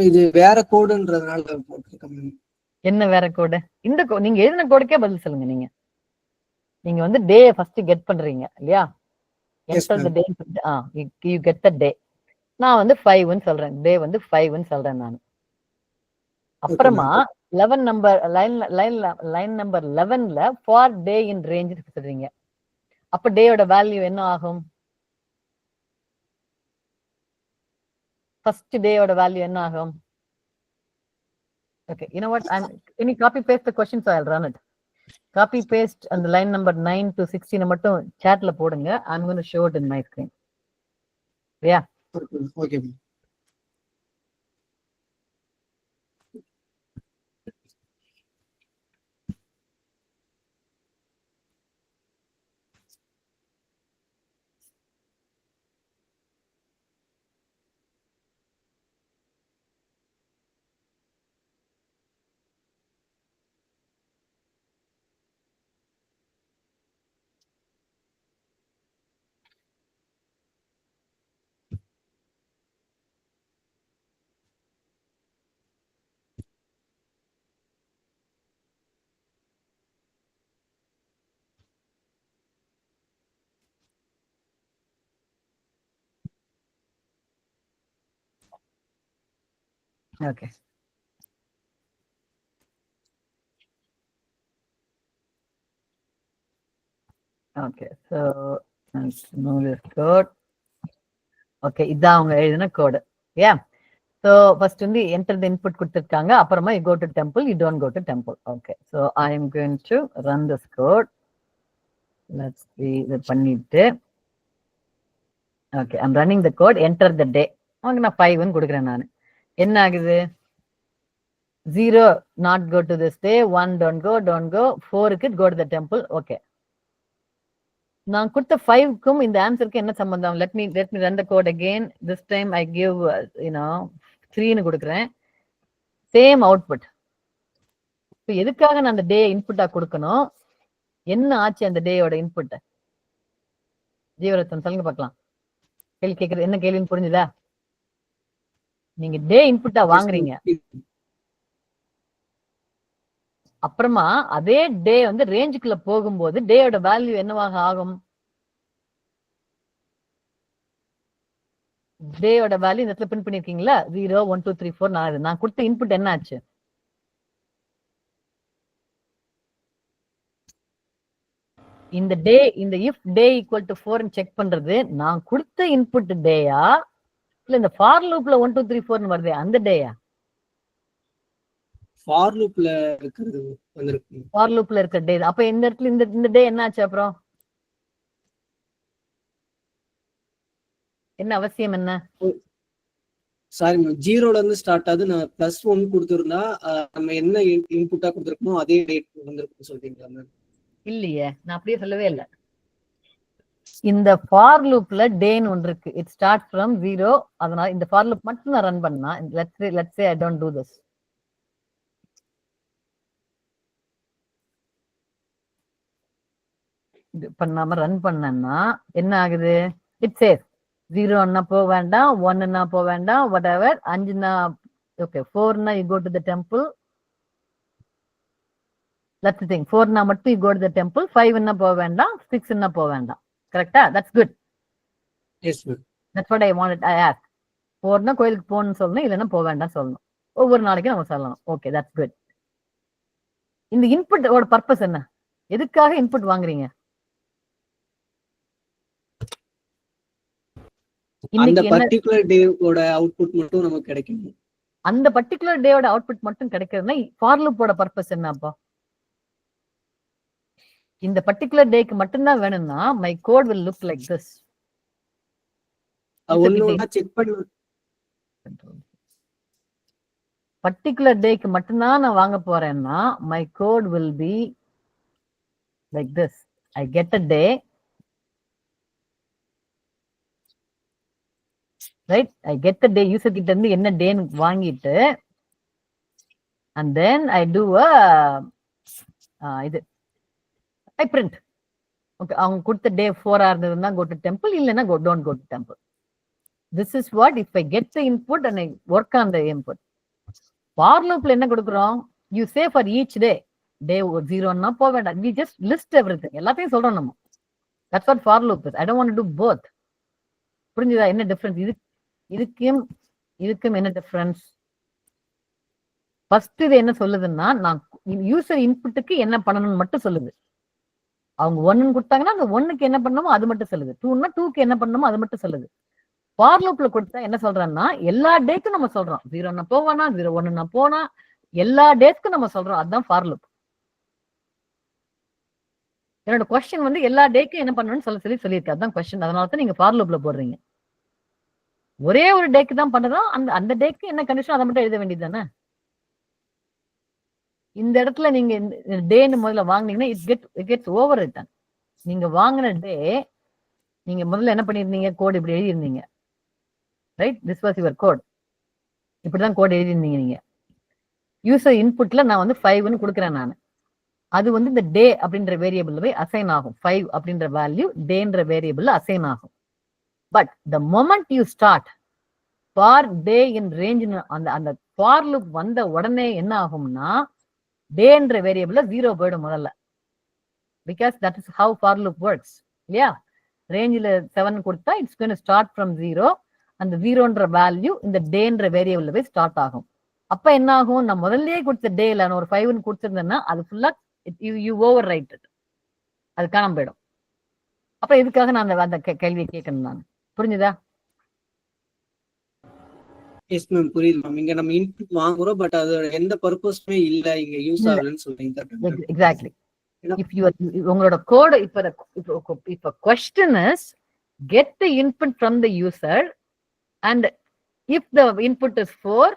இது வேற கோடுன்றதுனால போட்டிருக்கேன். என்ன வேற கோடு? இந்த நீங்க எழுதின கோடுக்கே பதில் சொல்லுங்க. நீங்க வந்து டே ஃபர்ஸ்ட் கெட் பண்றீங்க இல்லையா? Enter the day, you get the day. நான் வந்து 5ன்னு சொல்றேன். டே வந்து 5ன்னு சொல்றேன் நான். அப்புறமா 11 நம்பர் லைன் நம்பர் 11ல ஃபார் டே இன் ரேஞ்ச் சொல்றீங்க. அப்ப டேயோட வேல்யூ என்ன ஆகும்? ஃபர்ஸ்ட் டேயோட வேல்யூ என்ன ஆகும்? Okay, you know what? Can you copy paste the question so I'll run it. Copy paste and the line number 9 to 16 மட்டும் chatல போடுங்க. I'm going to show it in my screen. Yeah. Okay. Okay. Okay, so let's move this code. Okay, இதான் அவங்க எழுதின கோடு. Yeah. So first வந்து enter the input கொடுத்திருக்காங்க. அப்புறமா you go to temple, you don't go to temple. Okay, so I am going to run this code. Let's see, இது பண்ணிட்டு. Okay, I'm running the code, enter the day. அவங்க நான் 5ன்னு கொடுக்குறேன் நான். என்ன ஆகுது? 0 not go to this day, 1 don't go, 4க்கு go to the temple. Okay. நான் கொடுத்த 5க்கும் இந்த ஆன்சருக்கு என்ன சம்பந்தம்? let me run the code again. This time I give 3ன்னு கொடுக்குறேன். Same output. இப்போ எதுக்காக நான் அந்த டே இன்புட்டா கொடுக்கணும்? என்ன ஆச்சு அந்த டேயோட இன்புட்? ஜீவரத்தன் சொல்லுங்க பார்க்கலாம். கேள்வி கேட்கறது என்ன கேள்வின்னு புரிஞ்சுதா? நீங்க டே இன்புட்டா வாங்குறீங்க. அப்புறமா அதே டே வந்து ரேஞ்சுக்குள்ள போகும்போது டேயோட வேல்யூ என்னவாக ஆகும்? டேயோட வேல்யூ இந்த இடத்துல பிரிண்ட் பண்ணிருக்கீங்களா? 0 1 2 3 4 நான் கொடுத்த இன்புட் என்ன ஆச்சு? இந்த டே, இந்த if day equal to 4 check பண்றது நான் கொடுத்த இன்புட் டேயா இல்ல இந்த ஃபார் லூப்ல 1 2 3 4 வருதே அந்த டேயா? ஃபார் லூப்ல இருக்குது வந்திருக்கு. ஃபார் லூப்ல இருக்க டே. அப்ப இந்த இடத்துல இந்த டே என்ன ஆச்சு? அப்புறம் என்ன அவசியம் என்ன? சாரி மேம், 0ல இருந்து ஸ்டார்ட் ஆகுது. நான் +1 கொடுத்திருந்தா நம்ம என்ன இன்புட்டா கொடுத்திருக்கோமோ அதே டேட் வந்திருக்குன்னு சொல்றீங்களா மேம்? இல்லையே, நான் அப்படியே சொல்லவே இல்லை. இந்த ஃபார் லூப்ல டேன்னு ஒன்று இருக்கு. It start from 0. அதனால இந்த ஃபார் லூப் மட்டும் நான் ரன் பண்ணா, let's say I don't to this. இது பண்ணாம ரன் பண்ணேன்னா என்ன ஆகுது? இட் சேஸ் 0ன்னா போக வேண்டாம், 1ன்னா போக வேண்டாம், வாட் எவர். 5ன்னா ஓகே, 4ன்னா you go to the temple. That's the thing. 4ன்னா மட்டும் you go to the temple, 5ன்னா போக வேண்டாம், 6ன்னா போக வேண்டாம். கரெக்டா? That's good. Yes ma'am. That's what I wanted. I asked. 4ன்னா கோயிலுக்கு போகணும்னு சொல்லணும், இல்லைன்னா போக வேண்டாம் சொல்லணும். ஒவ்வொரு நாளைக்கும் நம்ம சொல்லணும். Okay, that's good. இந்த இன்புட்டோட பர்பஸ் என்ன? எதுக்காக இன்புட் வாங்குறீங்க? அந்த பர்టిక్యులர் டேவோட அவுட்புட் மட்டும் நமக்கு கிடைக்கும். அந்த பர்టిక్యులர் டேவோட அவுட்புட் மட்டும் கிடைக்கிறதுனா ஃபார் லூப்போட பர்பஸ் என்ன? அப்போ இந்த பர்టిక్యులர் டேக்கு மட்டும்தான் வேணும்னா my code will look like this. ஒண்ணா செக் பண்ணு. பர்టిక్యులர் டேக்கு மட்டும்தான் நான் வாங்க போறேன்னா my code will be like this. I get a day. Right? I get the day, user கிட்ட இருந்து என்ன டேன்னு வாங்கிட்டு and then I do இது I print. ஓகே, அவங்க கொடுத்த டே 4 இருந்ததுன்னா go to temple, இல்லைன்னா don't go to temple. This is what if I get the input and I work on the input. For loopல என்ன கொடுக்குறோம்? You say for each day 0ன்னா போக வேண்டாம், we just list everything, எல்லாத்தையும் சொல்றோம் நம்ம. That's what for loop is. I don't want to do both. புரிஞ்சுதா என்ன difference? இதுக்கும் என்ன டிஃபரன்ஸ்? ஃபர்ஸ்ட் இது என்ன சொல்லுதுன்னா, நான் யூசர் இன்புட்டுக்கு என்ன பண்ணணும்னு மட்டும் சொல்லுது. அவங்க 1 கொடுத்தாங்கன்னா அந்த 1க்கு என்ன பண்ணணுமோ அது மட்டும் சொல்லுது. 2ன்னா 2க்கு என்ன பண்ணணுமோ அது மட்டும் சொல்லுது. ஃபார் லூப்ல கொடுத்தா என்ன சொல்றான்னா, எல்லா டேக்கும் நம்ம சொல்றோம். 0ன்னா போவானா, 1ன்னா போனா, எல்லா டேஸ்க்கும் நம்ம சொல்றோம். அதுதான் ஃபார் லூப். என்னோட கொஸ்டின் வந்து எல்லா டேக்கும் என்ன பண்ணணும்னு சொல்லியிருக்கு. அதுதான் கொஸ்டின். அதனால தான் நீங்க ஃபார் லூப்ல போடுறீங்க. ஒரே ஒரு டேக்கு தான் பண்றதோ அந்த டேக்கு என்ன கண்டிஷன் அதை மட்டும் எழுத வேண்டியது தானே. இந்த இடத்துல நீங்க டேன்னு முதல்ல வாங்கினீங்கன்னா இட் கெட்ஸ் ஓவர் ரிட்டன். நீங்க வாங்கின டே நீங்க முதல்ல என்ன பண்ணிருந்தீங்க, கோட் இப்படி எழுதியிருந்தீங்க. Right? This was your code. இப்படிதான் கோட் எழுதியிருந்தீங்க நீங்க. யூசர் இன்புட்ல நான் வந்து 5ன்னு கொடுக்குறேன் நான். அது வந்து இந்த டே அப்படின்ற வேரியபிள் போய் அசைன் ஆகும். 5 அப்படின்ற வேல்யூ டேன்ற வேரியபிள் அசைன் ஆகும். But the moment you start for day in range, அந்த ஃபார் லூப் வந்த உடனே என்ன ஆகும்னா, டேன்ற வேரியபிள்ல 0 போயிடும் முதல்ல. Because that is how for loop works இல்லையா? ரேஞ்சில் 7 கொடுத்தா it's going to start from 0. அந்த 0ன்ற வேல்யூ இந்த டேன்ற வேரியபிள்ல போய் ஸ்டார்ட் ஆகும். அப்ப என்ன ஆகும், நான் முதல்லயே கொடுத்த டேல நான் ஒரு 5ன்னு கொடுத்துருந்தேன்னா அது ஃபுல்லா யூ ஓவர் ரைட் இட், அது காணாம போயிடும். அப்ப இதுக்காக நான் அந்த கேள்வியை கேட்கணும் நான். புரிஞ்சுதா? எஸ் மேம், புரியுது மேம். இங்க நம்ம இன்புட் வாங்குறோம், பட் அது எந்த பர்பஸ்மே இல்ல, இங்க யூஸ் ஆகலன்னு சொல்றீங்க. எக்ஸாக்ட்லி. இஃப் யூ உங்களோட கோட் இப்ப question is get the input from the user and if the input is 4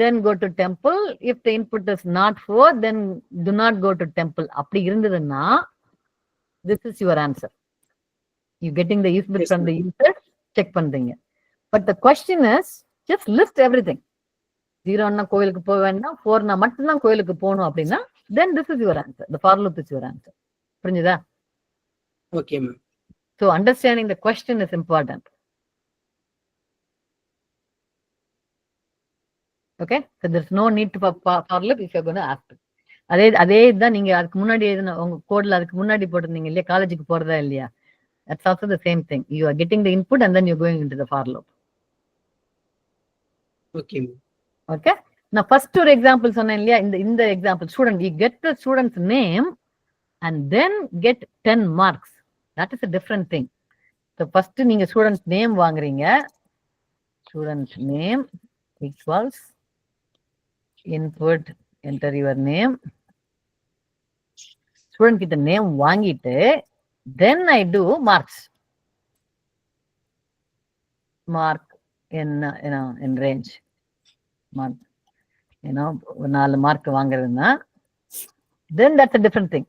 then go to temple, if the input is not 4 then do not go to temple. அப்படி இருந்ததுன்னா this is your answer. You getting the input from the user, check பண்றீங்க. But the question is just list everything. 0ன்னா கோயிலுக்கு போக வேண்டாம், 4ன்னா மட்டும்தான் கோயிலுக்கு போகணும் அப்படின்னா then this is your answer. The for loop is your answer. புரிஞ்சுதா? Okay ma'am. So understanding the question is important. Okay, so there's no need to for loop if you're going to ask it. அதே தான் நீங்க அதுக்கு முன்னாடி உங்க கோட்ல அதுக்கு முன்னாடி போட்டிருந்தீங்க இல்லையா, காலேஜுக்கு போறதா இல்லையா? That's also the same thing. You are getting the input and then you're going into the for loop. Okay. Okay. Now first ஒரு எக்ஸாம்பிள் சொன்னேன் இல்லையா, இந்த example student, you get the student's name and then get 10 marks. That is a different thing. So first நீங்க student name வாங்குறீங்க. Student name equals input, enter your name. Student கிட்ட name வாங்கிட்டு then I do marks. Mark in range. Mark, 4 mark வாங்குறதுன்னா then that's a different thing.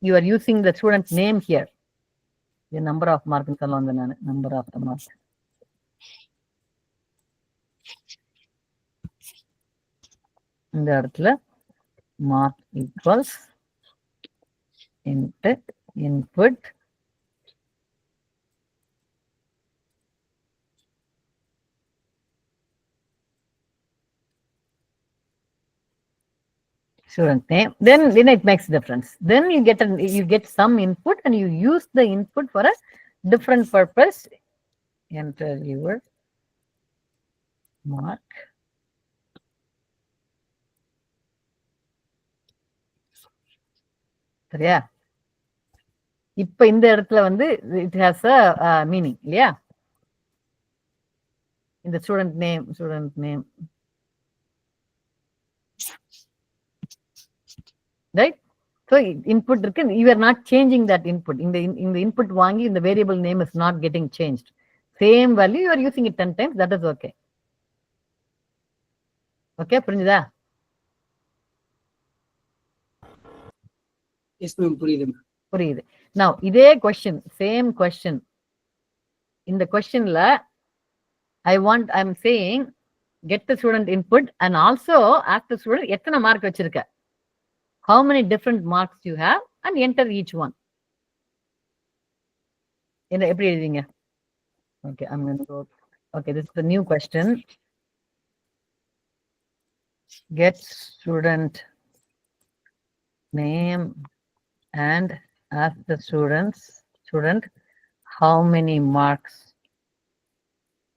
You are using the student name here. The number of mark ன்னு சொல்ல வந்தேன் நான். Number of the mark. இந்த இடத்துல mark equals input student name, then it makes difference. Then you get some input and you use the input for a different purpose. Enter your mark. சரியா? இப்ப இந்த இடத்துல வந்து it has a meaning இல்லையா? இந்த student name right? So input இருக்கு, you are not changing that input. இந்த input வாங்கி இந்த variable name is not getting changed. Same value, you are using it 10 times, that is okay. Okay, புரிஞ்சுதா? Yes ma'am, புரியுது. Now இதே question, same question. இந்த questionல I'm saying get the student input and also ask the student எத்தனை mark வச்சிருக்க, how many different marks you have and enter each one. என்ன எப்படி எழுதுவீங்க? Okay, I'm going to go. Okay, this is the new question. Get student name and ask the student how many marks.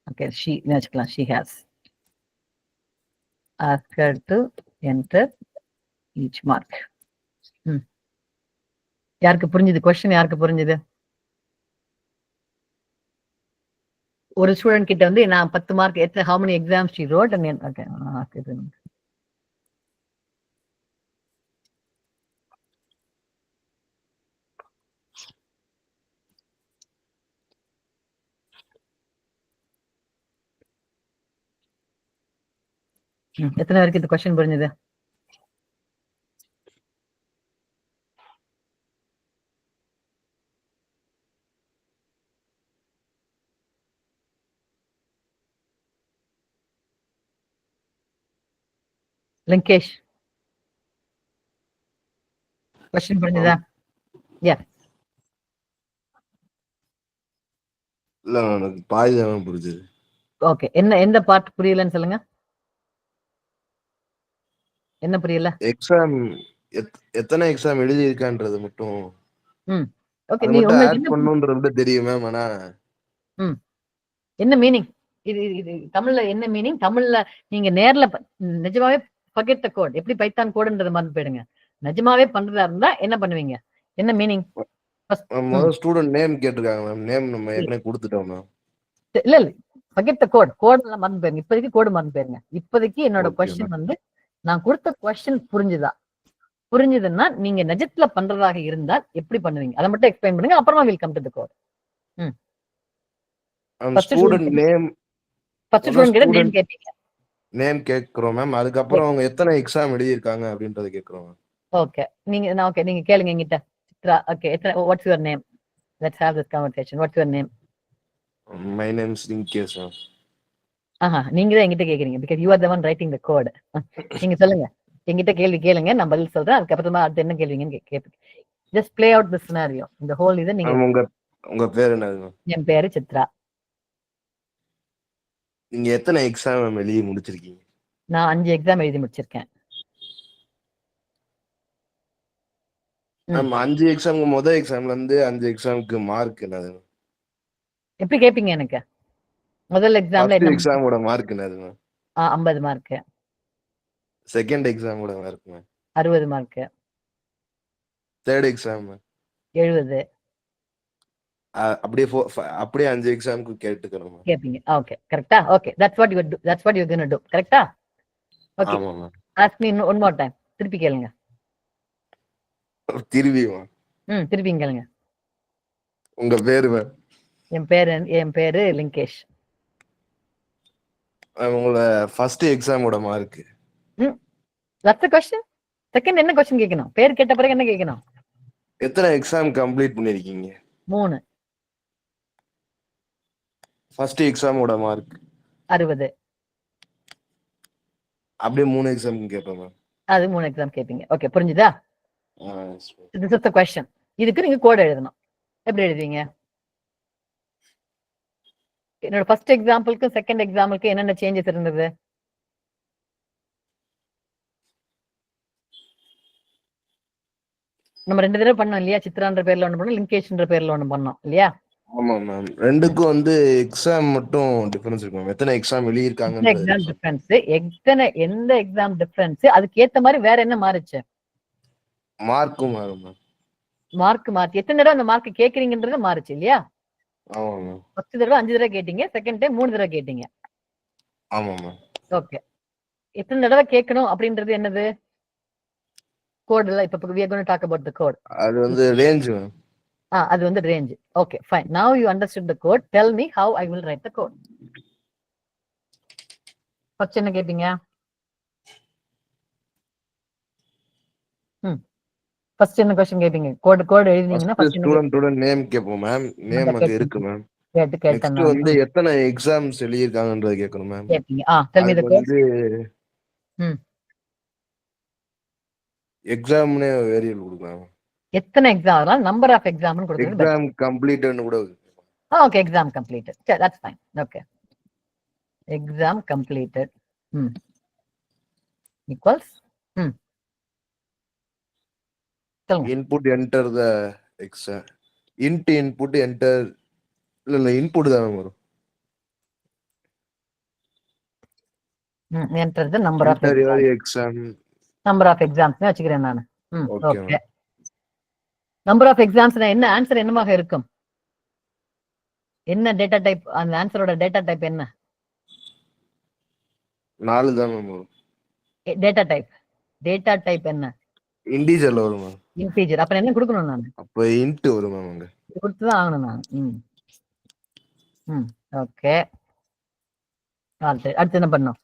Okay, she has. Ask her to enter each mark. யாருக்கு புரிஞ்சுது question? யாருக்கு புரிஞ்சுது? ஒரு student கிட்ட வந்து நான் 10 mark எத்தனை, how many exams she wrote and okay, எத்தனை பேருக்கு இந்த கொஸ்டின் புரிஞ்சுது? லிங்கேஷ் கொஸ்டின் புரிஞ்சுதா? யா இல்ல எனக்கு பாதி தான் புரிஞ்சுது. ஓகே, எந்த பார்ட் புரியலன்னு சொல்லுங்க. என்ன புரியல? எக்ஸாம் எத்தனை எக்ஸாம் எழுதி இருக்கான்றது மட்டும். ஓகே, நீ உங்களுக்கு ஆட் பண்ணனும்ன்றது தெரியும் மேம். ஆனா என்ன மீனிங் இது தமிழ்ல என்ன மீனிங்? தமிழ்ல நீங்க நேர்ல நிஜமாவே forget the code, எப்படி பைத்தான் கோடுன்றது மறந்து போயிடுங்க. நிஜமாவே பண்றதா இருந்தா என்ன பண்ணுவீங்க? என்ன மீனிங்? ஸ்டூடண்ட் நேம் கேட்டிருக்காங்க மேம். நேம் நம்ம ஏற்கனவே கொடுத்துட்டோம் மேம். இல்ல forget the code, கோடெல்லாம் மறந்து போயிருங்க. இப்போதைக்கு கோடு மறந்து போயிருங்க. இப்போதைக்கு என்னோட கொஸ்டின் வந்து நான் கொடுத்த கொஸ்டின் புரிஞ்சுதுன்னா நீங்க நிஜத்துல பண்றதாக இருந்தால் எப்படி பண்ணுவீங்க அதை மட்டும் எக்ஸ்பிளைன் பண்ணுங்க. அப்புறமா will come to the code. Student name first student கிட்ட நேம் கேட்பீங்க. நேம் கேக்குறோம் மேம். அதுக்கு அப்புறம் அவங்க எத்தனை எக்ஸாம் எழுதி இருக்காங்க அப்படின்றத கேக்குறோம். ஓகே, நீங்க கேளுங்க என்கிட்ட. Chitra, okay, what's your name? Let's have this conversation. What's your name? My name is Lingesh ma'am. நீங்க தான் என்கிட்ட கேக்குறீங்க because you are the one writing the code. நீங்க சொல்லுங்க, என்கிட்ட கேள்வி கேளுங்க, நான் பதில் சொல்றேன். அதுக்கப்புறமா அடுத்து என்ன கேள்விங்கன்னு கேட்பீங்க. just play out the scenario. இந்த whole இதை நீங்க. உங்க பேர் என்ன? என் பேரு சித்ரா. நீங்க எத்தனை எக்ஸாம் எழுதி முடிச்சிருக்கீங்க? நான் 5 எக்ஸாம் எழுதி முடிச்சிருக்கேன். 5 எக்ஸாம்க்கு முதல் எக்ஸாம்ல இருந்து 5 எக்ஸாம்க்கு மார்க் என்னது? எப்படி கேப்பீங்க எனக்கு? முதல் எக்ஸாம்ல என்ன எக்ஸாமோட மார்க் என்னது? 50 மார்க். செகண்ட் எக்ஸாமோட மார்க் 60 மார்க். Third exam 70. அப்படியே 5 எக்ஸாம்க்கு கேட்டுக்கணும் கேப்பீங்க. ஓகே, கரெக்ட்டா? Okay, that's what you're going to do. கரெக்ட்டா? ஓகே, ஆமாமா. ask me one more time. திருப்பி கேளுங்க. திருப்பி கேளுங்க. உங்க பேரு? என் பேரு லிங்கேஷ். உங்களோட ஃபர்ஸ்ட் எக்ஸாமோட mark? that's the question. Second என்ன क्वेश्चन கேட்கணும்? பேர் கேட்ட பிறகு என்ன கேட்கணும்? எத்தனை எக்ஸாம் கம்ப்ளீட் பண்ணிருக்கீங்க? 3. ஃபர்ஸ்ட் எக்ஸாமோட மார்க் 60. அப்படியே 3 எக்ஸாம் கேட்பேன். அது 3 எக்ஸாம் கேப்பீங்க. ஓகே, புரிஞ்சுதா? this is the question. இதுக்கு நீங்க கோட் எழுதணும். எப்படி எழுதுவீங்க? என்னோட ஃபர்ஸ்ட் எக்ஸாம்பிளுக்கு செகண்ட் எக்ஸாம்பிளுக்கு என்னென்ன சேஞ்சஸ் இருந்தது? நம்ம 2 தடவை பண்ணோம் இல்லையா? சித்ரான்ற பேர்ல ஒண்ணு பண்ணோம், லிங்கேஷ்ன்ற பேர்ல ஒண்ணு பண்ணோம் இல்லையா? ஆமா மேம். ரெண்டுக்கும் வந்து எக்ஸாம் மட்டும் டிஃபரன்ஸ் இருக்கு மேம். எத்தனை எக்ஸாம் எழுதி இருக்காங்க? Exam difference. எந்த எக்ஸாம் டிஃபரன்ஸ், அதுக்கு ஏத்த மாதிரி வேற என்ன மாறுச்சு? மார்க்கும் மாறும் மேம். மார்க் மாத்தி எத்தனை தடவை அந்த மார்க் கேக்குறீங்கன்றது மாறுச்சு இல்லையா? ஆமா மேம். ஃபர்ஸ்ட் தடவை 5 தடவை கேட்டீங்க, செகண்ட் டைம் 3 தடவை கேட்டீங்க. ஆமா மேம். ஓகே, எத்தனை தடவை கேட்கணும் அப்படின்றது என்னது? கோட்ல இப்ப we are going to talk about the code. அது வந்து ரேஞ்ச் மேம். அது வந்து range. Okay, fine. now you understood the code. tell me how I will write the code. First என்ன கேப்பீங்க? ஃபர்ஸ்ட் என்ன क्वेश्चन கேப்பீங்க? கோட் எழுதினீங்கன்னா ஃபர்ஸ்ட் ஸ்டூடண்ட் நேம் கேப்போம் மேம். நேம் அங்க இருக்கு மேம். கேட்டேன் நெக்ஸ்ட் நான். வந்து எத்தனை எக்ஸாம்ஸ் எழுதியிருக்காங்கன்றது கேட்கணும் மேம். கேட்பீங்க. tell me the அதுக்கு code. வந்து எக்ஸாம்னே வேரியபிள் கொடுக்கலாம். எத்தனை எக்ஸாம் அதனால நம்பர் ஆஃப் எக்ஸாம்னு கொடுக்குறது better. எக்ஸாம் கம்ப்ளீட்னு கூட Okay, exam completed. Yeah, that's fine. Okay. Exam completed. Equals. Tell me. input enter the exam. input enter இல்ல input தான் வரும். Enter the number of enter your exams. exam. Number of exams னு வச்சுக்கிறேன் நான். Okay. Okay. Number of exams னா என்ன answer என்னமாக இருக்கும்? என்ன டேட்டா டைப்? அந்த ஆன்சரோட டேட்டா டைப் என்ன? 4 தான் மேம் வரும். டேட்டா டைப் என்ன? இன்டிஜர்ல வரும் மேம். இன்டிஜர். அப்ப என்ன கொடுக்கணும் நான்? அப்ப int வரும் மேம் அங்க. கொடுத்து தான் ஆகணும் நான். ஓகே. அடுத்து என்ன பண்ணணும்?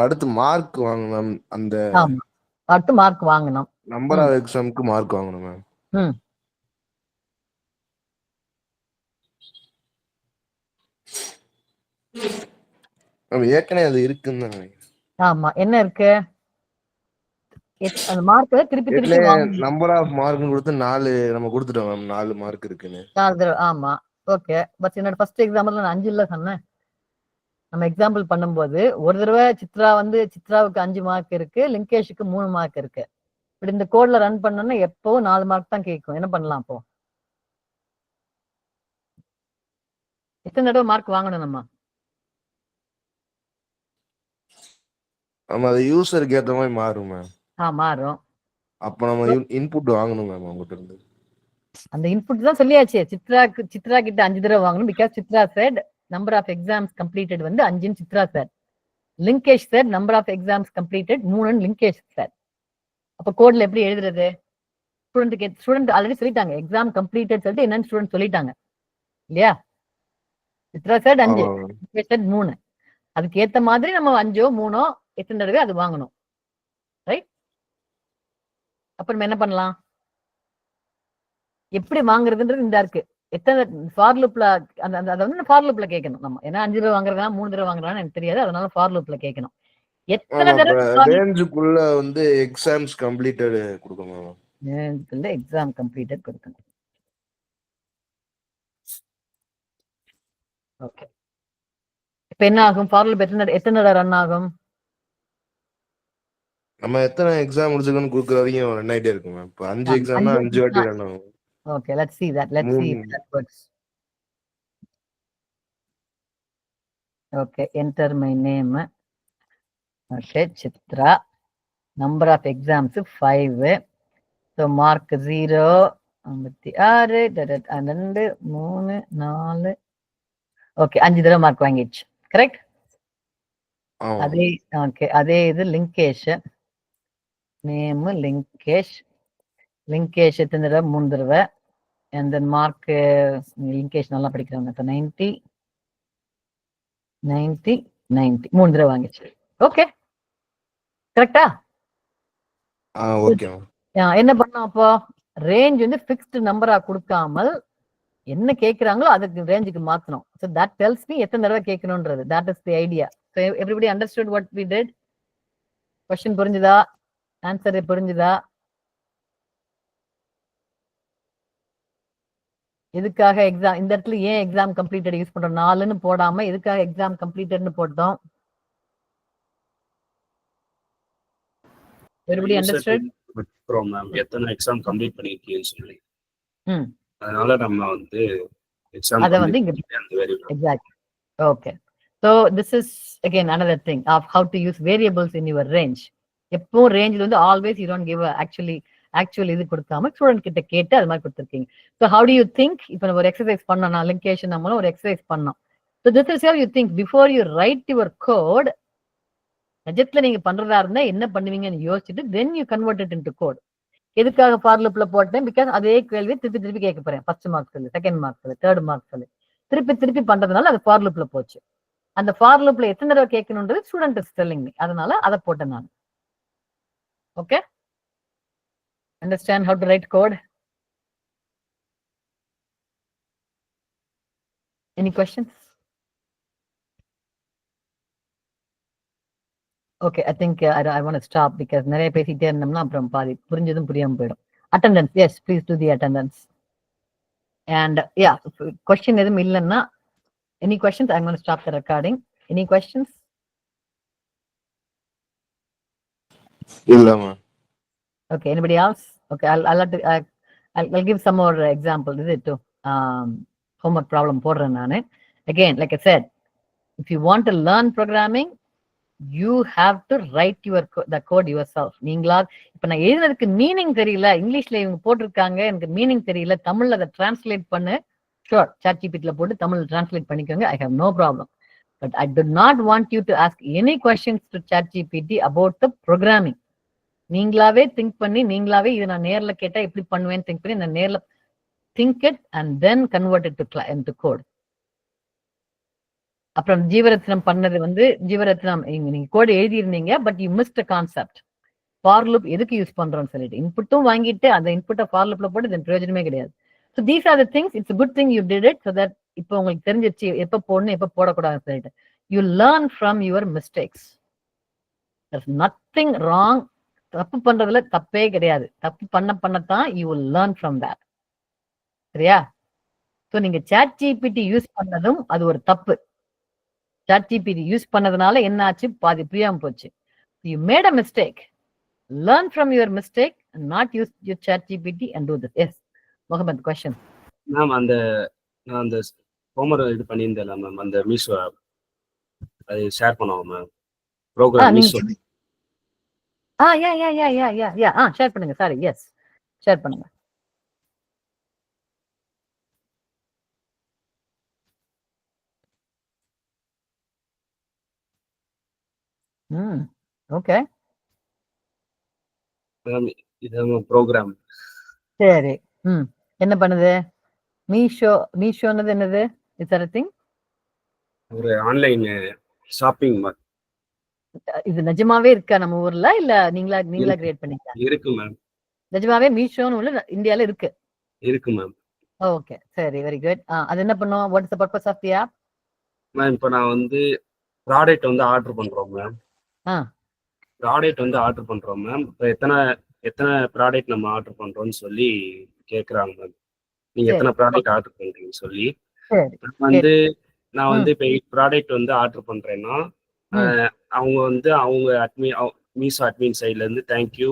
அடுத்து மார்க் வாங்கணும் மேம். அந்த அடுத்து மார்க் வாங்கணும். நம்பர் ஆஃப் எக்ஸாம்க்கு மார்க் வாங்கணும் மேம். ஏற்கனவே அது இருக்குன்னு தான் நினைக்கிறேன். ஆமா, என்ன இருக்கு? அந்த மார்க் திருப்பி வாங்கணும். நம்பர் ஆஃப் மார்க்னு கொடுத்து 4 நம்ம கொடுத்துட்டோம் மேம். 4 மார்க் இருக்குன்னு. 4 தடவை. ஆமா, ஓகே. பட் என்னோட ஃபர்ஸ்ட் எக்ஸாம்பிள்ல நான் 5 இல்ல சொன்னேன். நம்ம எக்ஸாம்பிள் பண்ணும்போது ஒரு தடவை சித்ராவுக்கு 5 மார்க் இருக்கு, லிங்கேஷுக்கு 3 மார்க் இருக்கு. இப்படி இந்த கோட்ல ரன் பண்ணோம்னா எப்பவும் 4 மார்க் தான் கேட்கும். என்ன பண்ணலாம் அப்போ? எத்தனை தடவை மார்க் வாங்கணும் நம்ம? ஆமா, அது யூசருக்கு ஏத்த மாதிரி மாறும் மேம். மாறும். அப்ப நம்ம இன்புட் வாங்கணும் மேம் அவங்ககிட்ட இருந்து. அந்த இன்புட் தான் சொல்லியாச்சு. சித்ரா கிட்ட 5 தடவை வாங்கணும். Because Chitra said number of exams completed வந்து 5 Chitra said. Lingesh said number of exams completed 3 Lingesh said. அப்ப கோட்ல எப்படி எழுதுறது? ஸ்டூடெண்ட் ஆல்ரெடி சொல்லிட்டாங்க எக்ஸாம் கம்ப்ளீட்டட் சொல்லிட்டு என்னன்னு ஸ்டூடெண்ட் சொல்லிட்டாங்க இல்லையா? Chitra said 5, Lingesh said 3. அதுக்கு ஏத்த மாதிரி நம்ம 5ஓ 3ஓ எத்தனை தடவை அது வாங்கணும். ரைட்? அப்ப நம்ம என்ன பண்ணலாம்? எப்படி வாங்குறதுன்றது இந்த இருக்கு. எத்தனை ஃபார் லூப்ல அதை வந்து ஃபார் லூப்ல கேட்கணும் நம்ம. ஏன்னா 5 தடவை வாங்குறதா 3 தடவை வாங்குறான்னு எனக்கு தெரியாது. அதனால ஃபார் லூப்ல கேட்கணும். எத்தனை தடவை ரேஞ்சுக்குள்ள வந்து எக்ஸாம்ஸ் கம்ப்ளீட்டட் கொடுக்கணும். ரேஞ்சுக்குள்ள எக்ஸாம் கம்ப்ளீட்டட் கொடுக்கணும். ஓகே. இப்ப என்ன ஆகும்? ஃபார் லூப் எத்தனை தடவை ரன் ஆகும்? நம்ம எத்தனை எக்ஸாம் முடிச்சிருக்கோம்னு கொடுக்குற வரைக்கும் ரன் ஆயிட்டே இருக்கும் மேம். இப்போ 5 எக்ஸாம்னா 5 வாட்டி ரன் ஆகும். Okay, let's see that. Let's see if that works. Okay, enter my name. Okay, Chitra. Number of exams 5. So mark 0, 56, 2, 3, 4. Okay, 5 தடவை மார்க் வாங்கிடுச்சு. கரெக்ட்? அதே ஓகே. அதே இது லிங்கேஷ். நேம் லிங்கேஷ். லிங்கேஷ் எத்தனை தடவை? 3 தடவை. அண்ட் தென் மார்க் லிங்கேஷ் நல்லா படிக்கிறவங்க. இப்போ 90 3 தடவை வாங்கிச்சு. ஓகே, கரெக்டா? ஓகே. என்ன பண்ணோம் அப்போ? ரேஞ்ச் வந்து ஃபிக்ஸ்டு நம்பரா கொடுக்காமல் என்ன கேட்கிறாங்களோ அதுக்கு ரேஞ்சுக்கு மாத்தணும். ஸோ தட் டெல்ஸ் மீ எத்தனை தடவை கேட்கணும்ன்றது. That is the idea. So everybody understood what we did? Question புரிஞ்சுதா? ஆன்சர் புரிஞ்சுதா? எதுக்காக எக்ஸாம் இந்த இடத்துல ஏன் எக்ஸாம் கம்ப்ளீட்டட் யூஸ் பண்றோம்? 4ன்னு போடாம எதுக்காக எக்ஸாம் கம்ப்ளீட்டட்னு போட்டோம்? everybody understood? மேம் எத்தனை எக்ஸாம் கம்ப்ளீட் பண்ணிருக்கீங்கன்னு சொல்லி அதனால நம்ம வந்து எக்ஸாம் அத வந்து இங்க exactly. Okay. So this is again another thing of how to use variables in your range. எப்போ ரேஞ்சில் வந்து always you don't give a actually இது கொடுக்காம ஸ்டூடெண்ட் கிட்ட கேட்டு அது மாதிரி கொடுத்துருக்கீங்க. So how to you think? இப்போ நம்ம ஒரு எக்ஸசைஸ் பண்ணோம், நான் லிங்கேஷன் நம்மளும் ஒரு எக்ஸசைஸ் பண்ணோம். So this is how you think before you write your code. நிஜத்துல நீங்க பண்றதா இருந்தா என்ன பண்ணுவீங்கன்னு யோசிச்சுட்டு then you convert it into code. எதுக்காக ஃபார் லூப்ல போட்டேன்? பிகாஸ் அதே கேள்வி திருப்பி கேட்க போறேன். ஃபர்ஸ்ட் மார்க் சொல்லு, செகண்ட் மார்க் சொல்லு, தேர்ட் மார்க் சொல்லு, திருப்பி பண்றதுனால அது ஃபார் லூப்ல போச்சு. அந்த ஃபார் லூப்ல எத்தனை தடவை கேட்கணுன்றது ஸ்டூடெண்ட் இஸ் டெல்லிங் மீ. அதனால அதை போட்டேன் நான். Okay. understand how to write code? Any questions? Okay, I think I want to stop because நிறைய பேசிட்டே இருந்தோம்னா அப்புறம் பாதி புரிஞ்சதும் புரியாம போயிடும். Attendance, yes, please do the attendance. And yeah, question எதுவும் இல்லைன்னா any questions? I'm going to stop the recording. Any questions? இல்லம்மா. Okay, anybody else? Okay, I'll give some more examples. Is it too? Homework problem போடுறேன் நானு. Again, like I said, if you want to learn programming, you have to write the code yourself. நீங்களா இப்ப நான் எழுதுறதுக்கு meaning தெரியல, இங்கிலீஷ்ல இவங்க போட்டிருக்காங்க, எனக்கு மீனிங் தெரியல, தமிழ்ல அதை டிரான்ஸ்லேட் பண்ணு, ஷூர் ChatGPTல போட்டு தமிழ் டிரான்ஸ்லேட் பண்ணிக்கோங்க. I have no problem. But I do not want you to ask any questions to ChatGPT about the programming. நீங்களாவே திங்க் பண்ணி, நீங்களாவே இது நான் நேர்ல கேட்டா எப்படி பண்ணுவேன்னு திங்க் பண்ணி, நான் நேர்ல think it and then convert it into code. அப்புறம் ஜீவரத்னம் பண்ணது வந்து ஜீவரத்னம் நீங்க கோட் எழுதியிருந்தீங்க, but you missed concept. For loop எதுக்கு யூஸ் பண்றோம்னு சொல்லிட்டு இன்புட்டும் வாங்கிட்டு அந்த இன்புட்டை ஃபார் லூப்ல போட்டு இதன் பிரயோஜனமே கிடையாது. So these are the things. It's good thing you did it so that இப்போ உங்களுக்கு தெரிஞ்சிச்சு எப்போ போடணும் எப்போ போடக்கூடாதுன்னு சொல்லிட்டு. You learn from your mistakes. Nothing wrong. தப்பு பண்றதுல தப்பே கிடையாது. தப்பு பண்ணத்தான் you will learn from that. சரியா? ஸோ நீங்க ChatGPT யூஸ் பண்ணதும் அது ஒரு தப்பு. ChatGPT யூஸ் பண்ணதுனால என்ன ஆச்சு? பாதி புரியாம போச்சு. You made a mistake. Learn from your mistake and not use your ChatGPT and do this. Yes, Mohammed, question. Ma'am நான் அந்த ஹோம்வொர்க் இது பண்ணியிருந்தேன்ல மேம், அந்த மீஷோ ஆப் அது ஷேர் பண்ணுவோம் ma'am, program Meesho. Yeah. Share பண்ணுங்க. சாரி, எஸ், ஷேர் பண்ணுங்க. Okay. இது ப்ரோக்ராம். சரி. என்ன பண்ணுது? மீஷோன்னது என்னது? It's a thing. ஒரு ஆன்லைன் ஷாப்பிங் மாதிரி. இது நிஜமாவே இருக்கா நம்ம ஊர்ல, இல்ல நீங்களா கிரியேட் பண்ணீங்களா? இருக்கு மேம். நிஜமாவே மீஷோன்னு உள்ள இந்தியால இருக்கு? இருக்கு மேம். ஓகே, சரி, வெரி குட். அது என்ன பண்ணும்? What is the purpose of the app? Ma'am இப்போ நான் வந்து ப்ராடக்ட் வந்து ஆர்டர் பண்றோம் மேம். ப்ராடக்ட் வந்து ஆர்டர் பண்றோம் மேம். இப்போ எத்தனை ப்ராடக்ட் நம்ம ஆர்டர் பண்றோம்னு சொல்லி கேட்குறாங்க மேம். நீங்க எத்தனை ப்ராடக்ட் ஆர்டர் பண்றீங்கன்னு சொல்லி. நான் வந்து இப்போ 8 ப்ராடக்ட் வந்து ஆர்டர் பண்றேன்னா அவங்க மீஷோ அட்மின் சைட்ல இருந்து thank you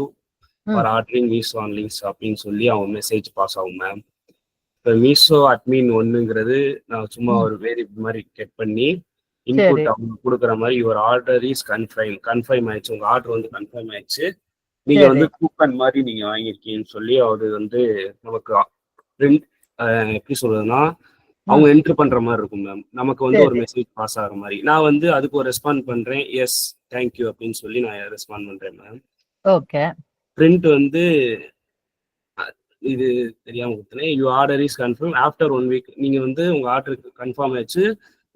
for ordering Meesho online shopping சொல்லி அவங்க மெசேஜ் பாஸ் ஆகும் மேம். இப்போ மீஷோ அட்மின் 1ங்கிறது நான் சும்மா ஒரு வேரியபிள் மாதிரி கெட் பண்ணி இன்புட் அவங்க கொடுக்குற மாதிரி யுவர் ஆர்டர் இஸ் கன்ஃபர்ம் ஆயிடுச்சு, உங்க ஆர்டர் வந்து கன்ஃபர்ம் ஆயிடுச்சு, நீங்க வந்து கூப்பன் மாதிரி நீங்க வாங்கியிருக்கீங்கன்னு சொல்லி அது வந்து நமக்கு பிரிண்ட் எப்படி சொல்றதுன்னா அவங்க என்ட்ரு பண்ற மாதிரி இருக்கும் மேம். நமக்கு வந்து ஒரு மெசேஜ் பாஸ் ஆகிற மாதிரி. நான் வந்து அதுக்கு ஒரு ரெஸ்பாண்ட் பண்றேன், எஸ் தேங்க்யூ அப்படின்னு சொல்லி நான் ரெஸ்பாண்ட் பண்றேன் மேம். ஓகே. பிரிண்ட் வந்து இது தெரியாம கொடுத்தேன், you order is confirm after 1 week. நீங்க வந்து உங்க ஆர்டருக்கு கன்ஃபார்ம் ஆயிடுச்சு,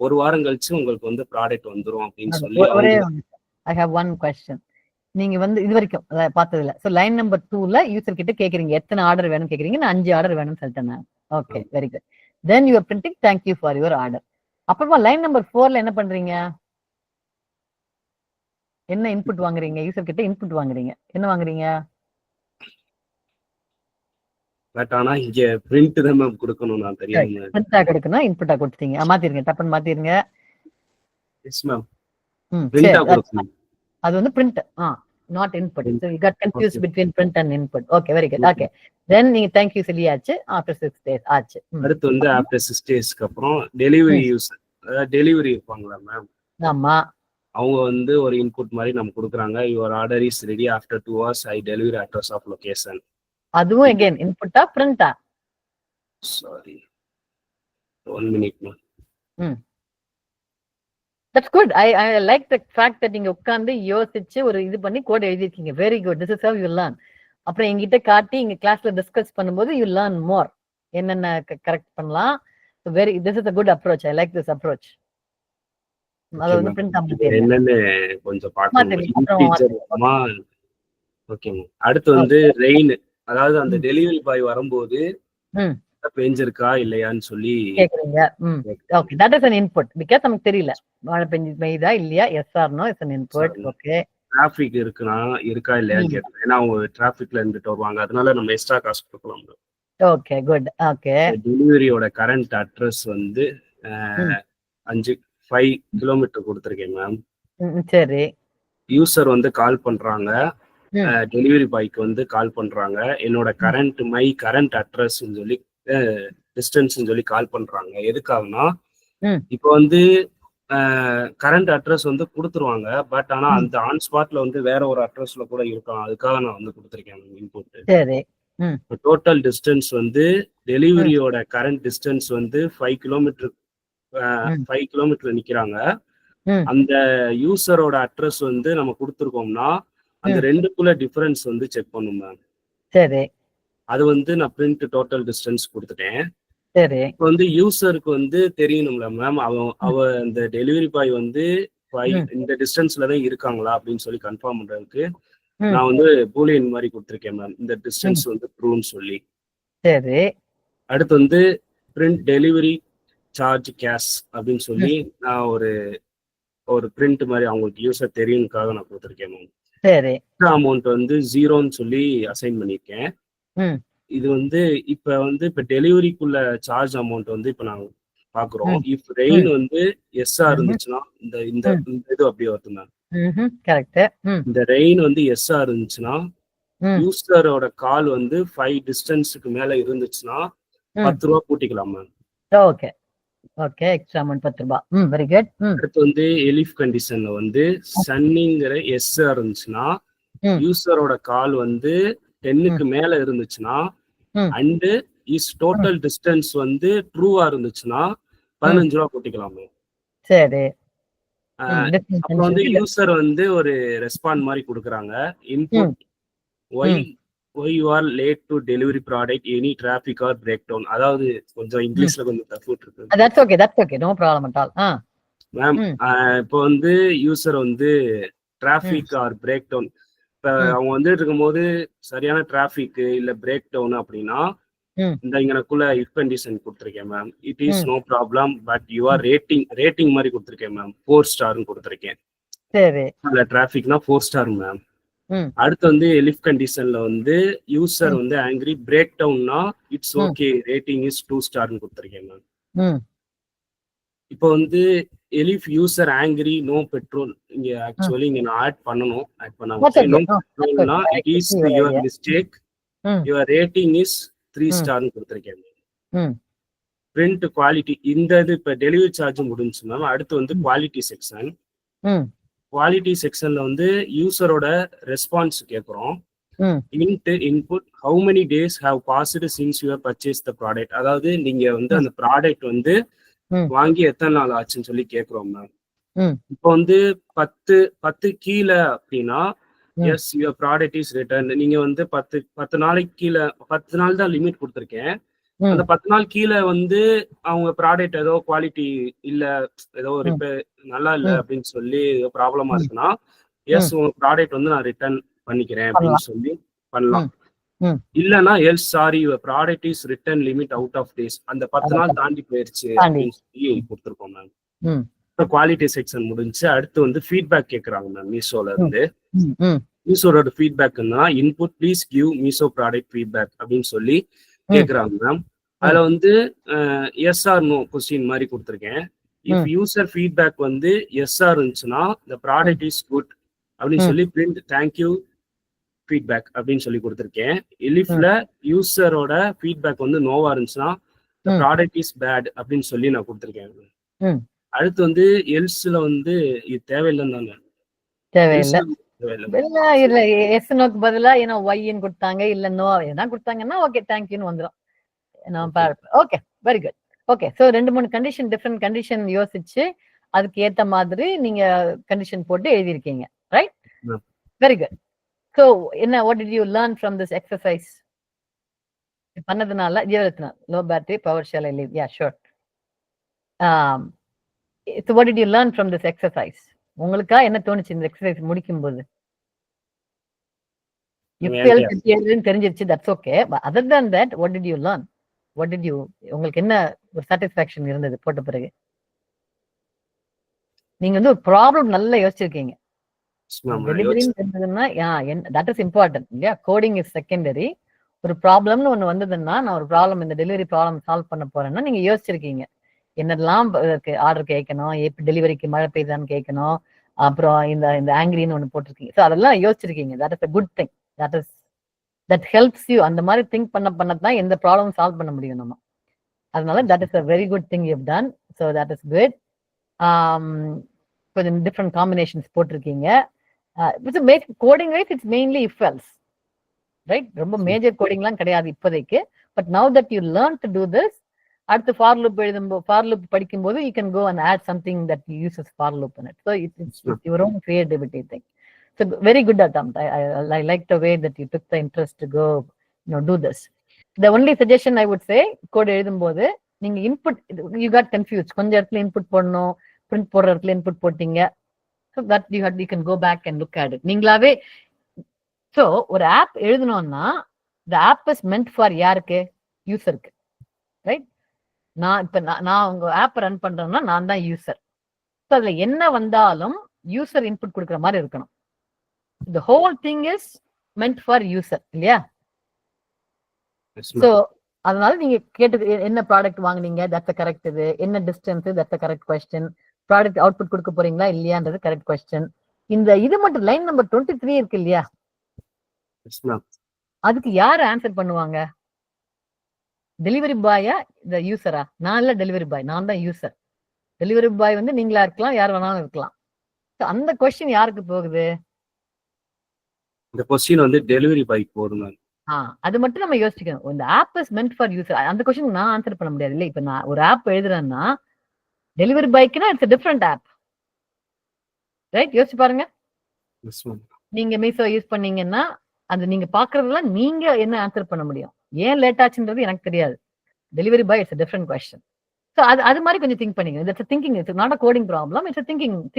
ஒரு வாரம் கழிச்சு உங்களுக்கு வந்து ப்ராடக்ட் வந்துரும் அப்படின்னு சொல்லி. I have one question. நீங்க வந்து இது வரைக்கும் பார்த்தது இல்ல. சோ லைன் நம்பர் 2ல யூசர் கிட்ட கேக்குறீங்க எத்தனை ஆர்டர் வேணும் கேக்குறீங்க. நான் 5 ஆர்டர் வேணும்னு சொல்லிட்டேன் நான். Okay, very good. Then you are printing thank you for your order. அப்புறமா லைன் நம்பர் 4ல என்ன பண்றீங்க? என்ன இன்புட் வாங்குறீங்க? யூசர் கிட்ட இன்புட் வாங்குறீங்க. என்ன வாங்குறீங்க? பட் ஆனா இங்க பிரிண்ட் தான் மேம் கொடுக்கணும். நான் தெரியாம பிரிண்டா கொடுக்கணும், இன்புட்டா கொடுத்தீங்க. மாத்திருங்க, டப்பன் மாத்திருங்க. எஸ் மேம், பிரிண்டா கொடுக்கணும். அது வந்து print, not input. So you got confused between print and input. Okay, very good. Okay, then நீங்க thank you சொல்லியாச்சு. After 6 days ஆச்சு. அடுத்து வந்து after 6 daysக்கு அப்புறம் டெலிவரி யூசர், டெலிவரி இருப்பாங்களா மேம்? ஆமா. அவங்க வந்து ஒரு இன்புட் மாதிரி நம்ம கொடுக்குறாங்க, your order is ready after 2 hours, I delivery address of location. அதுவும் again இன்புட்டா பிரிண்டா? Sorry, 1 minute ma'am. That's good. I like the fact that நீங்க உட்கார்ந்து யோசிச்சு ஒரு இது பண்ணி கோட் எழுதிருக்கீங்க. Very good. This is how you learn. அப்புறம் என்கிட்ட காட்டி இங்க கிளாஸ்ல டிஸ்கஸ் பண்ணும்போது you learn more. என்னென்ன கரெக்ட் பண்ணலாம். This is a good approach. I like this approach. அது வந்து பிரிண்ட் ஆகுது. என்னன்னு கொஞ்சம் பார்க்கணும். Okay ma'am. அடுத்து வந்து ரெயின் அதாவது அந்த டெலிவரி பாய் வரும்போது ம் பெஞ்சிருக்கா இல்லையான்னு சொல்லி கேக்குறீங்க. Okay, that is an input because நமக்கு தெரியல மழை பெய்யுதா இல்லையா. Yes or no is an input. Okay, traffic இருக்கா இல்லையான்னு கேட்கணும். ஏன்னா அவங்க டிராபிக்ல இருந்துட்டு வருவாங்க, அதனால நம்ம எக்ஸ்ட்ரா காசு கொடுக்கலாம். Okay, good. ஓகே, டெலிவரியோட கரண்ட் அட்ரஸ் வந்து 5 கிலோமீட்டர் கொடுத்துருக்கேன் மேம். சரி. யூசர் வந்து கால் பண்றாங்க, டெலிவரி பாய்க்கு வந்து கால் பண்றாங்க, என்னோட கரண்ட் அட்ரஸ் சொல்லி டிஸ்டன்ஸ் சொல்லி கால் பண்றாங்க. எதுக்காகனா இப்போ வந்து கரண்ட் அட்ரஸ் வந்து கொடுத்துருவாங்க, பட் ஆனா அந்த ஆன் ஸ்பாட்ல வந்து வேற ஒரு அட்ரஸ்ல கூட இருக்கலாம். அதுக்காக நான் வந்து கொடுத்துருக்கேன் இன்புட். சரி. டோட்டல் டிஸ்டன்ஸ் வந்து டெலிவரியோட கரண்ட் டிஸ்டன்ஸ் வந்து 5 கிலோமீட்டர் நிக்கிறாங்க. அந்த யூசரோட அட்ரஸ் வந்து நம்ம கொடுத்துருக்கோம்னா அந்த ரெண்டுக்குள்ள டிஃபரன்ஸ் வந்து செக் பண்ணும் மேம். சரி. அது வந்து நான் பிரிண்ட் டோட்டல் டிஸ்டன்ஸ் கொடுத்துட்டேன். சரி. இப்போ வந்து யூசருக்கு வந்து தெரியணும்ல மேம், அவ அந்த டெலிவரி பாய் வந்து இந்த டிஸ்டன்ஸ்ல தான் இருக்காங்களா அப்படின்னு சொல்லி கன்ஃபார்ம் பண்றதுக்கு நான் வந்து பூலியன் மாதிரி கொடுத்துருக்கேன் மேம், இந்த டிஸ்டன்ஸ் வந்து ட்ரூன்னு சொல்லி. சரி. அடுத்து வந்து பிரிண்ட் டெலிவரி சார்ஜ் கேஷ் அப்படின்னு சொல்லி நான் ஒரு பிரிண்ட் மாதிரி அவங்களுக்கு யூசர் தெரியும்காக நான் கொடுத்துருக்கேன் மேம். சரி. அமௌண்ட் வந்து 0ன்னு சொல்லி அசைன் பண்ணியிருக்கேன். இது வந்து இப்ப டெலிவரிக்குள்ள சார்ஜ் அமௌண்ட் வந்து இப்ப நாங்க பாக்குறோம். இஃப் ரெயின் வந்து எஸ்ஆ இருந்துச்சுன்னா இந்த இது அப்படியே வருது மேம். கரெக்ட். இந்த ரெயின் வந்து எஸ்ஆ இருந்துச்சுன்னா யூசரோட கால் வந்து 5 டிஸ்டன்ஸுக்கு மேல இருந்துச்சுன்னா 10 ரூபா கூட்டிக்கலாம் ma'am. Okay. Okay, extra amount 10 ரூபாய். Very good. அடுத்து வந்து எலிஃப் கண்டிஷன்ல வந்து சன்னிங்கிற எஸ்ஆ இருந்துச்சுன்னா யூசரோட கால் வந்து 10க்கு மேல இருந்துச்சுன்னா அண்ட் இஸ் டோட்டல் டிஸ்டன்ஸ் வந்து ட்ரூவா இருந்துச்சுன்னா 15 ரூபா கூட்டிக்கலாம் மேம். சரி. அப்புறம் வந்து யூசர் வந்து ஒரு ரெஸ்பாண்ட் மாதிரி கொடுக்குறாங்க. Input why you are late to delivery product any traffic or break down. அதாவது கொஞ்சம் இங்கிலீஷ்ல கொஞ்சம் தப்பு இருக்கு. That's okay, that's okay, no problem at all. Ma'am இப்போ வந்து யூசர் வந்து டிராபிக் ஆர் பிரேக் டவுன், இப்ப அவங்க வந்துட்டு இருக்கும்போது சரியான டிராபிக் இல்ல பிரேக் டவுன் அப்படின்னா இந்த இங்கனக்குள்ள இஃப் கண்டிஷன் கொடுத்துருக்கேன் மேம். It is no problem but you are rating மாதிரி கொடுத்துருக்கேன் மேம். 4 ஸ்டார்னு கொடுத்துருக்கேன். சரி. இல்ல டிராபிக்னா 4 ஸ்டார் மேம். அடுத்து வந்து எலிஃப் கண்டிஷன்ல வந்து யூசர் வந்து ஆங்கிரி பிரேக் டவுன்னா இட்ஸ் ஓகே ரேட்டிங் இஸ் 2 ஸ்டார்னு கொடுத்துருக்கேன் மேம். இப்போ வந்து elif user angry no petrol, இங்க ஆக்சுவலி இங்க நான் ஆட் பண்ணணும். ஆட் பண்ணாம நோ பெட்ரோல்னா it is your mistake, your rating is 3 ஸ்டார்னு கொடுத்துருக்கேன். பிரிண்ட் குவாலிட்டி இந்த இது இப்ப டெலிவரி சார்ஜ் முடிஞ்சு மேம். அடுத்து வந்து குவாலிட்டி செக்ஷன். குவாலிட்டி செக்ஷன்ல வந்து யூசரோட ரெஸ்பான்ஸ் கேட்குறோம். Input how many days have passed since you purchase the product, அதாவது நீங்க வந்து அந்த ப்ராடக்ட் வந்து வாங்கி எத்தனை நாள் ஆச்சுன்னு சொல்லி கேட்குறோம் மேம். இப்போ வந்து 10 கீழே அப்படின்னா yes your product is return. நீங்க வந்து 10 நாளைக்கு கீழே 10 நாள் தான் லிமிட் கொடுத்துருக்கேன். அந்த 10 நாள் கீழே வந்து அவங்க ப்ராடக்ட் ஏதோ குவாலிட்டி இல்ல, ஏதோ ரிப்பேர் நல்லா இல்ல அப்படின்னு சொல்லி ஏதோ ப்ராப்ளமா இருக்குன்னா எஸ் உங்க ப்ராடக்ட் வந்து நான் ரிட்டர்ன் பண்ணிக்கிறேன் அப்படின்னு சொல்லி பண்ணலாம். இல்லனா else sorry your product is return limit out of days, அந்த 10 நாள் தாண்டி போயிருச்சு அப்படின்னு சொல்லி கொடுத்துருக்கோம் மேம். குவாலிட்டி செக்ஷன் முடிஞ்சு அடுத்து வந்து ஃபீட்பேக் கேட்கறாங்க மேம் மீஷோல இருந்து. மீஷோட ஃபீட்பேக்னா input please give Meesho product feedback அப்படின்னு சொல்லி கேட்கறாங்க மேம். அதுல வந்து எஸ் ஆர் நோ கொஸ்டின் மாதிரி கொடுத்துருக்கேன். இஃப் யூசர் ஃபீட்பேக் வந்து எஸ் ஆர் இருந்துச்சுன்னா த ப்ராடக்ட் இஸ் குட் அப்படின்னு சொல்லி பிரிண்ட் தேங்க்யூ ஃபீட்பேக் அப்படின்னு சொல்லி கொடுத்துருக்கேன். எலிஃப்ல யூசரோட ஃபீட்பேக் வந்து நோவா இருந்துச்சுன்னா த ப்ராடக்ட் இஸ் பேட் அப்படின்னு சொல்லி நான் கொடுத்துருக்கேன். அடுத்து வந்து எல்ஸ்ல வந்து இது தேவையில்லைன்னு தாங்க, தேவையில்லை இல்ல எஸ் நோக்கு பதிலா ஏன்னா ஒய்ன்னு கொடுத்தாங்க இல்ல நோ என்ன கொடுத்தாங்கன்னா ஓகே தேங்க்யூன்னு வந்துடும். Okay, very good. Okay, so 2-3 condition different condition யோசிச்சு அதுக்கு ஏத்த மாதிரி நீங்க கண்டிஷன் போட்டு எழுதியிருக்கீங்க, ரைட்? Very good. ஸோ என்ன what did you learn from this exercise? பண்ணதுனால Jeevarathna low battery power shall I leave. Yeah sure. So what did you learn from this exercise? உங்களுக்கா என்ன தோணுச்சு இந்த எக்ஸசைஸ் முடிக்கும் போது? if else எப்படின்னு தெரிஞ்சிருச்சு, that's okay. But other than that what did you learn? What did you, உங்களுக்கு என்ன ஒரு சாட்டிஸ்ஃபேக்ஷன் இருந்தது போட்ட பிறகு? நீங்க வந்து ஒரு ப்ராப்ளம் நல்லா யோசிச்சிருக்கீங்க. டெலிவரின்னு இருந்ததுன்னா தட் இஸ் இம்பார்ட்டன்ட் இல்லையா? Coding is secondary. ஒரு ப்ராப்ளம்னு ஒண்ணு வந்ததுன்னா, நான் ஒரு ப்ராப்ளம் இந்த டெலிவரி ப்ராப்ளம் சால்வ் பண்ண போறேன்னா நீங்க யோசிச்சிருக்கீங்க. என்னெல்லாம் ஆர்டர் கேட்கணும், எப்படி டெலிவரிக்கு மழை பெய்யுதான்னு கேட்கணும், அப்புறம் இந்த இந்த ஆங்கிரின்னு ஒண்ணு போட்டிருக்கீங்க. ஸோ அதெல்லாம் யோசிச்சிருக்கீங்க. That is a good thing. That helps you. அந்த மாதிரி திங்க் பண்ணதான் எந்த ப்ராப்ளம் சால்வ் பண்ண முடியும் நம்ம. அதனால that is a very good thing you have done. So that is good. கொஞ்சம் டிஃப்ரெண்ட் காம்பினேஷன்ஸ் போட்டிருக்கீங்க. Coding wise it's mainly if else, right? ரொம்ப மேஜர் கோடிங்லாம் கிடையாது இப்போதைக்கு. But now that you learn to do this, அடுத்து for loop படிக்கும்போது you can go and add something that uses for loop in it. So it's your own creativity thing. So very good attempt. I like the way that you took the interest to go, do this. The only suggestion I would say, code எழுதும்போது நீங்க input, you got confused. கொஞ்ச இடத்துல input போடணும், print போடுற இடத்துல input போட்டீங்க. So that you can go back and look at it. நீங்களாவே, so ஒரு ஆப் எழுதணும்னா the app is meant for யாருக்கு? யூசருக்கு, ரைட்? நான் உங்க ஆப் ரன் பண்றேன்னா நான் தான் யூசர். ஸோ அதுல என்ன வந்தாலும் யூசர் இன்புட் கொடுக்குற மாதிரி இருக்கணும். The whole thing is meant for user, இல்லையா? So அதனால நீங்க கேட்டது என்ன ப்ராடக்ட் வாங்குனீங்க, தட்ஸ் கரெக்ட். இது என்ன distance, that's correct question. Product output கொடுக்க போறீங்களா இல்லையான்றது கரெக்ட் கொஸ்டின். இந்த இது மட்டும் லைன் நம்பர் 23 இருக்கு இல்லையா, அதுக்கு யார் ஆன்சர் பண்ணுவாங்க? டெலிவரி பாயா இந்த யூசரா? நான் இல்ல டெலிவரி பாய், நான் தான் யூசர். டெலிவரி பாய் வந்து நீங்களா இருக்கலாம், யார் வேணாலும் இருக்கலாம். அந்த கொஸ்டின் யாருக்கு போகுது? இந்த கொஸ்டின் வந்து டெலிவரி பாய் போடுங்க. அது மட்டும் நம்ம யோசிக்கணும். இந்த app is meant for user. அந்த கொஸ்டின் நான் ஆன்சர் பண்ண முடியாது இல்ல. இப்ப நான் ஒரு ஆப் எழுதுறேன்னா டெலிவரி பாய்க்குனா இட்ஸ் டிஃப்ரெண்ட் ஆப், ரைட்? யோசிச்சு பாருங்க. நீங்க மீசோ யூஸ் பண்ணீங்கன்னா அது நீங்க பாக்குறதெல்லாம் நீங்க என்ன ஆன்சர் பண்ண முடியும். ஏன் லேட் ஆச்சுன்றது எனக்கு தெரியாது. Delivery boy it's different question. So அது மாதிரி கொஞ்சம் திங்க் பண்ணிங்க. It's thinking. It's not a coding problem, it's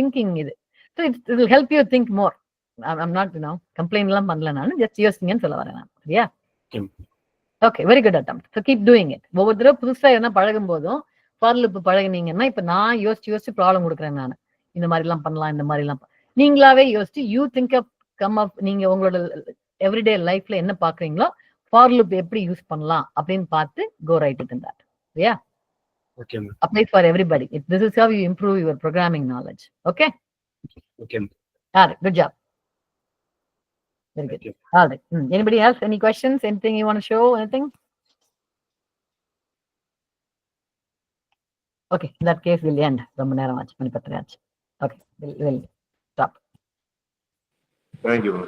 thinking இது. So it will help you think more. I'm not, complain எல்லாம் பண்ணல, நான் just யோசிங்கன்னு சொல்ல வரேன். சரியா? Okay, very good attempt. So keep doing it. ஒவ்வொரு தடவை புதுசா என்ன பழகும் போதும் ஃபார் லூப் பழகினீங்கன்னா, இப்ப நான் யோசிச்சு ப்ராப்ளம் கொடுக்குறேன். நான் இந்த மாதிரி எல்லாம் பண்ணலாம், இந்த மாதிரி எல்லாம் நீங்களாவே யோசிச்சு you think up come up. நீங்க உங்களோட எவ்ரிடே லைஃப்ல என்ன பாக்குறீங்களோ ஃபார் லூப் எப்படி யூஸ் பண்ணலாம் அப்படின்னு பார்த்து go write it in that. சரியா? Okay. Apply for everybody. This is how you improve your programming knowledge. Okay? Okay. All right, good job. Very good. All right. Anybody else? Any questions? Anything you want to show? Anything? Okay. In that case, we'll end. Okay. We'll stop. Thank you.